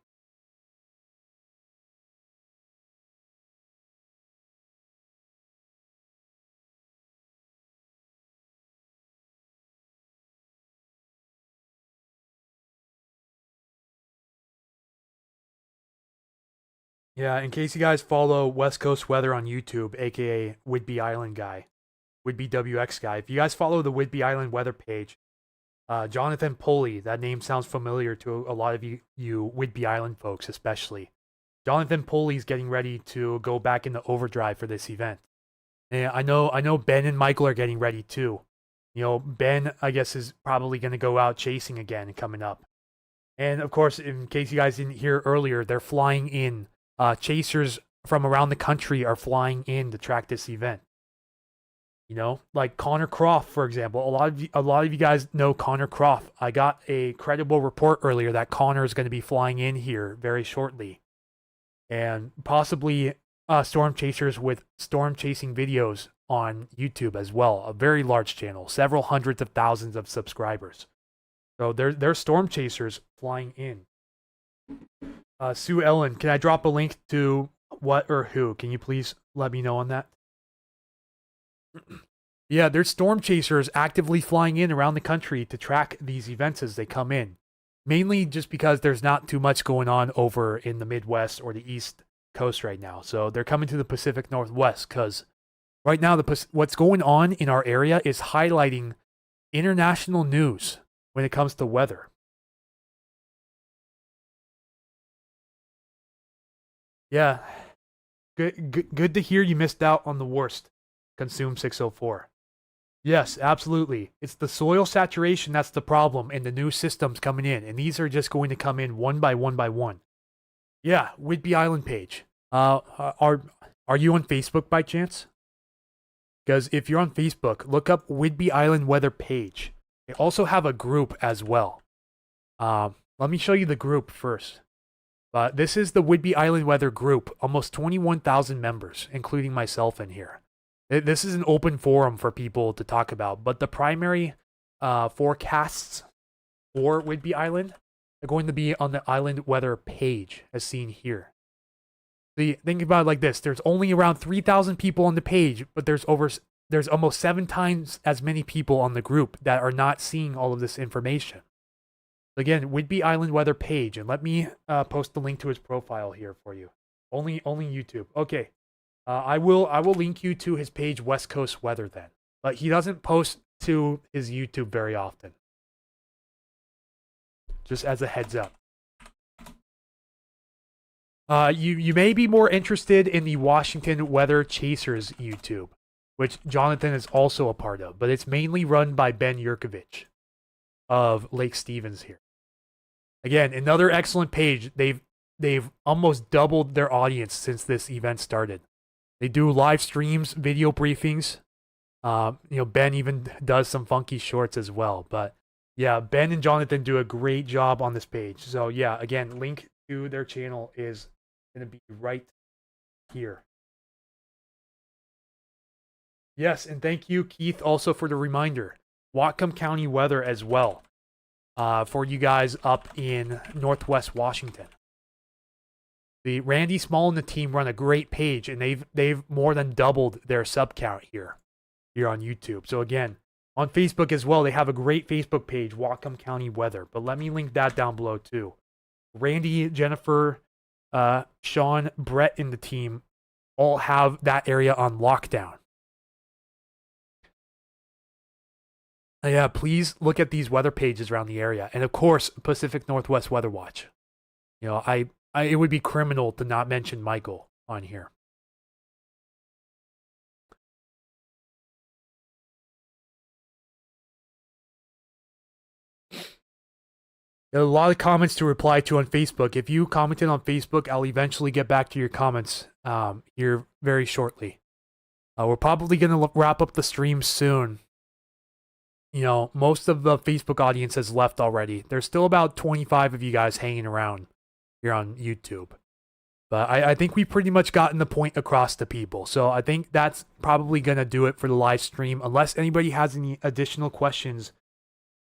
Yeah, in case you guys follow West Coast Weather on YouTube, aka Whidbey Island Guy, Whidbey WX Guy, if you guys follow the Whidbey Island weather page, Jonathan Pulley, that name sounds familiar to a lot of you Whidbey Island folks, especially. Jonathan Pulley's getting ready to go back into overdrive for this event. And I know Ben and Michael are getting ready too. You know, Ben, I guess, is probably going to go out chasing again coming up. And of course, in case you guys didn't hear earlier, they're flying in. Chasers from around the country are flying in to track this event. You know, like Connor Croft, for example. A lot of you guys know Connor Croft. I got a credible report earlier that Connor is going to be flying in here very shortly, and possibly storm chasers with storm chasing videos on YouTube as well. A very large channel, several hundreds of thousands of subscribers. So they're storm chasers flying in. Sue Ellen, can I drop a link to what or who? Can you please let me know on that? Yeah, there's storm chasers actively flying in around the country to track these events as they come in. Mainly just because there's not too much going on over in the Midwest or the East Coast right now. So they're coming to the Pacific Northwest because right now what's going on in our area is highlighting international news when it comes to weather. Yeah. Good to hear you missed out on the worst. Consume 604. Yes, absolutely. It's the soil saturation that's the problem and the new systems coming in. And these are just going to come in one by one by one. Yeah, Whidbey Island page. Are you on Facebook by chance? Because if you're on Facebook, look up Whidbey Island weather page. They also have a group as well. Let me show you the group first. This is the Whidbey Island weather group. Almost 21,000 members, including myself in here. This is an open forum for people to talk about. But the primary forecasts for Whidbey Island are going to be on the island weather page, as seen here. Think about it like this. There's only around 3,000 people on the page, but there's almost 7 times as many people on the group that are not seeing all of this information. Again, Whidbey Island weather page, and let me post the link to his profile here for you. Only YouTube. Okay, I will link you to his page, West Coast Weather, then. But he doesn't post to his YouTube very often. Just as a heads up. You may be more interested in the Washington Weather Chasers YouTube, which Jonathan is also a part of, but it's mainly run by Ben Yurkovich of Lake Stevens here. Again, another excellent page. They've almost doubled their audience since this event started. They do live streams, video briefings. Ben even does some funky shorts as well. But yeah, Ben and Jonathan do a great job on this page. So yeah, again, link to their channel is going to be right here. Yes, and thank you, Keith, also for the reminder. Whatcom County weather as well for you guys up in Northwest Washington. The Randy Small and the team run a great page, and they've more than doubled their sub count here on YouTube. So again, on Facebook as well, they have a great Facebook page, Whatcom County Weather. But let me link that down below too. Randy, Jennifer, Sean, Brett, and the team all have that area on lockdown. Yeah, please look at these weather pages around the area, and of course, Pacific Northwest Weather Watch. It would be criminal to not mention Michael on here. A lot of comments to reply to on Facebook. If you commented on Facebook, I'll eventually get back to your comments here very shortly. We're probably going to wrap up the stream soon. Most of the Facebook audience has left already. There's still about 25 of you guys hanging around here on YouTube. But I think we've pretty much gotten the point across to people. So I think that's probably going to do it for the live stream. Unless anybody has any additional questions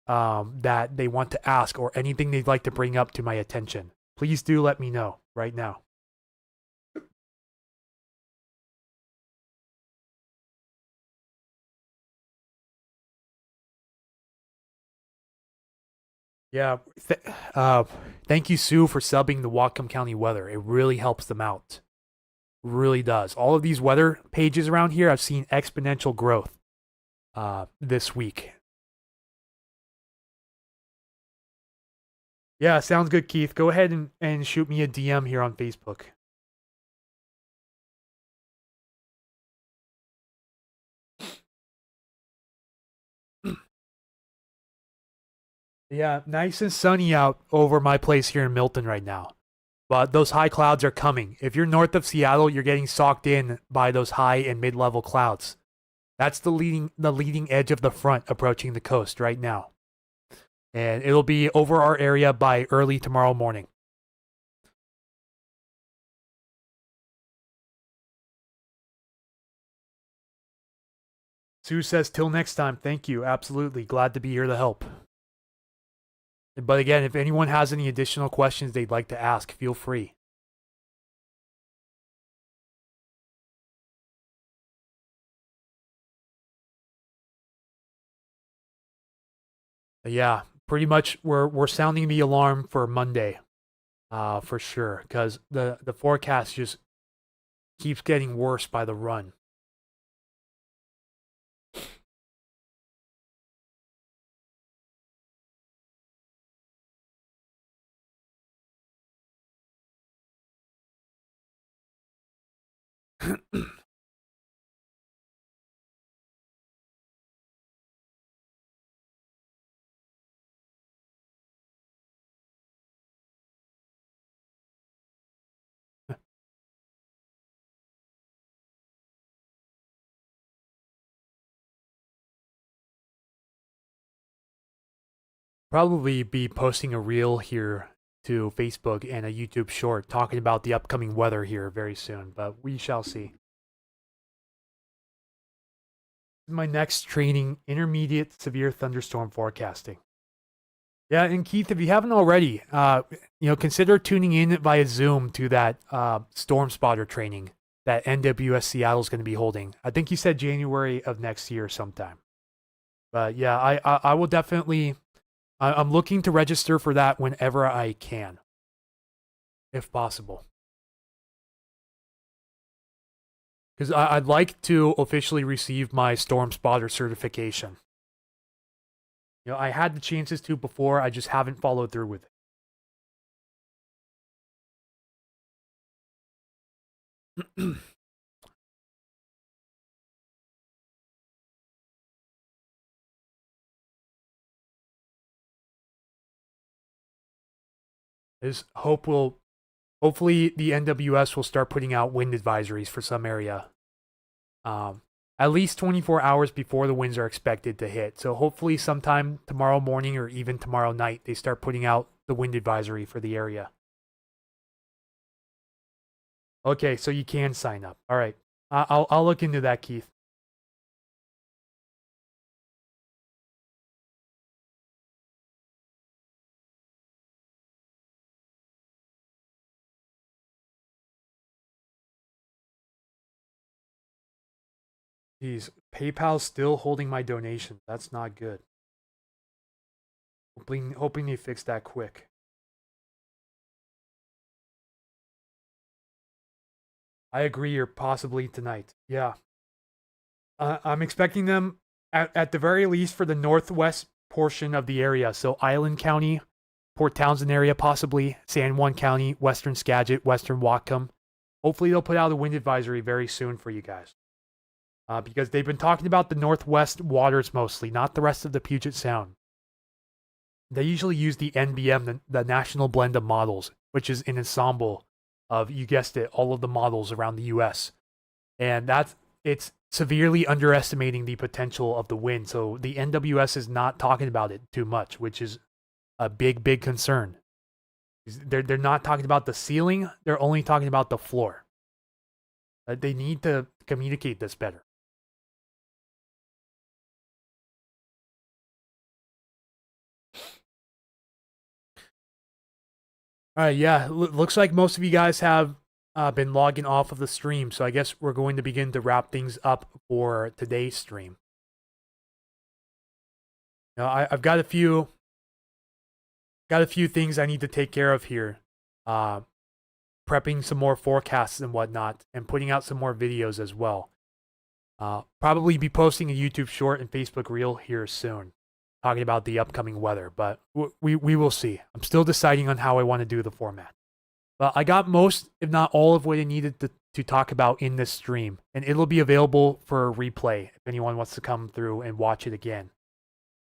that they want to ask or anything they'd like to bring up to my attention, please do let me know right now. Yeah. Thank you, Sue, for subbing the Whatcom County weather. It really helps them out. Really does. All of these weather pages around here, I've seen exponential growth this week. Yeah, sounds good, Keith. Go ahead and shoot me a DM here on Facebook. Yeah, nice and sunny out over my place here in Milton right now. But those high clouds are coming. If you're north of Seattle, you're getting socked in by those high and mid-level clouds. That's the leading edge of the front approaching the coast right now. And it'll be over our area by early tomorrow morning. Sue says, till next time. Thank you. Absolutely. Glad to be here to help. But again, if anyone has any additional questions they'd like to ask, feel free. Yeah, pretty much we're sounding the alarm for Monday, for sure, because the forecast just keeps getting worse by the run. Probably be posting a reel here to Facebook and a YouTube short talking about the upcoming weather here very soon, but we shall see. My next training, intermediate severe thunderstorm forecasting. Yeah, and Keith, if you haven't already, consider tuning in via Zoom to that storm spotter training that NWS Seattle is going to be holding. I think you said January of next year sometime. But yeah, I will definitely. I'm looking to register for that whenever I can, if possible. Because I'd like to officially receive my storm spotter certification. I had the chances to before, I just haven't followed through with it. Is hopefully the NWS will start putting out wind advisories for some area. At least 24 hours before the winds are expected to hit. So hopefully sometime tomorrow morning or even tomorrow night, they start putting out the wind advisory for the area. Okay, so you can sign up. All right. I'll look into that, Keith. Jeez, PayPal's still holding my donation. That's not good. Hoping they fix that quick. I agree, or possibly tonight. Yeah. I'm expecting them at the very least for the northwest portion of the area. So Island County, Port Townsend area, possibly San Juan County, Western Skagit, Western Whatcom. Hopefully they'll put out a wind advisory very soon for you guys. Because they've been talking about the northwest waters mostly, not the rest of the Puget Sound. They usually use the NBM, the National Blend of Models, which is an ensemble of, you guessed it, all of the models around the U.S. And it's severely underestimating the potential of the wind. So the NWS is not talking about it too much, which is a big concern. They're not talking about the ceiling. They're only talking about the floor. They need to communicate this better. All right, yeah. Looks like most of you guys have been logging off of the stream, so I guess we're going to begin to wrap things up for today's stream. Now, I've got a few things I need to take care of here. Prepping some more forecasts and whatnot, and putting out some more videos as well. Probably be posting a YouTube short and Facebook reel here soon, talking about the upcoming weather, but we will see. I'm still deciding on how I want to do the format. But I got most, if not all, of what I needed to talk about in this stream, and it'll be available for a replay if anyone wants to come through and watch it again.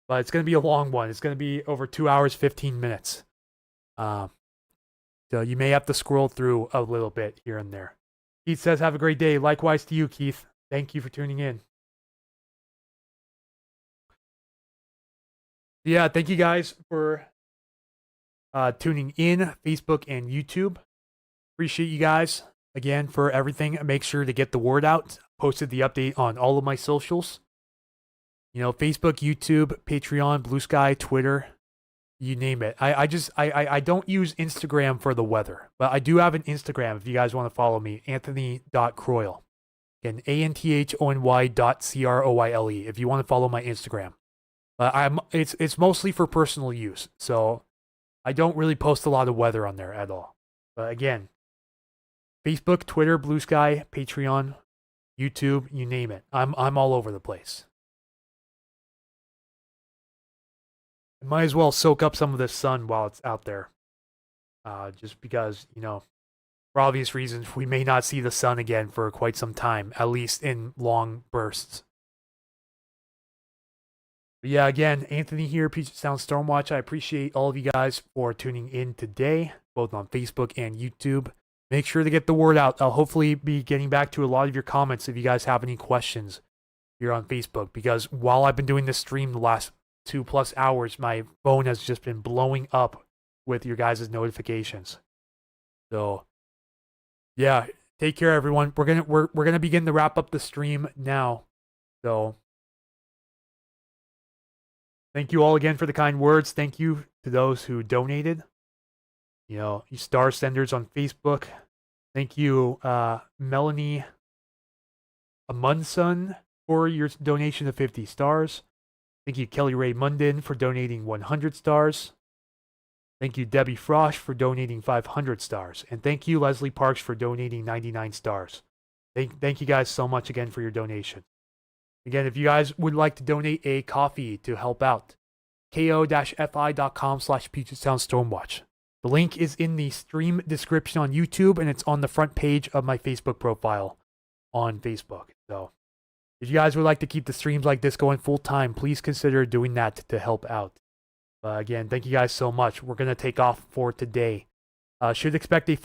But it's going to be a long one. It's going to be over 2 hours, 15 minutes. So you may have to scroll through a little bit here and there. Keith says, have a great day. Likewise to you, Keith. Thank you for tuning in. Yeah, thank you guys for tuning in, Facebook and YouTube. Appreciate you guys again for everything. Make sure to get the word out. Posted the update on all of my socials. You know, Facebook, YouTube, Patreon, Blue Sky, Twitter, you name it. I don't use Instagram for the weather, but I do have an Instagram if you guys want to follow me, Anthony.Croyle. Again, ANTHONY.CROYLE if you want to follow my Instagram. It's mostly for personal use, so I don't really post a lot of weather on there at all. But again, Facebook, Twitter, Blue Sky, Patreon, YouTube, you name it. I'm all over the place. I might as well soak up some of the sun while it's out there. Just because, you know, for obvious reasons, we may not see the sun again for quite some time, at least in long bursts. But yeah, again, Anthony here, Puget Sound Stormwatch. I appreciate all of you guys for tuning in today, both on Facebook and YouTube. Make sure to get the word out. I'll hopefully be getting back to a lot of your comments if you guys have any questions here on Facebook, because while I've been doing this stream the last 2+ hours, my phone has just been blowing up with your guys' notifications. So yeah, take care everyone. We're gonna begin to wrap up the stream now. So thank you all again for the kind words. Thank you to those who donated. You know, you star senders on Facebook. Thank you, Melanie Amundson, for your donation of 50 stars. Thank you, Kelly Ray Munden, for donating 100 stars. Thank you, Debbie Frosch, for donating 500 stars. And thank you, Leslie Parks, for donating 99 stars. Thank you guys so much again for your donation. Again, if you guys would like to donate a coffee to help out, ko-fi.com/Puget Sound Stormwatch. The link is in the stream description on YouTube, and it's on the front page of my Facebook profile on Facebook. So if you guys would like to keep the streams like this going full time, please consider doing that to help out. Again, thank you guys so much. We're going to take off for today. Should expect a